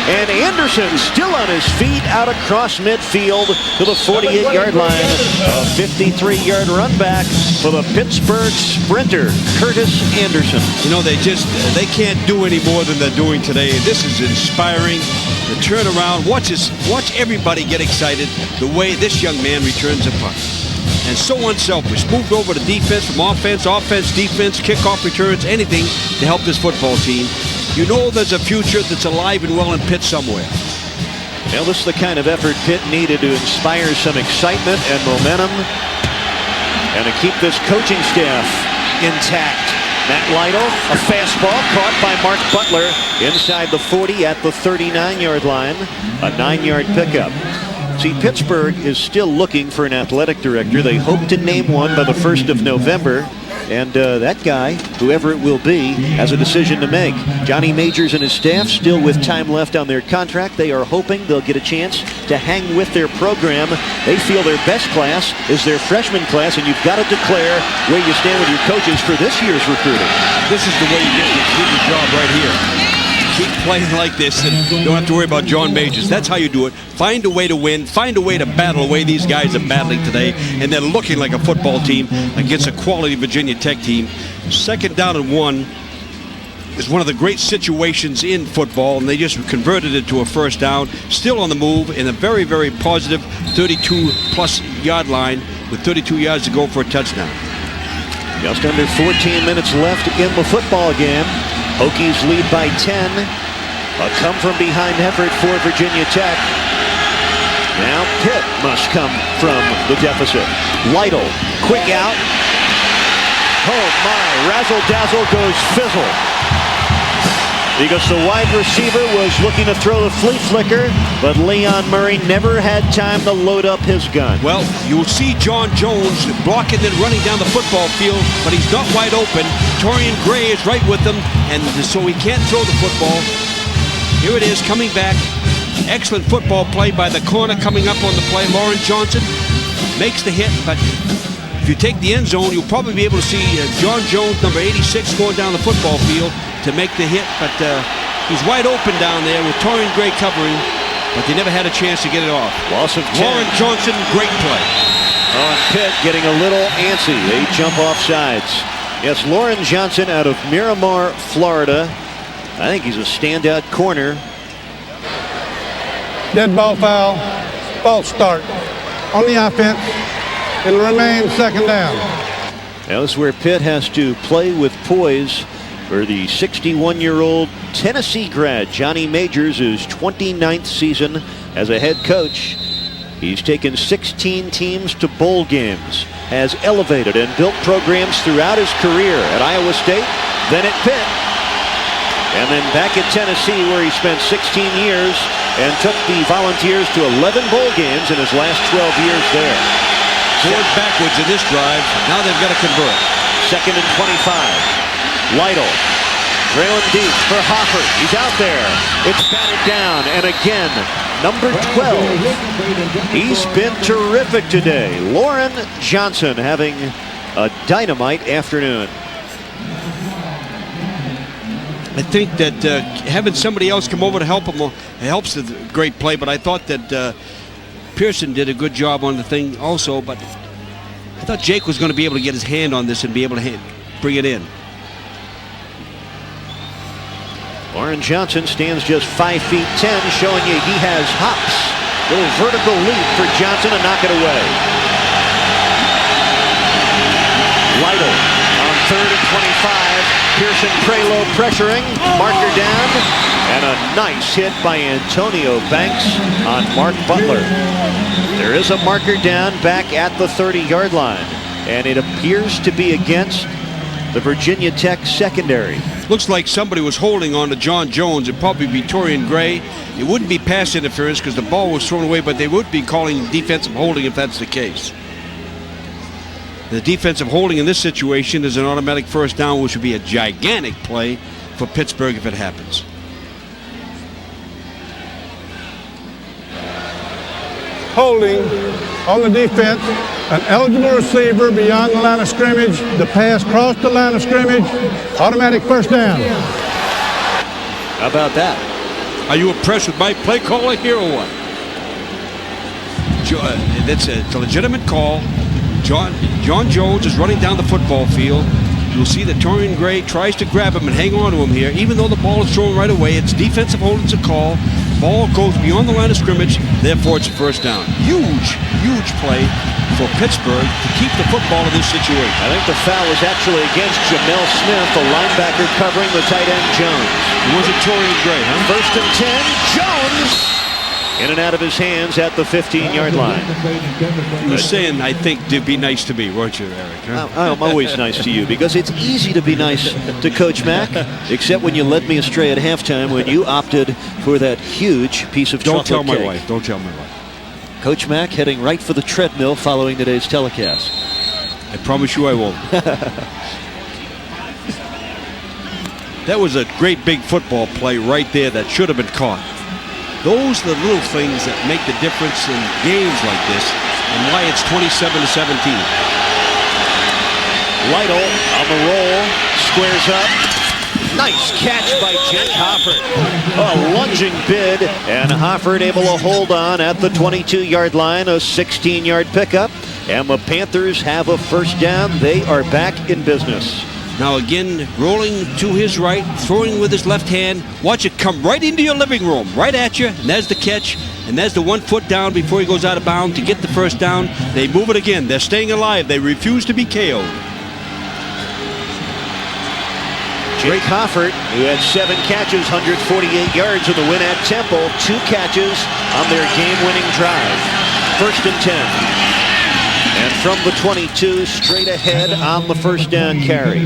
And Anderson still on his feet out across midfield to the 48-yard line. A 53-yard run back for the Pittsburgh sprinter, Curtis Anderson. You know, they can't do any more than they're doing today. This is inspiring. The turnaround. Watch everybody get excited the way this young man returns a punt. And so unselfish. Moved over to defense from offense, defense, kickoff returns, anything to help this football team. You know there's a future that's alive and well in Pitt somewhere. Well, this is the kind of effort Pitt needed to inspire some excitement and momentum and to keep this coaching staff intact. Matt Lytle, a fastball caught by Mark Butler inside the 40 at the 39-yard line. A 9-yard pickup. See, Pittsburgh is still looking for an athletic director. They hope to name one by the 1st of November. And that guy, whoever it will be, has a decision to make. Johnny Majors and his staff still with time left on their contract. They are hoping they'll get a chance to hang with their program. They feel their best class is their freshman class, and you've got to declare where you stand with your coaches for this year's recruiting. This is the way you get the job right here. Keep playing like this and don't have to worry about John Majors. That's how you do it. Find a way to win. Find a way to battle the way these guys are battling today. And they're looking like a football team against a quality Virginia Tech team. 2nd down and 1 is one of the great situations in football, and they just converted it to a 1st down. Still on the move in a very, very positive 32-plus yard line with 32 yards to go for a touchdown. Just under 14 minutes left in the football game. Hokies lead by 10. A come-from-behind effort for Virginia Tech. Now Pitt must come from the deficit. Lytle, quick out. Oh my, razzle-dazzle goes fizzle. Because the wide receiver was looking to throw the flea flicker, but Leon Murray never had time to load up his gun. Well, you'll see John Jones blocking and running down the football field, but he's not wide open. Torian Gray is right with him, and so he can't throw the football. Here it is, coming back. Excellent football play by the corner coming up on the play. Lauren Johnson makes the hit, but If you take the end zone, you'll probably be able to see John Jones, number 86, going down the football field to make the hit. But he's wide open down there with Torian Gray covering, but they never had a chance to get it off. Loss of 10. Warren Johnson, great play. On Pitt getting a little antsy. They jump off sides. Yes, Lauren Johnson out of Miramar, Florida. I think he's a standout corner. Dead ball foul. False start on the offense. It'll remain second down. Now this is where Pitt has to play with poise for the 61-year-old Tennessee grad. Johnny Majors, his 29th season as a head coach. He's taken 16 teams to bowl games, has elevated and built programs throughout his career at Iowa State, then at Pitt, and then back at Tennessee where he spent 16 years and took the Volunteers to 11 bowl games in his last 12 years there. Forward backwards in this drive. Now they've got to convert. 2nd and 25. Lytle trailing deep for Hoffer. He's out there. It's batted down, and again, number 12. He's been terrific today. Lauren Johnson having a dynamite afternoon. I think that having somebody else come over to help him helps the great play, but I thought that Pearson did a good job on the thing also, but I thought Jake was going to be able to get his hand on this and be able to bring it in. Lauren Johnson stands just 5'10", showing you he has hops. Little vertical leap for Johnson to knock it away. Lytle on 3rd and 25. Pearson Prelo pressuring, marker down, and a nice hit by Antonio Banks on Mark Butler. There is a marker down back at the 30-yard line, and it appears to be against the Virginia Tech secondary. Looks like somebody was holding on to John Jones. It'd probably be Torian Gray. It wouldn't be pass interference because the ball was thrown away, but they would be calling defensive holding if that's the case. The defensive holding in this situation is an automatic first down, which would be a gigantic play for Pittsburgh if it happens. Holding on the defense. An eligible receiver beyond the line of scrimmage. The pass crossed the line of scrimmage. Automatic first down. How about that? Are you impressed with my play caller here or what? It's a legitimate call. John Jones is running down the football field. You'll see that Torian Gray tries to grab him and hang on to him here. Even though the ball is thrown right away, it's defensive holding's a call. Ball goes beyond the line of scrimmage, therefore it's a first down. Huge play for Pittsburgh to keep the football in this situation. I think the foul was actually against Jamel Smith, the linebacker covering the tight end Jones. Was it Torian Gray, huh? 1st and 10, Jones! In and out of his hands at the 15-yard line. You were saying, I think, to be nice to me, weren't you, Eric? Huh? I'm always nice to you because it's easy to be nice to Coach Mack, except when you led me astray at halftime when you opted for that huge piece of chocolate Don't tell my cake. wife. Don't tell my wife. Coach Mack heading right for the treadmill following today's telecast. I promise you I won't. That was a great big football play right there that should have been caught. Those are the little things that make the difference in games like this and why it's 27-17. Lytle on the roll, squares up. Nice catch by Jake Hofford. A lunging bid, and Hofford able to hold on at the 22-yard line, a 16-yard pickup, and the Panthers have a first down. They are back in business. Now again, rolling to his right, throwing with his left hand. Watch it come right into your living room, right at you, and there's the catch, and there's the 1 foot down before he goes out of bounds to get the first down. They move it again. They're staying alive. They refuse to be KO'd. Jake Hofford, who had 7 catches, 148 yards in the win at Temple, 2 catches on their game-winning drive. 1st and 10. And from the 22, straight ahead on the first down carry.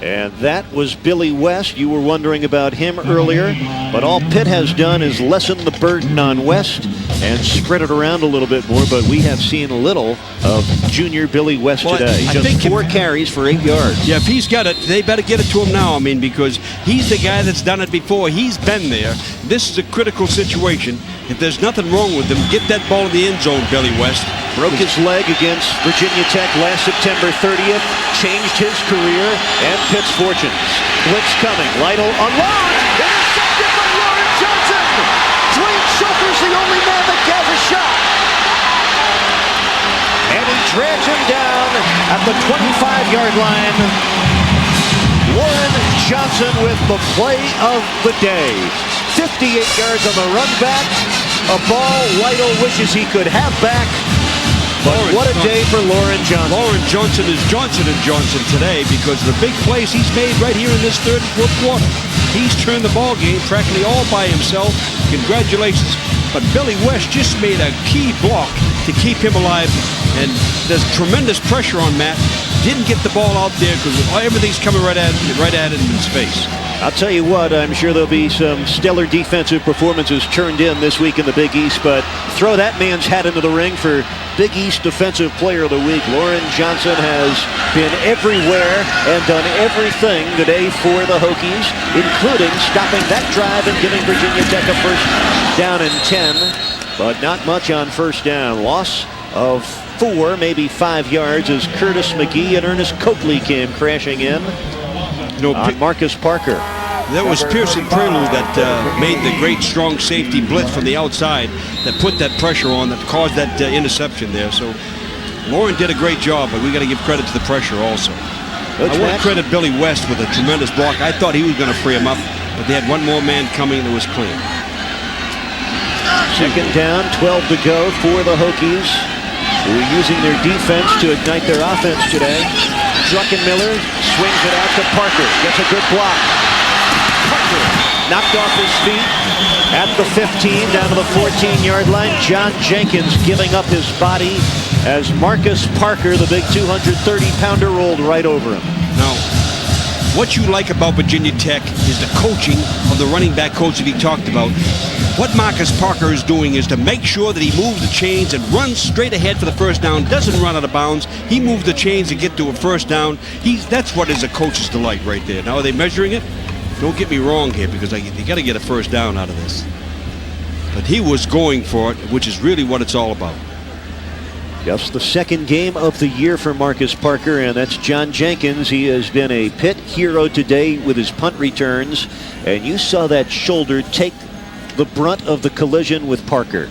And that was Billy West. You were wondering about him earlier, but all Pitt has done is lessen the burden on West and spread it around a little bit more, but we have seen a little of junior Billy West today. Just 4 carries for 8 yards. Yeah, if he's got it, they better get it to him now. I mean, because he's the guy that's done it before. He's been there. This is a critical situation. If there's nothing wrong with him, get that ball in the end zone, Billy West. Broke his leg against Virginia Tech last September 30th. Changed his career and Pitt's fortunes. Blitz coming. Lytle on launch. Intercepted by Lauren Johnson. Dwayne Schulker's the only man that has a shot. And he drags him down at the 25-yard line. Lauren Johnson with the play of the day. 58 yards on the run back. A ball Lytle wishes he could have back. But what a day for Lauren Johnson. Lauren Johnson is Johnson & Johnson today because of the big plays he's made right here in this third and fourth quarter. He's turned the ball game practically all by himself. Congratulations. But Billy West just made a key block to keep him alive. And there's tremendous pressure on Matt. Didn't get the ball out there because everything's coming right at him in his face. I'll tell you what, I'm sure there'll be some stellar defensive performances turned in this week in the Big East, but throw that man's hat into the ring for Big East Defensive Player of the Week. Lauren Johnson has been everywhere and done everything today for the Hokies, including stopping that drive and giving Virginia Tech a first down and 10, but not much on first down. Loss of 4, maybe 5 yards as Curtis McGee and Ernest Coakley came crashing in. Marcus Parker. That was Pearson Prelude that made the great strong safety blitz from the outside that put that pressure on that caused that interception there. So Lauren did a great job, but we got to give credit to the pressure also. I want to credit Billy West with a tremendous block. I thought he was going to free him up, but they had one more man coming that was clean. Second down, 12 to go for the Hokies, who are using their defense to ignite their offense today. Druckenmiller swings it out to Parker. Gets a good block. Parker knocked off his feet at the 15, down to the 14-yard line. John Jenkins giving up his body as Marcus Parker, the big 230-pounder, rolled right over him. Now, what you like about Virginia Tech is the coaching of the running back coach that he talked about. What Marcus Parker is doing is to make sure that he moves the chains and runs straight ahead for the first down, doesn't run out of bounds. He moves the chains to get to a first down. That's what is a coach's delight right there. Now, are they measuring it? Don't get me wrong here, because you got to get a first down out of this. But he was going for it, which is really what it's all about. Just the second game of the year for Marcus Parker, and that's John Jenkins. He has been a Pitt hero today with his punt returns, and you saw that shoulder take the brunt of the collision with Parker.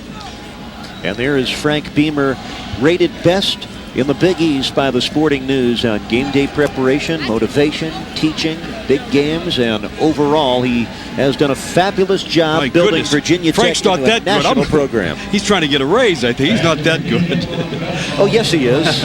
And there is Frank Beamer, rated best in the Big East by the Sporting News on game day preparation, motivation, teaching, big games, and overall he has done a fabulous job building Virginia Tech into a national program. He's trying to get a raise, I think. He's not that good. Oh, yes, he is.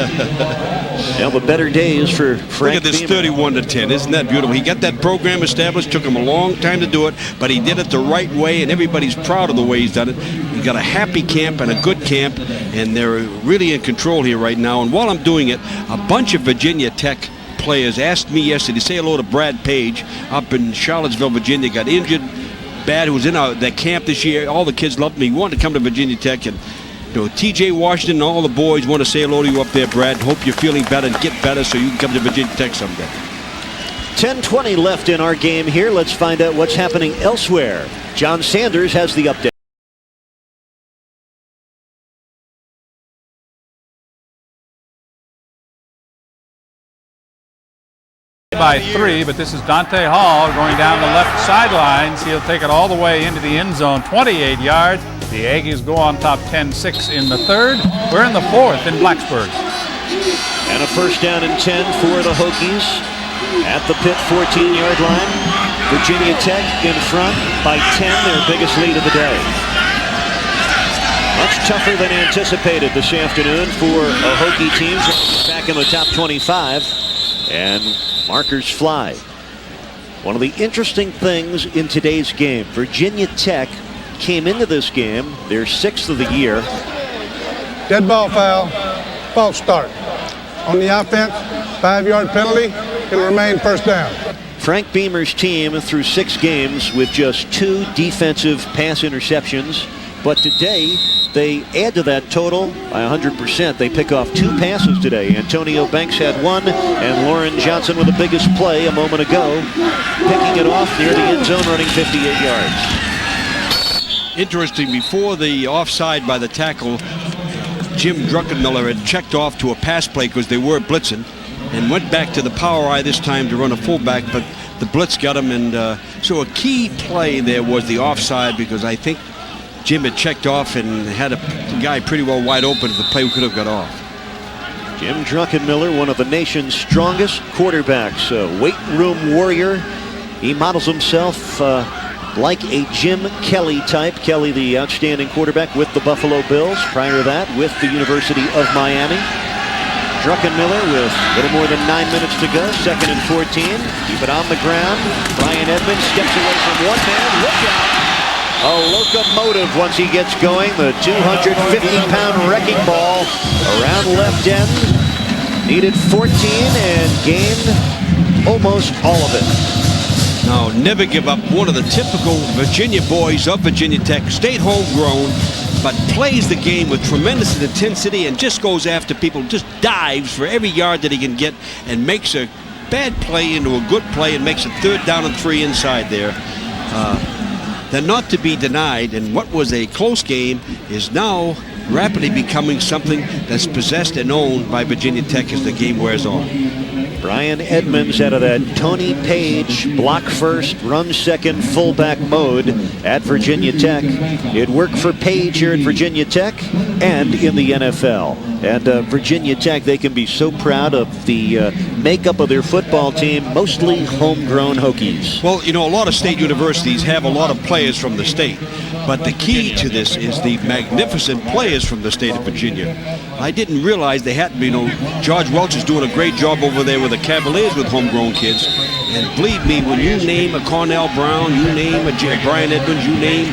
Now the better days for Frank Look at this Beamer. 31-10. Isn't that beautiful? He got that program established. Took him a long time to do it, but he did it the right way, and everybody's proud of the way he's done it. He got a happy camp and a good camp, and they're really in control here right now. And while I'm doing it, a bunch of Virginia Tech players asked me yesterday to say hello to Brad Page up in Charlottesville, Virginia. Got injured bad, who was in that camp this year. All the kids loved me. He wanted to come to Virginia Tech, and T.J. Washington and all the boys want to say hello to you up there, Brad. Hope you're feeling better and get better so you can come to Virginia Tech someday. 10:20 left in our game here. Let's find out what's happening elsewhere. John Sanders has the update. By 3, but this is Dante Hall going down the left sidelines. He'll take it all the way into the end zone, 28 yards. The Aggies go on top 10-6 in the third. We're in the fourth in Blacksburg. And a first down and 10 for the Hokies at the Pitt 14-yard line. Virginia Tech in front by 10, their biggest lead of the day. Much tougher than anticipated this afternoon for a Hokie team back in the top 25. And markers fly. One of the interesting things in today's game, Virginia Tech came into this game, their 6th of the year. Dead ball foul, false start. On the offense, 5-yard penalty, it'll remain first down. Frank Beamer's team through 6 games with just 2 defensive pass interceptions, but today they add to that total by 100%. They pick off 2 passes today. Antonio Banks had 1, and Lauren Johnson with the biggest play a moment ago, picking it off near the end zone, running 58 yards. Interesting, before the offside by the tackle, Jim Druckenmiller had checked off to a pass play because they were blitzing, and went back to the power eye this time to run a fullback, but the blitz got him, and so a key play there was the offside, because I think Jim had checked off and had a guy pretty well wide open if the play could have got off. Jim Druckenmiller, one of the nation's strongest quarterbacks, a weight room warrior. He models himself like a Jim Kelly type. Kelly, the outstanding quarterback with the Buffalo Bills. Prior to that, with the University of Miami. Druckenmiller with a little more than 9 minutes to go. 2nd and 14. Keep it on the ground. Brian Edmonds steps away from one man. Look out. A locomotive once he gets going. The 250-pound wrecking ball around left end. Needed 14 and gained almost all of it. Now, never give up. One of the typical Virginia boys of Virginia Tech. Stayed homegrown, but plays the game with tremendous intensity and just goes after people, just dives for every yard that he can get, and makes a bad play into a good play and makes a 3rd down and 3 inside there. They're not to be denied, and what was a close game is now rapidly becoming something that's possessed and owned by Virginia Tech as the game wears on. Brian Edmonds out of that Tony Page block first, run second fullback mode at Virginia Tech. It worked for Page here at Virginia Tech and in the NFL. And Virginia Tech, they can be so proud of the makeup of their football team, mostly homegrown Hokies. Well, you know, a lot of state universities have a lot of players from the state, but the key to this is the magnificent players from the state of Virginia. I didn't realize they had, you know, George Welch is doing a great job over there with the Cavaliers with homegrown kids. And believe me, when you name a Cornell Brown, you name a Brian Edmonds, you name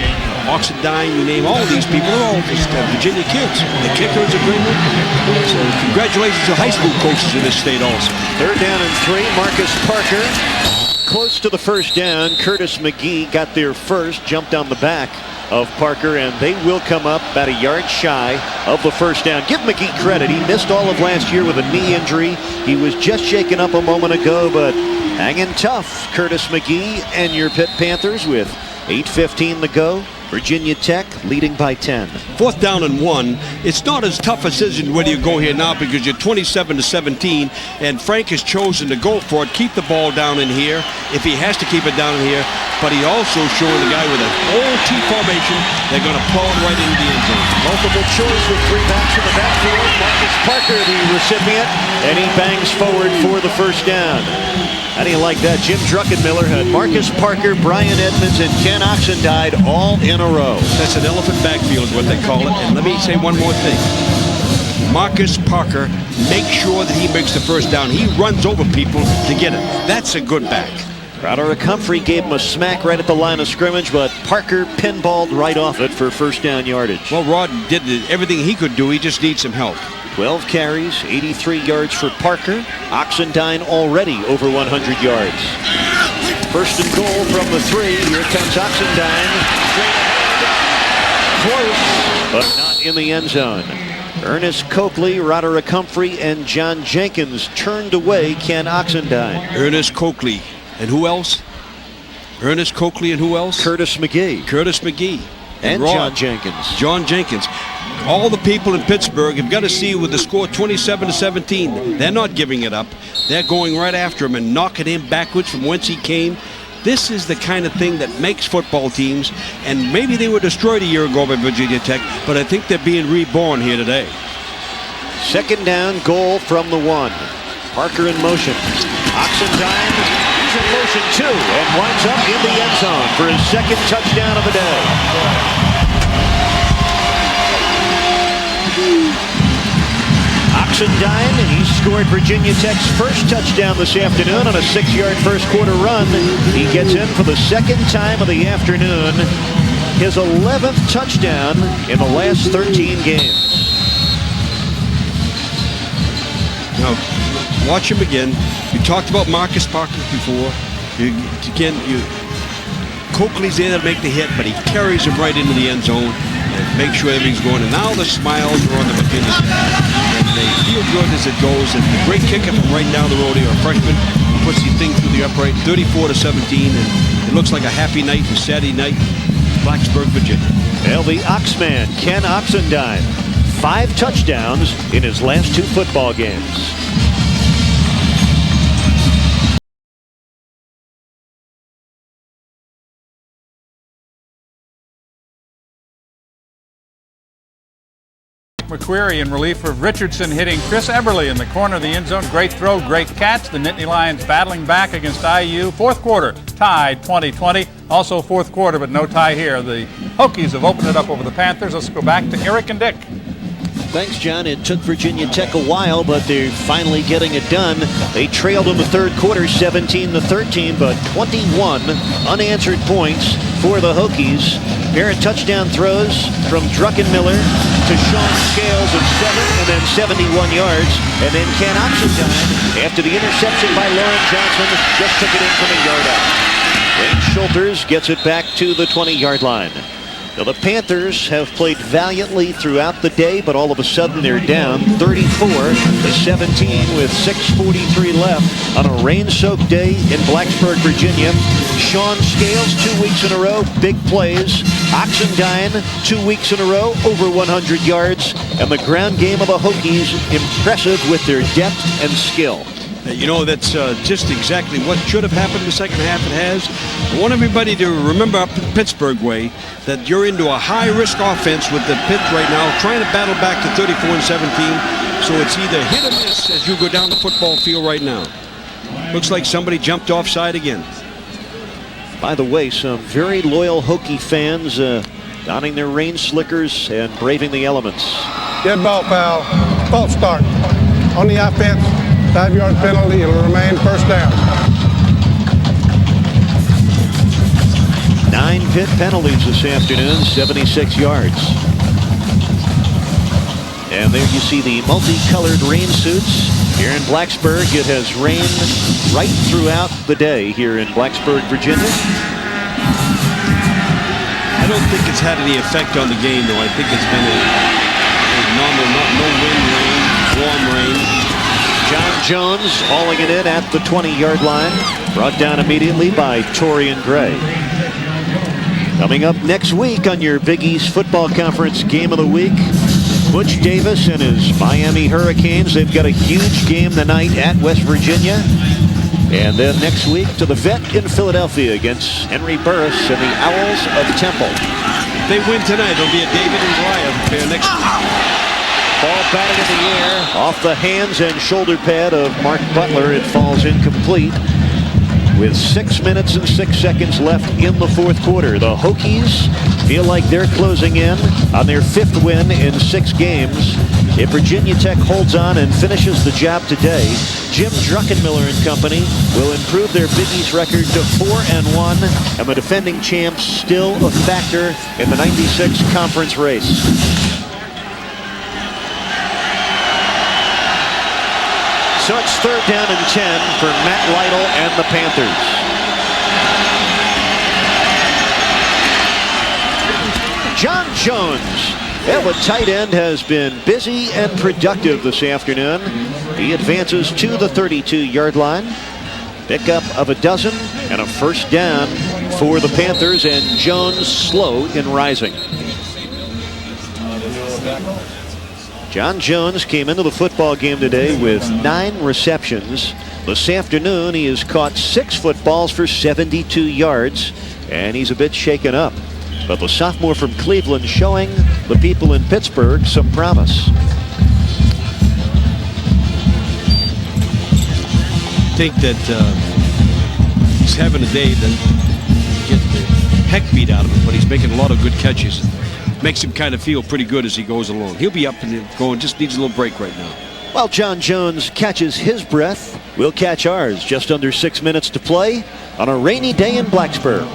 Oxendine, you name all of these people, they're all just Virginia kids. The kicker is a great one. So congratulations to high school coaches in this state also. 3rd down and 3. Marcus Parker close to the 1st down. Curtis McGee got there first, jumped on the back of Parker, and they will come up about a yard shy of the 1st down. Give McGee credit. He missed all of last year with a knee injury. He was just shaken up a moment ago, but hanging tough. Curtis McGee and your Pitt Panthers with 8:15 to go. Virginia Tech leading by 10. 4th down and 1. It's not as tough a decision whether you go here now, because you're 27-17, and Frank has chosen to go for it. Keep the ball down in here if he has to keep it down in here. But he also showing the guy with an old T formation, they're going to pull it right into the end zone. Multiple choice with 3 backs in the backfield. Marcus Parker, the recipient, and he bangs forward for the 1st down. How do you like that? Jim Druckenmiller had Marcus Parker, Brian Edmonds, and Ken Oxendine all in a row. That's an elephant backfield is what they call it. And let me say one more thing. Marcus Parker makes sure that he makes the 1st down. He runs over people to get it. That's a good back. Roderick Humphrey gave him a smack right at the line of scrimmage, but Parker pinballed right off it for 1st down yardage. Well, Rod did everything he could do. He just needs some help. 12 carries, 83 yards for Parker. Oxendine already over 100 yards. 1st and goal from the 3. Here comes Oxendine. Close, but not in the end zone. Ernest Coakley, Roderick Humphrey, and John Jenkins turned away Ken Oxendine. Ernest Coakley. And who else? Ernest Coakley and who else? Curtis McGee. Curtis McGee. And Rod. John Jenkins. John Jenkins. All the people in Pittsburgh have got to see with the score 27-17. They're not giving it up. They're going right after him and knocking him backwards from whence he came. This is the kind of thing that makes football teams, and maybe they were destroyed a year ago by Virginia Tech, but I think they're being reborn here today. 2nd down, goal from the 1. Parker in motion. Oxendine, he's in motion too, and winds up in the end zone for his 2nd touchdown of the day. Oxendine, he scored Virginia Tech's 1st touchdown this afternoon on a 6-yard 1st quarter run. He gets in for the 2nd time of the afternoon. His 11th touchdown in the last 13 games. Now, watch him again. We talked about Marcus Parker before. Coakley's there to make the hit, but he carries him right into the end zone and makes sure everything's going. And now the smiles are on the McKinney. And they feel good as it goes. And the great kicker from right down the road here, a freshman, puts the thing through the upright, 34-17. And it looks like a happy night for Saturday night, Blacksburg, Virginia. Well, the Oxman, Ken Oxendine, 5 touchdowns in his last 2 football games. McQuarrie in relief of Richardson, hitting Chris Eberle in the corner of the end zone. Great throw, great catch. The Nittany Lions battling back against IU. Fourth quarter, tied 20-20. Also fourth quarter, but no tie here. The Hokies have opened it up over the Panthers. Let's go back to Eric and Dick. Thanks, John. It took Virginia Tech a while, but they're finally getting it done. They trailed in the third quarter 17-13, but 21 unanswered points for the Hokies. Pair of touchdown throws from Druckenmiller to Sean Scales at 7 and then 71 yards. And then Ken Oxendine, after the interception by Lauren Johnson, just took it in from a yard out. Wayne Schulters gets it back to the 20-yard line. Now, the Panthers have played valiantly throughout the day, but all of a sudden they're down 34-17 with 6:43 left on a rain-soaked day in Blacksburg, Virginia. Sean Scales, 2 weeks in a row, big plays. Oxendine, 2 weeks in a row, over 100 yards. And the ground game of the Hokies, impressive with their depth and skill. You know, that's just exactly what should have happened in the second half. It has. I want everybody to remember up in Pittsburgh way that you're into a high-risk offense with the Pitt right now, trying to battle back to 34-17. So it's either hit or miss as you go down the football field right now. Looks like somebody jumped offside again. By the way, some very loyal Hokie fans donning their rain slickers and braving the elements. Dead ball foul. False start. On the offense, 5-yard penalty. It'll remain first down. 9 Pitt penalties this afternoon, 76 yards. And there you see the multicolored rain suits. Here in Blacksburg, it has rained right throughout the day here in Blacksburg, Virginia. I don't think it's had any effect on the game, though. I think it's been a normal, no wind, rain, warm rain. John Jones hauling it in at the 20-yard line. Brought down immediately by Torian Gray. Coming up next week on your Big East Football Conference Game of the Week, Butch Davis and his Miami Hurricanes. They've got a huge game tonight at West Virginia. And then next week to the Vet in Philadelphia against Henry Burris and the Owls of Temple. If they win tonight, it'll be a David and Goliath affair next week. Ball batted in the air off the hands and shoulder pad of Mark Butler. It falls incomplete with 6 minutes and 6 seconds left in the fourth quarter. The Hokies feel like they're closing in on their 5th win in 6 games. If Virginia Tech holds on and finishes the job today, Jim Druckenmiller and company will improve their Big East record to 4-1, and the defending champs still a factor in the '96 conference race. So it's 3rd down and 10 for Matt Lytle and the Panthers. John Jones. Well, the tight end has been busy and productive this afternoon. He advances to the 32-yard line. Pickup of a dozen and a first down for the Panthers, and Jones slow in rising. John Jones came into the football game today with 9 receptions. This afternoon, he has caught 6 footballs for 72 yards, and he's a bit shaken up. But the sophomore from Cleveland showing the people in Pittsburgh some promise. I think that he's having a day that gets the heck beat out of him, but he's making a lot of good catches. Makes him kind of feel pretty good as he goes along. He'll be up and going, just needs a little break right now. While John Jones catches his breath, we'll catch ours. Just under 6 minutes to play on a rainy day in Blacksburg.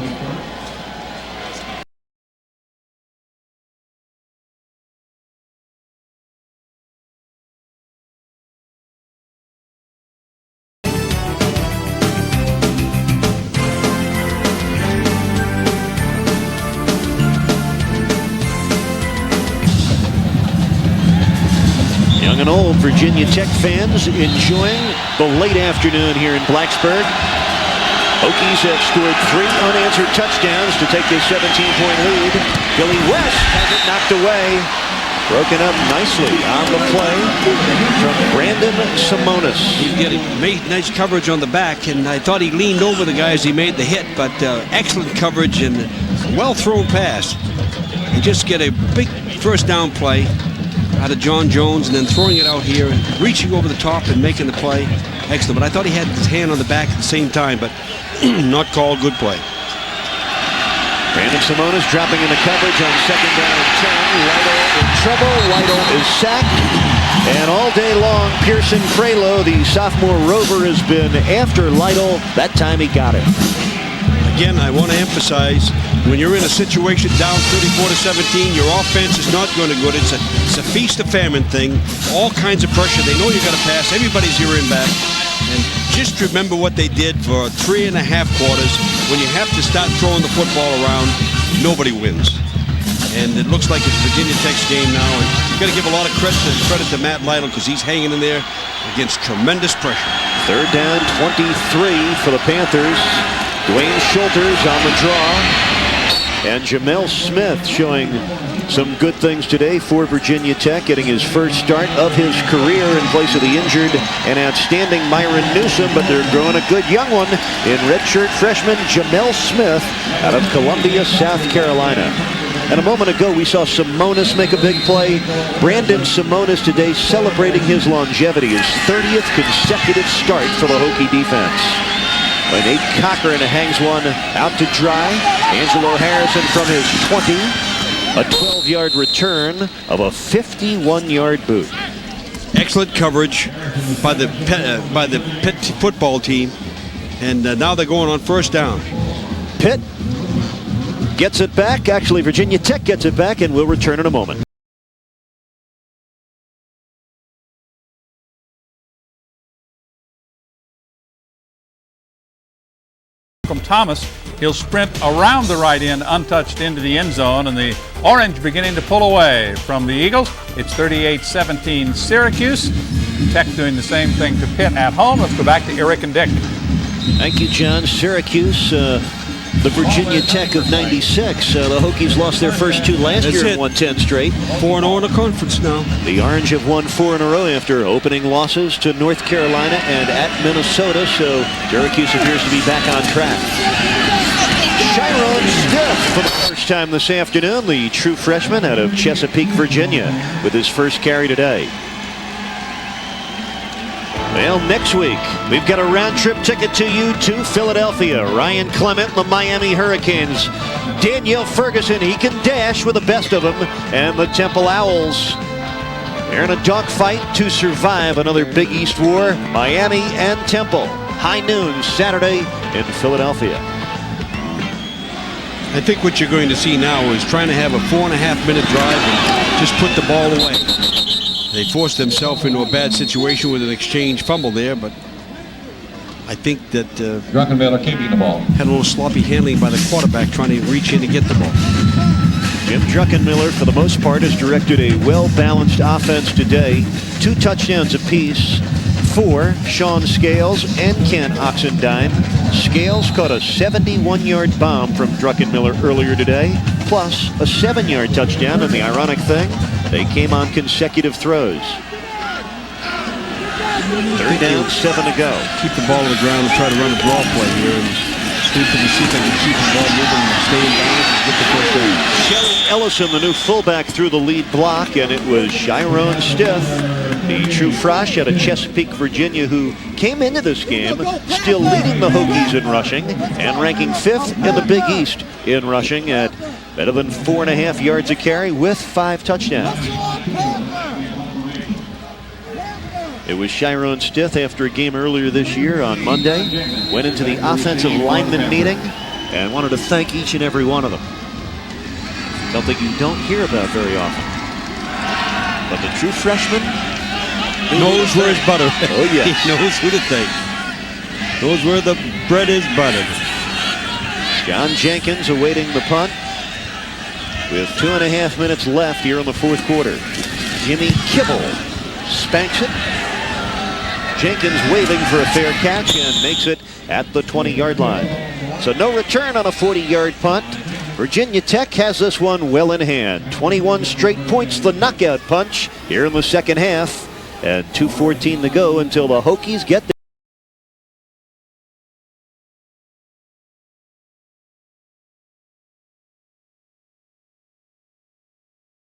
And old Virginia Tech fans enjoying the late afternoon here in Blacksburg. Hokies have scored 3 unanswered touchdowns to take a 17-point lead. Billy West has it knocked away. Broken up nicely on the play from Brandon Simonis. He made nice coverage on the back, and I thought he leaned over the guy as he made the hit, but excellent coverage and well-thrown pass. And just get a big first down play out of John Jones, and then throwing it out here, and reaching over the top and making the play. Excellent. But I thought he had his hand on the back at the same time, but not called. Good play. Brandon Simonis dropping into coverage on second down and 10. Lytle in trouble. Lytle is sacked. And all day long, Pearson Frelo, the sophomore Rover, has been after Lytle. That time he got it. Again, I want to emphasize, when you're in a situation down 34-17, your offense is not going to go good. It's a feast of famine thing. All kinds of pressure. They know you got to pass. Everybody's zeroing back. And just remember what they did for 3.5 quarters. When you have to start throwing the football around, nobody wins. And it looks like it's Virginia Tech's game now. And you've got to give a lot of credit to Matt Lytle, because he's hanging in there against tremendous pressure. Third down, 23 for the Panthers. Dwayne Schulters on the draw. And Jamel Smith showing some good things today for Virginia Tech, getting his first start of his career in place of the injured and outstanding Myron Newsom, but they're growing a good young one in redshirt freshman Jamel Smith out of Columbia, South Carolina. And a moment ago, we saw Simonis make a big play. Brandon Simonis today celebrating his longevity, his 30th consecutive start for the Hokie defense. When Nate Cochran hangs one out to dry. Angelo Harrison from his 20. A 12-yard return of a 51-yard boot. Excellent coverage by the Pitt football team. And now they're going on first down. Pitt gets it back. Actually, Virginia Tech gets it back, and will return in a moment. Thomas, he'll sprint around the right end, untouched into the end zone, and the Orange beginning to pull away from the Eagles. It's 38-17 Syracuse. Tech doing the same thing to Pitt at home. Let's go back to Eric and Dick. Thank you, John. Syracuse, the Virginia Tech of '96. The Hokies lost their first two last year and won 10 straight. 4-0 in the conference now. The Orange have won 4 in a row after opening losses to North Carolina and at Minnesota, so Syracuse appears to be back on track. Chiron Stiff for the first time this afternoon, the true freshman out of Chesapeake, Virginia, with his first carry today. Well, next week, we've got a round-trip ticket to you to Philadelphia. Ryan Clement, the Miami Hurricanes. Danielle Ferguson, he can dash with the best of them. And the Temple Owls. They're in a dogfight to survive another Big East war. Miami and Temple. High noon Saturday in Philadelphia. I think what you're going to see now is trying to have a 4.5-minute drive and just put the ball away. They forced themselves into a bad situation with an exchange fumble there, but I think that Druckenmiller keeping the ball. Had a little sloppy handling by the quarterback trying to reach in to get the ball. Jim Druckenmiller, for the most part, has directed a well-balanced offense today. 2 touchdowns apiece for Sean Scales and Kent Oxendine. Scales caught a 71-yard bomb from Druckenmiller earlier today, plus a 7-yard touchdown, and the ironic thing, they came on consecutive throws. 3rd down, 7 to go. Keep the ball on the ground and try to run a draw play here and see if they can keep the ball moving and stay in balance and get the first down. Shelly Ellison, the new fullback, threw the lead block, and it was Chiron Stiff, the true frosh out of Chesapeake, Virginia, who came into this game still leading the Hokies in rushing and ranking 5th in the Big East in rushing at better than 4.5 yards a carry with 5 touchdowns. It was Chiron Stiff after a game earlier this year on Monday. Went into the offensive lineman meeting and wanted to thank each and every one of them. Something you don't hear about very often. But the true freshman knows where his butter. Oh, yes. He knows who to thank. Knows where the bread is buttered. John Jenkins awaiting the punt with 2.5 minutes left here in the 4th quarter. Jimmy Kibble spanks it. Jenkins waving for a fair catch and makes it at the 20-yard line. So no return on a 40-yard punt. Virginia Tech has this one well in hand. 21 straight points, the knockout punch here in the second half. And 2:14 to go until the Hokies get there.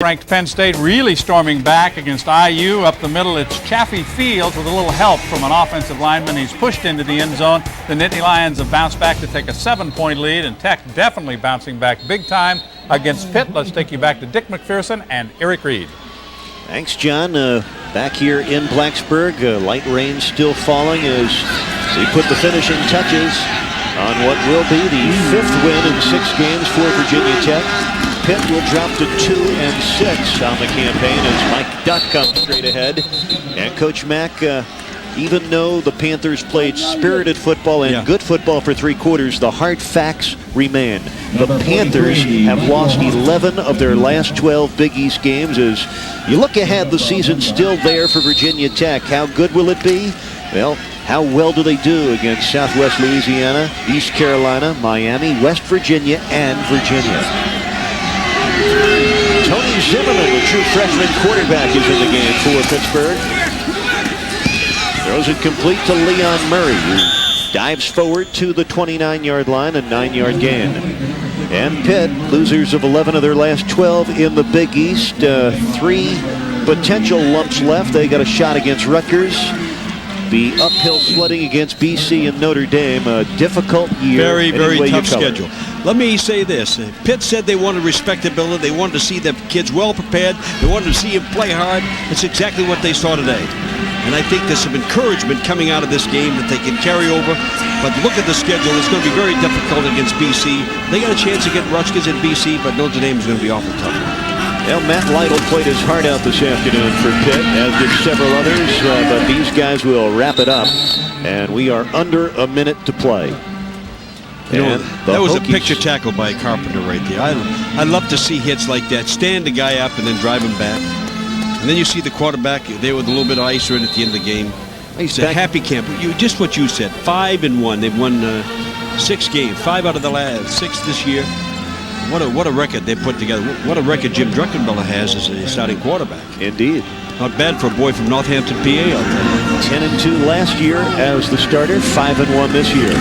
Ranked Penn State really storming back against IU up the middle. It's Chaffee Fields with a little help from an offensive lineman. He's pushed into the end zone. The Nittany Lions have bounced back to take a 7-point lead, and Tech definitely bouncing back big time against Pitt. Let's take you back to Dick McPherson and Eric Reed. Thanks, John. Back here in Blacksburg, light rain still falling as we put the finishing touches on what will be the 5th win in 6 games for Virginia Tech. Pitt will drop to 2-6 on the campaign as Mike Duck comes straight ahead. And Coach Mack, even though the Panthers played spirited football and good football for 3 quarters, the hard facts remain. The Panthers have lost 11 of their last 12 Big East games. As you look ahead, the season's still there for Virginia Tech. How good will it be? Well, how well do they do against Southwest Louisiana, East Carolina, Miami, West Virginia, and Virginia? Tony Zimmerman, the true freshman quarterback, is in the game for Pittsburgh. Throws it complete to Leon Murray, who dives forward to the 29-yard line, a 9-yard gain. And Pitt, losers of 11 of their last 12 in the Big East. 3 potential lumps left. They got a shot against Rutgers. Be uphill sledding against BC and Notre Dame. A difficult year. Very, very tough schedule. Let me say this. Pitt said they wanted respectability. They wanted to see the kids well prepared. They wanted to see them play hard. It's exactly what they saw today. And I think there's some encouragement coming out of this game that they can carry over. But look at the schedule. It's going to be very difficult against BC. They got a chance to get Rutgers at BC, but Notre Dame is going to be awful tough. Well, Matt Lytle played his heart out this afternoon for Pitt, as did several others, but these guys will wrap it up, and we are under a minute to play. You know, that was a picture tackle by Carpenter right there. I love to see hits like that. Stand the guy up and then drive him back. And then you see the quarterback there with a little bit of ice right at the end of the game. It's a happy camp. Just what you said, 5-1. They've won 6 games, 5 out of the last 6 this year. What a record they put together. What a record Jim Druckenmiller has as a starting quarterback. Indeed. Not bad for a boy from Northampton, PA. 10-2 last year as the starter, 5-1 this year.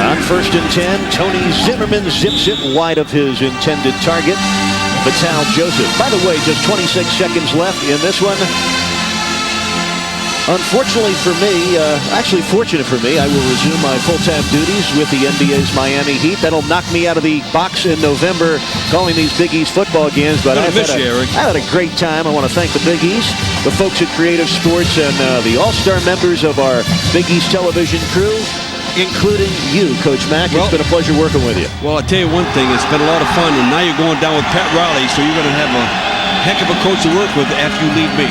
On 1st and 10, Tony Zimmerman zips it wide of his intended target. Vital Joseph. By the way, just 26 seconds left in this one. Unfortunately for me, actually fortunate for me, I will resume my full-time duties with the NBA's Miami Heat. That'll knock me out of the box in November calling these Big East football games. But I've had a great time. I want to thank the Big East, the folks at Creative Sports, and the all-star members of our Big East television crew, including you, Coach Mack. It's been a pleasure working with you. Well, I'll tell you one thing. It's been a lot of fun, and now you're going down with Pat Riley, so you're going to have a heck of a coach to work with after you leave me.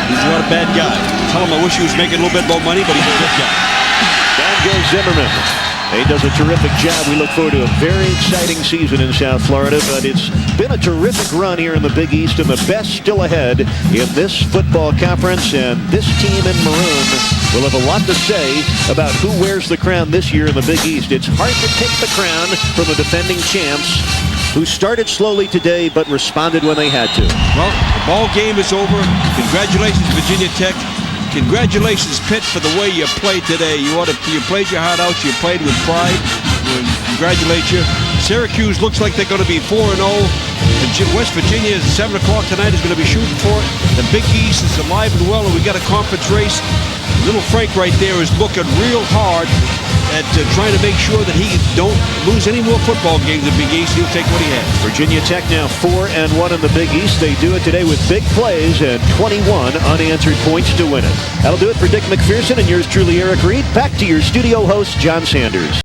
He's not a bad guy. Tell him I wish he was making a little bit more money, but he's a good guy. Down goes Zimmerman. He does a terrific job. We look forward to a very exciting season in South Florida, but it's been a terrific run here in the Big East, and the best still ahead in this football conference. And this team in maroon will have a lot to say about who wears the crown this year in the Big East. It's hard to take the crown from the defending champs, who started slowly today but responded when they had to. Well, the ball game is over. Congratulations, Virginia Tech. Congratulations, Pitt, for the way you played today. You played your heart out. You played with pride. We congratulate you. Syracuse looks like they're going to be 4-0. And West Virginia is 7 o'clock tonight is going to be shooting for it. The Big East is alive and well, and we got a conference race. Little Frank right there is looking real hard at trying to make sure that he don't lose any more football games in the Big East. He'll take what he has. Virginia Tech now 4-1 in the Big East. They do it today with big plays and 21 unanswered points to win it. That'll do it for Dick McPherson and yours truly, Eric Reed. Back to your studio host, John Sanders.